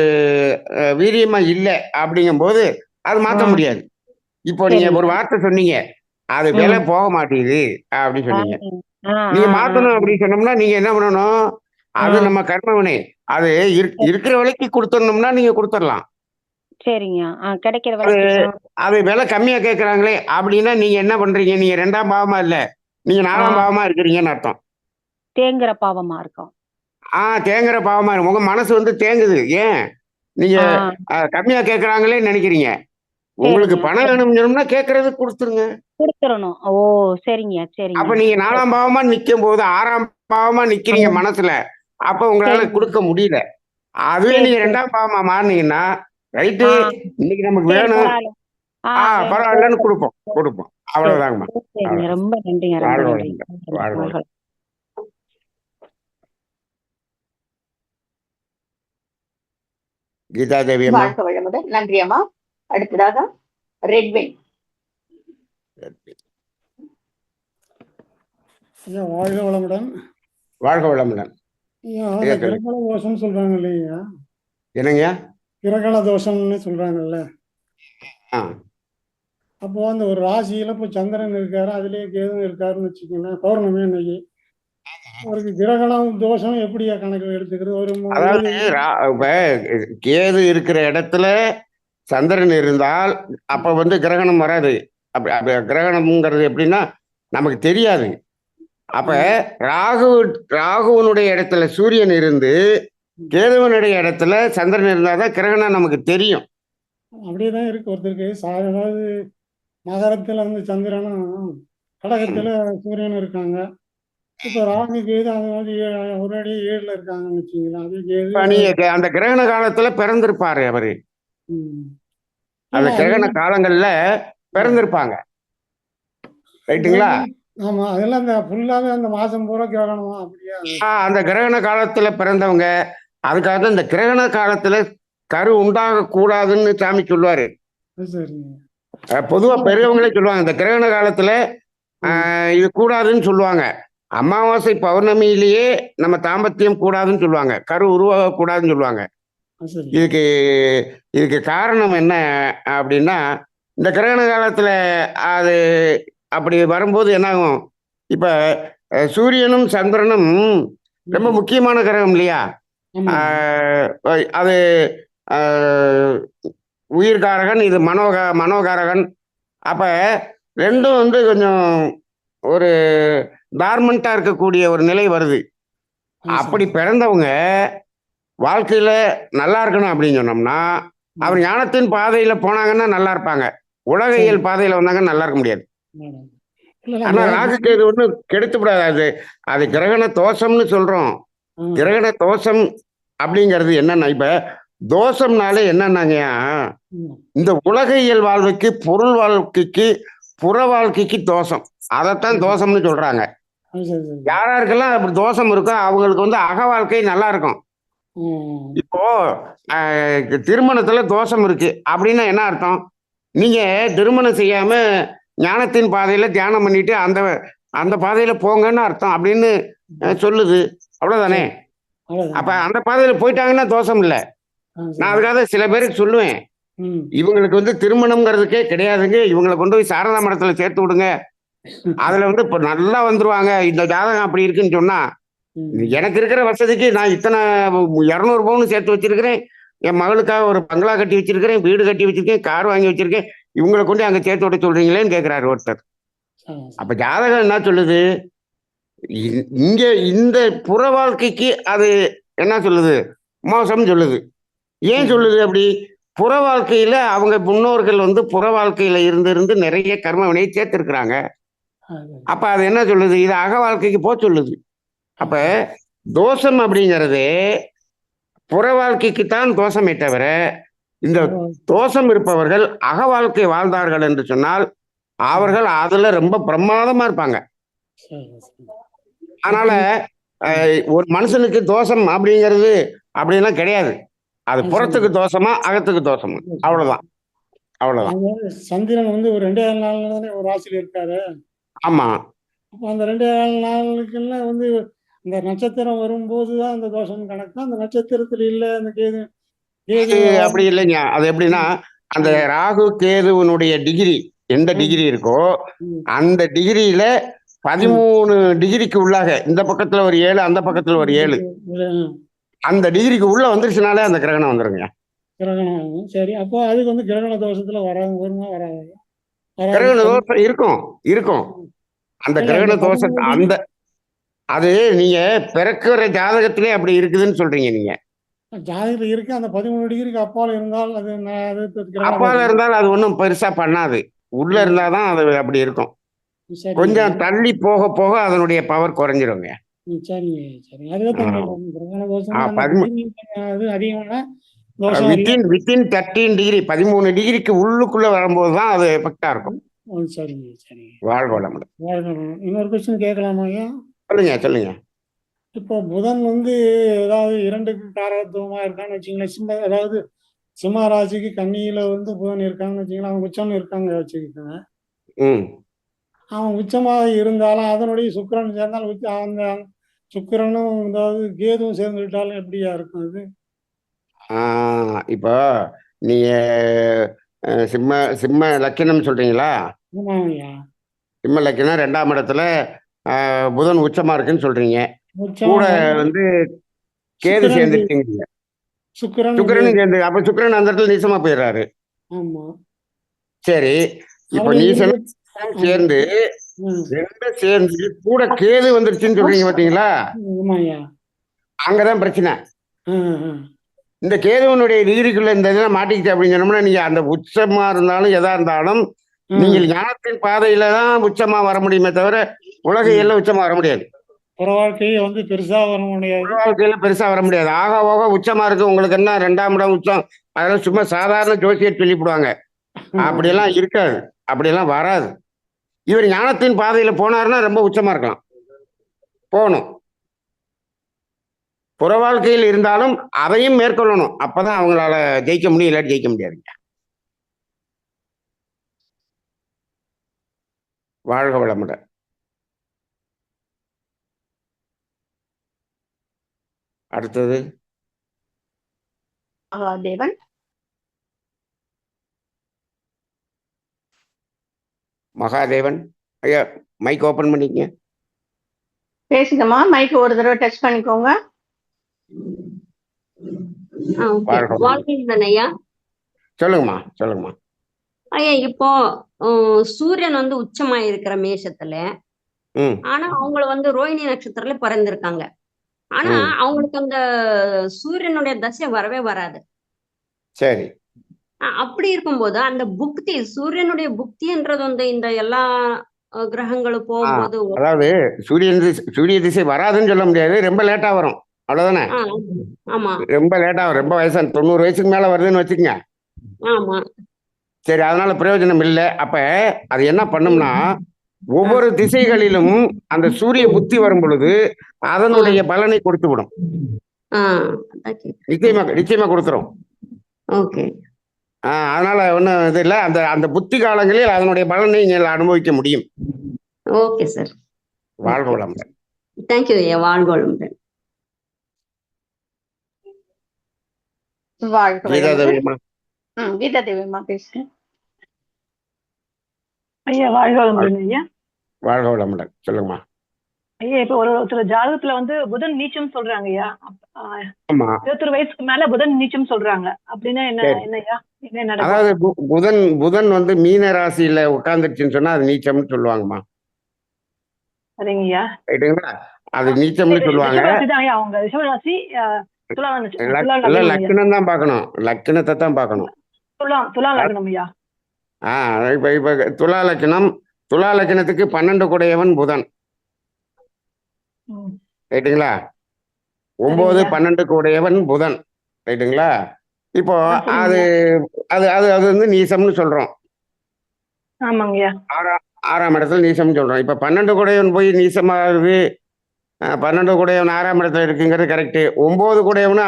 வீரியமா இல்லை அப்படிங்கும்போது அது மாற்ற முடியாது. இப்போ நீங்க ஒரு வார்த்தை சொன்னீங்க, அது விலை போக மாட்டேங்குது அப்படின்னு சொன்னீங்க. நீங்க மாத்தணும் அப்படின்னு சொன்னோம்னா நீங்க என்ன பண்ணணும்? அது நம்ம கர்மவினை. அது இருக்கிற விலைக்கு கொடுத்துடணும்னா நீங்க கொடுத்துடலாம். சரிங்க. கிடைக்கிற விலைக்கு. அது விலை கம்மியா கேட்கறாங்களே அப்படின்னா நீங்க என்ன பண்றீங்க? நீங்க 2ஆம் பாவமா இல்ல, நீங்க 4ஆம் பாவமா இருக்கிறீங்கன்னு அர்த்தம். தேங்குற பாவமா இருக்கும். தேங்குற பாவமா இருக்கும். உங்க மனசு வந்து தேங்குது. ஏன்? நீங்க கம்மியா கேட்கறாங்களே நினைக்கிறீங்க. உங்களுக்கு பணம் வேணும்னா கேட்கறது கொடுத்துருங்க. கொடுத்துடணும். ஓ சரிங்க சரிங்க. அப்ப நீங்க 4ஆம் பாவமா நிக்கும் போது 6ஆம் பாவமா நிக்கிறீங்க மனசுல. அப்ப உங்களால கொடுக்க முடியல. அதுவே நீங்க 2ஆம் பாவமா மாறினீங்கன்னா, ரைட்டு இன்னைக்கு நமக்கு வேணும், பரவாயில்லன்னு கொடுப்போம் கொடுப்போம். அவ்வளவுதாங்கம்மா. ரொம்ப நன்றிங்க. ரொம்ப நன்றி. வாழ்க. கீதா தேவி அம்மா. வாழ்க வளமுடன். நன்றி அம்மா. அடுத்ததாக ரெட்வின். ஐயா வாழ்க வளமுடன். வாழ்க வளமுடன். ஐயா கிரகண தோஷம் சொல்றாங்க இல்லையா? என்னங்கய்யா? கிரகண தோஷம்னு சொல்றாங்கல்ல. அப்போ அந்த ஒரு ராசியில இப்போ சந்திரன் இருக்காரு, அதுலயே கேதும் இருக்காருன்னு வச்சுக்கோங்களேன். பௌர்ணமி அன்னைக்கு அவருக்கு கிரகணம் தோஷம் எப்படியா கணக்கில் எடுத்துக்கிறது? ஒரு அதாவது இப்ப கேது இருக்கிற இடத்துல சந்திரன் இருந்தால் அப்ப வந்து கிரகணம் வராது. கிரகணம்ங்கிறது எப்படின்னா நமக்கு தெரியாது. அப்ப ராகுவனுடைய இடத்துல சூரியன் இருந்து கேதுவனுடைய இடத்துல சந்திரன் இருந்தாதான் கிரகணம் நமக்கு தெரியும். அப்படியேதான் இருக்கு. ஒருத்தருக்கு அதாவது மகரத்துல வந்து சந்திரனும் கடகத்துல சூரியனும் இருக்காங்க. இப்ப ராகு கேது அது மாதிரி ஒரு அடி 7ல இருக்காங்கன்னு வச்சுங்களேன். அது கேது அந்த கிரகண காலத்துல பிறந்திருப்பாரு அவரு. அந்த கிரகண காலங்கள்ல பிறந்திருப்பாங்க, ரைட்டுங்களா? ஆமா, அதெல்லாம் அந்த ஃபுல்லாவே அந்த மாசம் பூரா கிரகணமா அப்படியா? அந்த கிரகண காலத்துல பிறந்தவங்க, அதுக்காக இந்த கிரகண காலத்துல கரு உண்டாக கூடாதுன்னு சாமி சொல்லுவாரு. பொதுவா பெரியவங்களே சொல்லுவாங்க, இந்த கிரகண காலத்துல இது கூடாதுன்னு சொல்லுவாங்க. அமாவாசை பௌர்ணமியிலேயே நம்ம தாம்பத்தியம் கூடாதுன்னு சொல்லுவாங்க, கரு உருவாக கூடாதுன்னு சொல்லுவாங்க. சரி. இதுக்கு இதுக்கு காரணம் என்ன அப்படின்னா, இந்த கிரகண காலத்துல அது அப்படி வரும்போது என்ன ஆகும்? இப்ப சூரியனும் சந்திரனும் ரொம்ப முக்கியமான கிரகம் இல்லையா? ஆமா. அது அஹ், உயிர்காரகன், இது மனோகாரகன். அப்ப ரெண்டும் வந்து கொஞ்சம் ஒரு டார்மண்டா இருக்கக்கூடிய ஒரு நிலை வருது. அப்படி பிறந்தவங்க வாழ்க்கையில நல்லா இருக்கணும் அப்படின்னு சொன்னோம்னா, அவர் ஞானத்தின் பாதையில போனாங்கன்னா நல்லா இருப்பாங்க. உலகியல் பாதையில வந்தாங்கன்னா நல்லா இருக்க முடியாது. ஆனா ராகு கேது ஒன்றும் கெடுத்து விடாது. அது அது கிரகண தோஷம்னு சொல்றோம். கிரகண தோஷம் அப்படிங்கிறது என்னன்னா, இப்ப தோஷம்னாலே என்னன்னாங்கயா, இந்த உலகியல் வாழ்வுக்கு, பொருள் வாழ்க்கைக்கு, புற வாழ்க்கைக்கு தோஷம். அதைத்தான் தோஷம்னு சொல்றாங்க. யாராருக்கெல்லாம் அப்படி தோஷம் இருக்கோ அவங்களுக்கு வந்து அக வாழ்க்கை நல்லா இருக்கும். இப்போ திருமணத்துல தோஷம் இருக்கு அப்படின்னா என்ன அர்த்தம்? நீங்க திருமணம் செய்யாம ஞானத்தின் பாதையில தியானம் பண்ணிட்டு அந்த அந்த பாதையில போங்கன்னு அர்த்தம் அப்படின்னு சொல்லுது. அவ்வளவுதானே? அப்ப அந்த பாதையில போயிட்டாங்கன்னா தோஷம் இல்லை. நான் அதுக்காக சில பேருக்கு சொல்லுவேன், இவங்களுக்கு வந்து திருமணம்ங்கிறதுக்கே கிடையாதுங்க, இவங்களை கொண்டு போய் சாரதா மடத்துல சேர்த்து விடுங்க, அதுல வந்து இப்ப நல்லா வந்துருவாங்க, இந்த ஜாதகம் அப்படி இருக்குன்னு சொன்னா, எனக்கு இருக்கிற வசதிக்கு நான் இத்தனை 200 பவுன் சேர்த்து வச்சிருக்கிறேன், என் மகளுக்காக ஒரு பங்களா கட்டி வச்சிருக்கிறேன், வீடு கட்டி வச்சிருக்கேன், கார் வாங்கி வச்சிருக்கேன், இவங்களை கொண்டு அங்க சேர்த்து விட சொல்றீங்களேன்னு கேட்கிறாரு ஒருத்தர். அப்ப ஜாதகம் என்ன சொல்லுது? இங்க இந்த புற வாழ்க்கைக்கு அது என்ன சொல்லுது? மோசம் சொல்லுது. ஏன் சொல்லுது அப்படி? புற வாழ்க்கையில அவங்க முன்னோர்கள் வந்து புற வாழ்க்கையில இருந்து நிறைய கர்ம வினையை சேர்த்திருக்கிறாங்க. அப்ப அது என்ன சொல்லுது? இது அக வாழ்க்கைக்கு போக சொல்லுது. அப்ப தோஷம் அப்படிங்கிறது புற வாழ்க்கைக்குத்தான் தோஷமே தவிர, இந்த தோஷம் இருப்பவர்கள் அக வாழ்க்கை வாழ்ந்தார்கள் என்று சொன்னால் அவர்கள் அதுல ரொம்ப பிரமாதமா இருப்பாங்க. அதனால ஒரு மனுஷனுக்கு தோஷம் அப்படிங்கிறது அப்படிலாம் கிடையாது. அது புறத்துக்கு தோஷமா அகத்துக்கு தோஷமா, அவ்வளவுதான். அவ்வளவுதான். சந்திரன் வந்து ஒரு 2 நாள் தானே ஒரு ராசியில் இருக்காரு. ஆமா. அப்போ அந்த 2 நாளுக்குலாம் வந்து இந்த நட்சத்திரம் வரும்போது தான் அந்த தோஷம் கணக்கு. அந்த நட்சத்திரத்தில் இல்லை அந்த கேது அப்படி இல்லைங்க. அது எப்படின்னா, அந்த ராகு கேதுவனுடைய டிகிரி எந்த டிகிரி இருக்கோ அந்த டிகிரியில 13 டிகிரிக்கு உள்ளாக, இந்த பக்கத்துல ஒரு 7, அந்த பக்கத்துல ஒரு 7, அந்த டிகிரிக்கு உள்ள வந்துருச்சுனாலே அந்த கிரகணம் வந்துருங்க. கிரகணம் சரி. அப்போ அதுக்கு வந்து கிரகண தோஷத்துல வருமா வராது? கிரகண தோஷம் இருக்கும் இருக்கும். அந்த கிரகண தோஷத்தை அந்த அது நீங்க பிறக்கிற ஜாதகத்திலே அப்படி இருக்குதுன்னு சொல்றீங்க நீங்க. ஜாதகத்தில் இருக்கு. அந்த 13 டிகிரிக்கு அப்பால் இருந்தால் அது அப்பால இருந்தால் அது ஒன்றும் பெருசா பண்ணாது. உள்ள இருந்தாதான் அது அப்படி இருக்கும். கொஞ்சம் தள்ளி போக போக அதனுடைய பவர் குறைஞ்சிருங்க. சரிங்க சரி. அதுதான் கிரகண தோஷம் அதிகமான வித்தின் 13 டிகிரி 13 டிகிரிக்கு உள்ளுக்குள்ள வரும்போது தான் அது எஃபெக்டா இருக்கும். சரிங்க சரிங்க. வாழ்க வளமுடன். இன்னொரு கொஸ்டின் கேட்கலாமா ஐயா? சொல்லுங்க சொல்லுங்க. இப்போ புதன் வந்து ஏதாவது 2க்கு காரகத்துவமா இருக்கான்னு வச்சுங்களேன். அதாவது சிம்ம ராசிக்கு கன்னியில வந்து புதன் இருக்காங்கன்னு வச்சுங்களேன். அவங்க உச்சம் இருக்காங்க வச்சுக்கிட்டாங்க. அவன் உச்சமாக இருந்தாலும் அதனுடைய சுக்கிரன் சேர்ந்தாலும் அந்த சுக்கிரனும் அதாவது கேதுவும் சேர்ந்துக்கிட்டாலும் எப்படியா இருக்கும் அது? இப்போ நீங்க சிம்ம சிம்ம லக்கினம் சொல்றீங்களா? சிம்ம லக்கினம் 2ஆம் இடத்துல புதன் உச்சமா இருக்குன்னு சொல்றீங்க. கூட வந்து கேது சேர்ந்துருக்கீங்க. சுக்கிரனும் சேர்ந்து, அப்ப சுக்கிரன் அந்த இடத்துல நீசமா போயிடுறாரு. சரி, இப்ப நீசனும் சேர்ந்து ரெண்டும் சேர்ந்து கூட கேது வந்துருச்சுன்னு சொல்றீங்க பாத்தீங்களா? அங்கதான் பிரச்சனை. இந்த கேதுவனுடைய டிகிரிக்குள்ள இந்த இதெல்லாம் மாட்டிக்கிச்சு அப்படின்னு சொன்னோம்னா, நீங்க அந்த உச்சமா இருந்தாலும் எதா இருந்தாலும் நீங்கள் ஞானத்தின் பாதையில தான் உச்சமா வர முடியுமே தவிர உலகையில உச்சமா வர முடியாது. புற வாழ்க்கையை வந்து பெருசா வர முடியாது. புற வாழ்க்கையில பெருசா வர முடியாது. ஆக ஓக உச்சமா இருக்கு உங்களுக்கு என்ன 2ஆம் இடம் உச்சம், அதெல்லாம் சும்மா சாதாரண ஜோசியர் சொல்லிவிடுவாங்க. அப்படியெல்லாம் இருக்காது, அப்படியெல்லாம் வராது. இவர் ஞானத்தின் பாதையில போனாருன்னா ரொம்ப உச்சமா இருக்கலாம். போகணும். புற வாழ்க்கையில் இருந்தாலும் அதையும் மேற்கொள்ளணும். அப்பதான் அவங்களால ஜெயிக்க முடியும், இல்லாட்டி ஜெயிக்க முடியாதுங்க. வாழ்க வளமுடன். அடுத்தது மகாதேவன். மகாதேவன். ஐயா மைக் ஓபன் பண்ணிக்கங்க. பேசுங்கம்மா, மைக் ஒரு தடவை டச் பண்ணிக்கோங்க. வாழ்க வளமுடன். வாழ்க்கைதான் ஐயா. சொல்லுங்கம்மா சொல்லுங்கம்மா. ஐயா இப்போ சூரியன் வந்து உச்சமா இருக்கிற மேஷத்துல, ம் ஆனா அவங்கள வந்து ரோஹிணி நட்சத்திரத்துல பிறந்திருக்காங்க. ஆனா ம் அவங்களுக்கு அந்த சூரியனுடைய தசை வரவே வராது. சரி. அப்படி இருக்கும்போது அந்த புக்தி, சூரியனுடைய புக்தின்றது வந்து இந்த எல்லா கிரகங்களும் போகும்போது அதாவது சூரிய திசை வராதுன்னு சொல்ல முடியாது, ரொம்ப லேட்டா வரும், அவ்வளவுதானே. ஆமா ரொம்ப லேட்டா வரும், ரொம்ப வயசான 90 வயசுக்கு மேல வருதுன்னு வச்சுக்கோங்க. ஆமா சரி, அதனால பிரயோஜனம் இல்லை. அப்ப அது என்ன பண்ணும்னா, ஒவ்வொரு திசைகளிலும் அந்த சூரிய புத்தி வரும் பொழுது அதனுடைய பலனை கொடுத்து விடும். நிச்சயமா நிச்சயமா கொடுத்துரும். ஓகே. அதனால ஒன்றும் இது இல்லை. அந்த அந்த புத்தி காலங்களில் அதனுடைய பலனை நீங்கள் அனுபவிக்க முடியும். Okay sir. வாழ்க வளமுடன். தேங்க்யூ ஐயா. வாழ்க வளமுடன். வாழ்க கீதா வளமுடன். தேவியம்மா. கீதா தேவியம்மா பேசுங்க. ஐயா வாழ்க வளமுடன் ஐயா. வாழ்க வளமுடன். சொல்லுங்கம்மா. ஐயா இப்ப ஒருத்தர் ஜாதகத்துல வந்து புதன் நீச்சம் சொல்றாங்க ஐயா. ஆமா, 21 வயசுக்கு மேல புதன் நீச்சம் சொல்றாங்க. அப்படின்னா என்ன சரி. என்னய்யா என்ன நடக்கும்? அதாவது புதன் வந்து மீன ராசியில உட்கார்ந்துருச்சுன்னு சொன்னா அது நீச்சம்னு சொல்லுவாங்கம்மா. சரிங்க ஐயா. ரைட்டுங்களா? அது நீச்சம்னு சொல்லுவாங்க. ரிஷபராசி தான் ஐயா. அவங்க ரிஷபராசி துலா எல்லாம் லக்னம் தான் பார்க்கணும், லக்னத்தை தான் பார்க்கணும். துலா லக்னம் ஐயா. இப்ப துலா லக்னம், துலா லக்னத்துக்கு 12 கூடையவன் புதன். ரைட்டுங்களா? 9 12 கூடையவன் புதன். ரைட்டுங்களா? இப்போ அது அது அது அது வந்து நீசம்னு சொல்றோம். ஆமாங்க ஐயா. 6ஆம் இடத்துல நீசம்னு சொல்றோம். இப்ப 12 கூடையவன் போய் நீசமாகுது, 12 கூடையவன் 6ஆம் இடத்துல இருக்குங்கிறது கரெக்டு. 9 கூடையவனு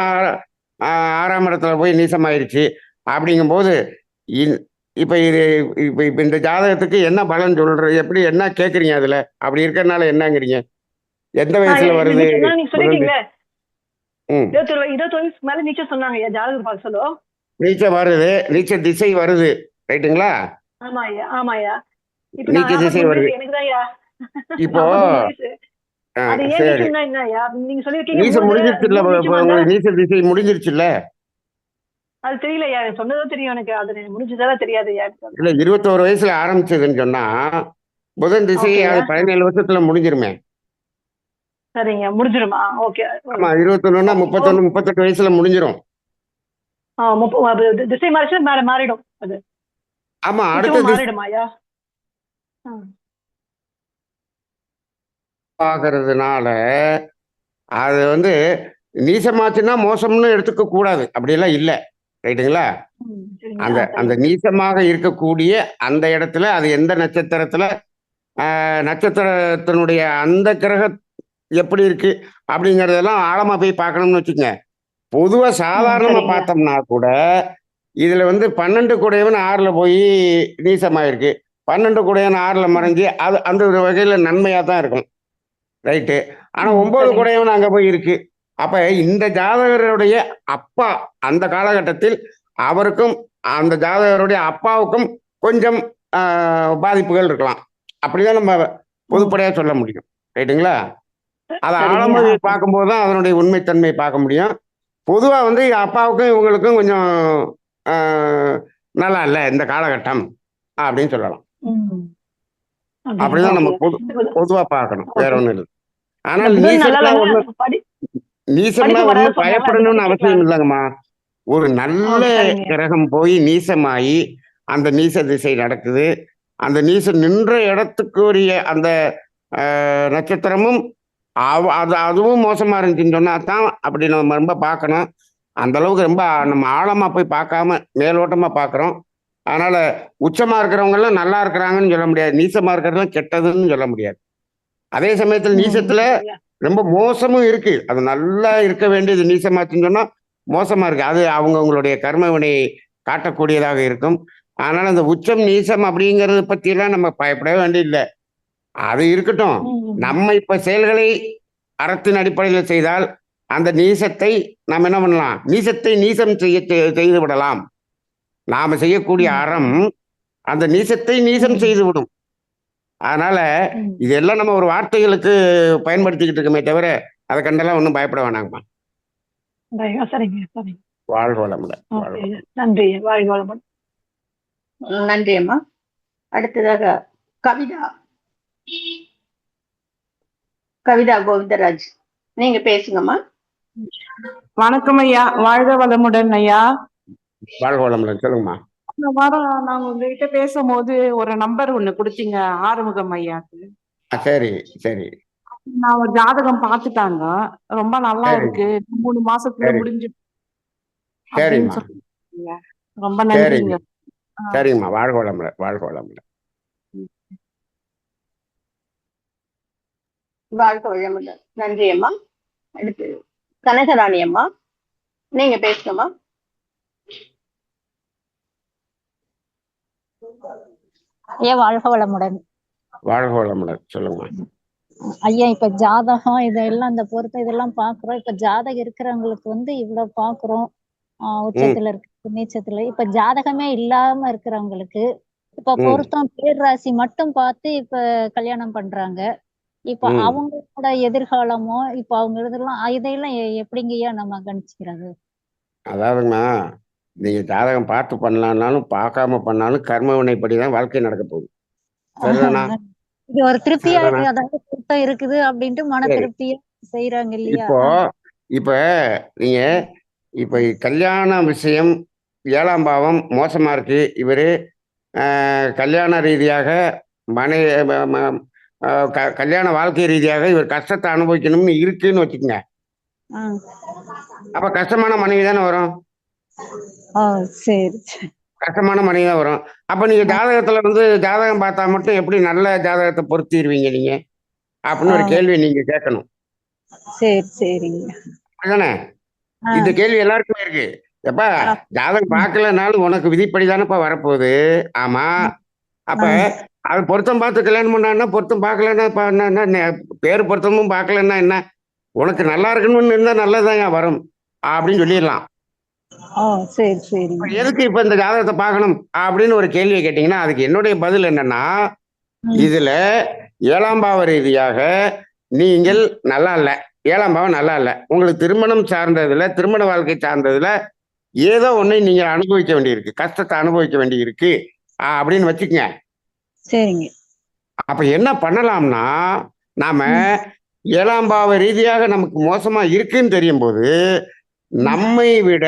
6ஆம் இடத்துல போய் நீசமாயிருச்சு. அப்படிங்கும்போது இப்ப இது இப்ப இந்த ஜாதகத்துக்கு என்ன பலன் சொல்ற, எப்படி என்ன கேக்குறீங்க? அதுல அப்படி இருக்கறனால என்னங்கிறீங்க? எந்த வயசுல வருது? நீங்க சொல்லிட்டீங்களே ம் 21 வயசுக்கு மேல நீச்சம் சொன்னாங்க ஐயா. ஜாதகம் பார்க்க சொல்லோ நீச்சம் வருது, நீச்ச திசை வருது. ரைட்டுங்களா? ஆமா ஐயா. ஆமா ஐயா. இப்ப நீச்ச திசை வருது. எனக்குதான் ஐயா இப்போ 43 வயசு. அது ஏன் சரி, நீச்சம்னா என்ன ஐயா? நீங்க சொல்லிருக்கீங்க நீச்சம் முடிஞ்சிருச்சுல்ல, உங்களுக்கு நீச்ச திசை முடிஞ்சிருச்சுல்ல. அது தெரியல ஐயா. சொன்னதும் தெரியும் எனக்கு. அது முடிஞ்சதெல்லாம் தெரியாது ஐயா. இல்ல 21 வயசுல ஆரம்பிச்சதுன்னு சொன்னா புதன் திசை அது 17 வருஷத்துல முடிஞ்சிருமே. சரிங்க, முடிஞ்சிருமா? ஓகே. ஆமா, 21ன்னா 31 38 வயசுல முடிஞ்சிரும். திசை மாறிச்சு மாறிடும் அது. ஆமா, அடுத்த மாறிடுமா ஐயா? ஆகிறதுனால அது வந்து நீசமாச்சுன்னா மோசம்னு எடுத்துக்க கூடாது, அப்படியெல்லாம் இல்லை. ரைட்டுங்களா? அந்த அந்த நீசமாக இருக்கக்கூடிய அந்த இடத்துல அது எந்த நட்சத்திரத்துல நட்சத்திரத்தினுடைய அந்த கிரக எப்படி இருக்கு அப்படிங்கறதெல்லாம் ஆழமா போய் பார்க்கணும்னு வச்சுக்கோங்க. பொதுவா சாதாரணமா பார்த்தோம்னா கூட இதுல வந்து 12 கூடையவன் 6ல போய் நீசமாயிருக்கு, 12 கூடையவன் 6ல மறைஞ்சு அது அந்த ஒரு வகையில நன்மையா தான் இருக்கும். ரைட்டு. ஆனா 9 கூடையவன் அங்க போய் இருக்கு. அப்ப இந்த ஜாதகருடைய அப்பா அந்த காலகட்டத்தில் அவருக்கும் அந்த ஜாதகருடைய அப்பாவுக்கும் கொஞ்சம் பாதிப்புகள் இருக்கலாம். அப்படிதான் நம்ம பொதுப்படையா சொல்ல முடியும். ரைட்டுங்களா? அதை ஆழமா பார்க்கும்போது தான் அதனுடைய உண்மைத்தன்மையை பார்க்க முடியும். பொதுவா வந்து அப்பாவுக்கும் இவங்களுக்கும் கொஞ்சம் நல்லா இல்லை இந்த காலகட்டம் அப்படின்னு சொல்லலாம். அப்படிதான் நம்ம பொதுவா பார்க்கணும், வேற ஒண்ணும் இல்லை. ஆனால் நீசம்னா ஒண்ணும் பயப்படணும்னு அவசியம் இல்லைங்கம்மா. ஒரு நல்ல கிரகம் போய் நீசமாயி அந்த நீச திசை நடக்குது, அந்த நீசம் நின்ற இடத்துக்குரிய அந்த நட்சத்திரமும் அதுவும் மோசமா இருந்துச்சுன்னு சொன்னா தான் அப்படி நம்ம ரொம்ப பார்க்கணும். அந்த அளவுக்கு ரொம்ப நம்ம ஆழமா போய் பார்க்காம மேலோட்டமா பார்க்குறோம். அதனால உச்சமா இருக்கிறவங்க எல்லாம் நல்லா இருக்கிறாங்கன்னு சொல்ல முடியாது, நீசமா இருக்கிறதுலாம் கெட்டதுன்னு சொல்ல முடியாது. அதே சமயத்துல நீசத்துல ரொம்ப மோசமும் இருக்கு. அது நல்லா இருக்க வேண்டியது நீசமாச்சுன்னு சொன்னா மோசமா இருக்கு. அது அவங்களுடைய கர்ம வினையை காட்டக்கூடியதாக இருக்கும். அதனால அந்த உச்சம் நீசம் அப்படிங்கறத பத்தி எல்லாம் நம்ம பயப்பட வேண்டியதில்லை, அது இருக்கட்டும். நம்ம இப்ப செயல்களை அறத்தின் அடிப்படையில் செய்தால் அந்த நீசத்தை நாம் என்ன பண்ணலாம்? நீசத்தை நீசம் செய்து விடலாம். நாம செய்யக்கூடிய அறம் அந்த நீசத்தை நீசம் செய்து விடும். அதனால இதெல்லாம் நம்ம ஒரு வார்த்தைகளுக்கு பயன்படுத்திக்கிட்டு இருக்கோமே தவிர அதை கண்டெல்லாம் ஒன்றும் பயப்பட வேணாங்கம்மா. சரிங்க சரிங்க. வாழ்க வளமுடன். வாழ்க ஓகே, நன்றி. வாழ்க வளமுடன். நன்றி அம்மா. அடுத்ததாக கவிதா கோவிந்தராஜ், நீங்க பேசுங்கம்மா. வணக்கம் ஐயா, வாழ்க வளமுடன் ஐயா. வாழ்க வளமுடன். சொல்லுங்கம்மா. இந்த வாரம் நாங்க உங்ககிட்ட பேசும்போது ஒரு நம்பர் ஒண்ணு கொடுத்தீங்க ஆறுமுகம் ஐயாக்கு. சரி சரி நான் ஒரு ஜாதகம் பார்த்துட்டாங்க, ரொம்ப நல்லா சரி இருக்கு, 3 மாசத்துல சரி முடிஞ்சு அப்படின்னு சரிம்மா. சொல்லிருக்கீங்க. ரொம்ப சரிங்க நன்றிங்க. சரிங்கம்மா. வாழ்க வளமுடன். வாழ்க வளமுடன். வாழ்க வளமுடன். நன்றி அம்மா. அடுத்து கனகராணி அம்மா, நீங்க பேசுங்கம்மா. ஐயா வாழ்க வளமுடன். வாழ்க வளமுடன். சொல்லுங்கம்மா. ஐயா இப்ப ஜாதகம் இதெல்லாம் இந்த பொருத்தம் இதெல்லாம் பாக்குறோம். இப்ப ஜாதகம் இருக்கிறவங்களுக்கு வந்து இவ்வளவு பாக்குறோம், உச்சத்துல இருக்கு நீச்சத்துல. இப்ப ஜாதகமே இல்லாம இருக்கிறவங்களுக்கு இப்ப பொருத்தம் பேர் ராசி மட்டும் பார்த்து இப்ப கல்யாணம் பண்றாங்க. இப்ப அவங்களோட எதிர்காலமோ இப்ப அவங்க இதையெல்லாம் எப்படிங்கய்யா நம்ம கணிச்சுக்கிறது? அதாவதுங்கம்மா, நீங்க ஜாதகம் பார்த்து பண்ணலான்னாலும் பார்க்காம பண்ணாலும் கர்ம வினைப்படிதான் வாழ்க்கை நடக்க போகுது. சரிதானா? இது ஒரு திருப்தியா சரிதானா? இருக்கு, அதாவது பொருத்தம் இருக்குது அப்படின்ட்டு மன சரி. திருப்தியா செய்யறாங்க இல்லையா? இப்ப நீங்க இப்ப கல்யாண விஷயம் 7ஆம் பாவம் மோசமா இருக்கு. இவரு கல்யாண ரீதியாக மனை கல்யாண வாழ்க்கை ரீதியாக இவர் கஷ்டத்தை அனுபவிக்கணும்னு இருக்குன்னு வச்சுக்கோங்க. அப்ப கஷ்டமான மனைவி தானே வரும். சரி கஷ்டமான மனைவி தான் வரும். அப்ப நீங்க ஜாதகத்துல ஜாதகம் பார்த்தா மட்டும் எப்படி நல்ல ஜாதகத்தை பொருத்திடுவீங்க நீங்க அப்படின்னு ஒரு கேள்வி நீங்க கேட்கணும். சரி சரிங்க. அப்படிதானே? இந்த கேள்வி எல்லாருக்குமே இருக்கு. எப்பா ஜாதகம் பார்க்கலனாலும் உனக்கு விதிப்படி தானேப்பா வரப்போகுது. ஆமா. அப்ப அது பொருத்தம் பார்த்து கல்யாணம் பண்ணா பொருத்தம் பார்க்கலன்னா பேரு பொருத்தமும் பார்க்கலன்னா என்ன? உனக்கு நல்லா இருக்கணும்னு இருந்தா நல்லதான் வரும் அப்படின்னு சொல்லிடலாம். சரி சரி. எதுக்கு இப்ப இந்த ஜாதகத்தை பார்க்கணும் அப்படின்னு ஒரு கேள்வியை கேட்டீங்கன்னா அதுக்கு என்னுடைய பதில் என்னன்னா, இதுல 7ஆம் பாவ ரீதியாக நீங்கள் நல்லா இல்ல, 7ஆம் பாவம் நல்லா இல்ல. உங்களுக்கு திருமணம் சார்ந்ததுல, திருமண வாழ்க்கை சார்ந்ததுல ஏதோ ஒண்ணு நீங்க அனுபவிக்க வேண்டியிருக்கு, கஷ்டத்தை அனுபவிக்க வேண்டி இருக்கு அப்படின்னு வச்சுக்கங்க. சரிங்க. அப்ப என்ன பண்ணலாம்னா, நாம 7ஆம் பாவ ரீதியாக நமக்கு மோசமா இருக்குன்னு தெரியும் போது நம்மை விட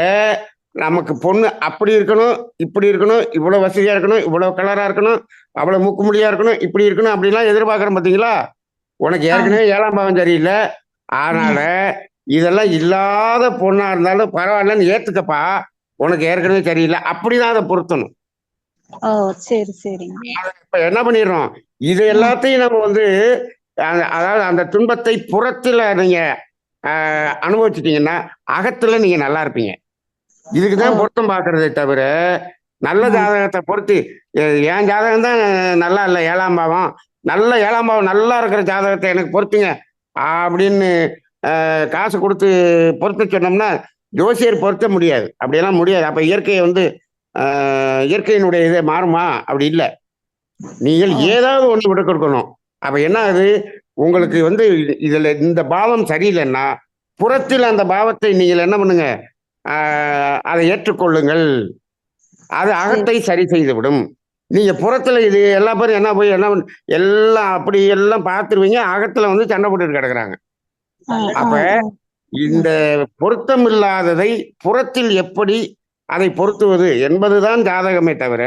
நமக்கு பொண்ணு அப்படி இருக்கணும், இப்படி இருக்கணும், இவ்வளவு வசதியா இருக்கணும், இவ்வளவு கலரா இருக்கணும், அவ்வளவு மூக்குமுடியா இருக்கணும், இப்படி இருக்கணும் அப்படிலாம் எதிர்பார்க்கறோம் பாத்தீங்களா? உனக்கு ஏற்கனவே 7ஆம் பாவம் சரியில்லை, அதனால இதெல்லாம் இல்லாத பொண்ணா இருந்தாலும் பரவாயில்லன்னு ஏத்துக்கப்பா, உனக்கு ஏற்கனவே சரியில்லை, அப்படிதான் அதை பொருத்தணும். சரி சரிங்க. இப்ப என்ன பண்ணிடுறோம், இது எல்லாத்தையும் நம்ம அதாவது அந்த துன்பத்தை புறத்துல நீங்க அனுபவிச்சுட்டீங்கன்னா அகத்துல நீங்க நல்லா இருப்பீங்க. இதுக்குதான் பொருத்தம் பார்க்கறதே தவிர நல்ல ஜாதகத்தை பொறுத்து என் ஜாதகம் தான் நல்லா இல்லை 7ஆம் பாவம், நல்ல 7ஆம் பாவம் நல்லா இருக்கிற ஜாதகத்தை எனக்கு பொறுத்துங்க அப்படின்னு காசு கொடுத்து பொருத்த சொன்னோம்னா ஜோசியர் பொருத்த முடியாது. அப்படியெல்லாம் முடியாது. அப்ப இயற்கையை இயற்கையினுடைய இதை மாறுமா? அப்படி இல்லை. நீங்கள் ஏதாவது ஒண்ணு விட கொடுக்கணும். அப்ப என்ன ஆகுது, உங்களுக்கு இதுல இந்த பாவம் சரியில்லைன்னா புறத்தில் அந்த பாவத்தை நீங்கள் என்ன பண்ணுங்க, அதை ஏற்றுக்கொள்ளுங்கள். அது அகத்தை சரி செய்து விடும். நீங்க புறத்துல இது எல்லா பேரும் என்ன எல்லாம் அப்படி எல்லாம் பார்த்துருவீங்க, அகத்துல சண்டை போட்டு கிடக்குறாங்க. அப்ப இந்த பொருத்தம் இல்லாததை புறத்தில் எப்படி அதை பொருத்துவது என்பதுதான் ஜாதகமே தவிர,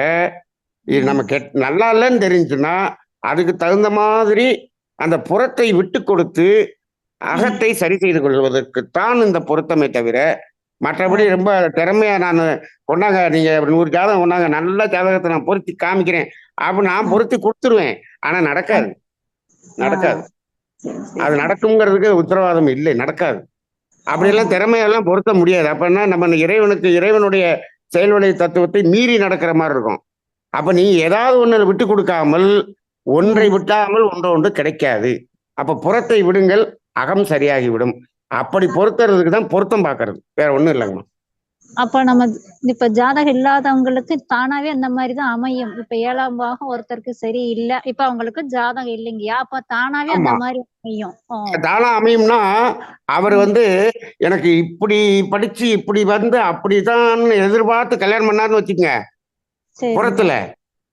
இது நம்ம நல்லா இல்லைன்னு தெரிஞ்சுன்னா அதுக்கு தகுந்த மாதிரி அந்த புறத்தை விட்டு கொடுத்து அகத்தை சரி செய்து கொள்வதற்குத்தான் இந்த பொருத்தமே தவிர, மற்றபடி ரொம்ப திறமையா நான் கொண்டாங்க, நீங்க 100 ஜாதகம் கொண்டாங்க, நல்ல ஜாதகத்தை நான் பொருத்தி காமிக்கிறேன் அப்படின்னு நான் பொருத்தி கொடுத்துருவேன். ஆனா நடக்காது. அது நடக்குங்கிறதுக்கு உத்தரவாதம் இல்லை, நடக்காது. அப்படியெல்லாம் திறமையெல்லாம் பொருத்த முடியாது. அப்படின்னா நம்ம இறைவனுடைய செயல்வழி தத்துவத்தை மீறி நடக்கிற மாதிரி இருக்கும். அப்ப நீ ஏதாவது ஒண்ணு விட்டு கொடுக்காமல் ஒன்றை விட்டாமல் ஒன்று கிடைக்காது. அப்ப புறத்தை விடுங்கள், அகம் சரியாகிவிடும். அப்படி பொருத்துறதுக்கு தான் பொருத்தம் பார்க்கறது, வேற ஒண்ணும் இல்லைங்கம்மா. அப்ப நம்ம இப்ப ஜாதகம் இல்லாதவங்களுக்கு தானாவே அந்த மாதிரிதான் அமையும். இப்ப 7ஆம் பாகம் ஒருத்தருக்கு சரி இல்ல, இப்ப அவங்களுக்கு ஜாதகம் இல்லைங்கய்யா, அப்ப தானாவே அந்த ஆமா, மாதிரி அமையும். தானா அமையும்னா அவர் ம். வந்து எனக்கு இப்படி படிச்சு இப்படி வந்து அப்படிதான் எதிர்பார்த்து கல்யாணம் பண்ணாருன்னு வச்சுக்கங்க, சரிங்க. புறத்துல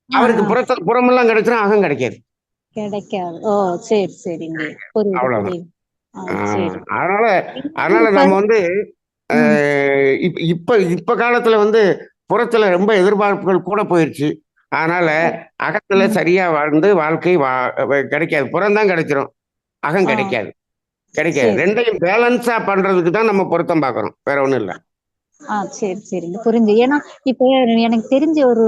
அவருக்கு புறமெல்லாம் கிடைச்சிடும், அகம் கிடைக்காது. கிடைக்காது. சரி சரிங்க. புரியுது அவ்வளவுதான். புரியுது. சரி. அதனால இப்ப நம்ம வந்து ம். இப்ப இப்ப காலத்துல வந்து புறத்துல ரொம்ப எதிர்பார்ப்புகள் கூட போயிருச்சு. அதனால அகத்துல ம். சரியா வாழ்ந்து வாழ்க்கை கிடைக்காது. புறம்தான் கிடைச்சிரும், அகம் கிடைக்காது. கிடைக்காது. சரி. ரெண்டையும் பேலன்ஸா பண்றதுக்கு தான் நம்ம பொருத்தம் பார்க்கறோம், வேற ஒண்ணும் இல்ல. சரி சரிங்க. புரிஞ்சு. ஏன்னா இப்ப எனக்கு தெரிஞ்ச ஒரு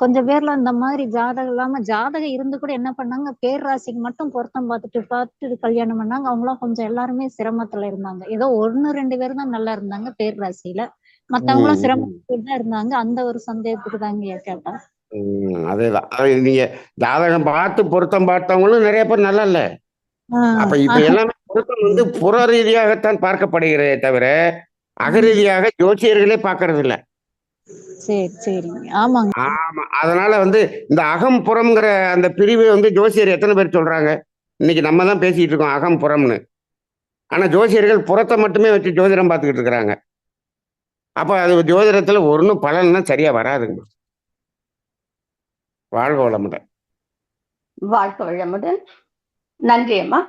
கொஞ்சம் பேர்ல இந்த மாதிரி ஜாதகம் இல்லாம ஜாதகம் இருந்து கூட என்ன பண்ணாங்க, பேர் ராசிக்கு மட்டும் பொருத்தம் பார்த்துட்டு கல்யாணம் பண்ணாங்க. அவங்களாம் கொஞ்சம் எல்லாருமே சிரமத்துல இருந்தாங்க. ஏதோ 1-2 பேர் தான் நல்லா இருந்தாங்க பேர் ராசியில. மத்தவங்களும் சிரமத்துல தான் இருந்தாங்க. அந்த ஒரு சந்தேகத்துக்கு தாங்க கேட்டேன். அதேதான். நீங்க ஜாதகம் பார்த்து பொருத்தம் பார்த்தவங்களும் நிறைய பேர் நல்லா இல்ல. அப்ப இப்ப எல்லாமே பொருத்தம் வந்து புற ரீதியாகத்தான் பார்க்கப்படுகிறதே தவிர அகரீதியாக ஜோசியர்களே பார்க்கறது இல்ல. சரி சரிங்க. ஆமாங்க. ஆமா. அதனால வந்து இந்த அகம் புறம்ங்கிற அந்த பிரிவு வந்து ஜோசியர் எத்தனை பேர் சொல்றாங்க? இன்னைக்கு நம்ம தான் பேசிட்டு இருக்கோம் அகம் புறம்னு. ஆனா ஜோசியர்கள் புறத்தை மட்டுமே வச்சு ஜோதிடம் பார்த்துக்கிட்டு இருக்கிறாங்க. அப்ப அது ஜோதிடத்துல ஒன்றும் பலன்னா சரியா வராதுங்க. வாழ்க வளமுடன். வாழ்க வளமுடன். நன்றி அம்மா.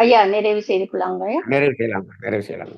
ஐயா நிறைவு செய்து கொள்ளாங்க ஐயா. நிறைவு செய்யலாம்.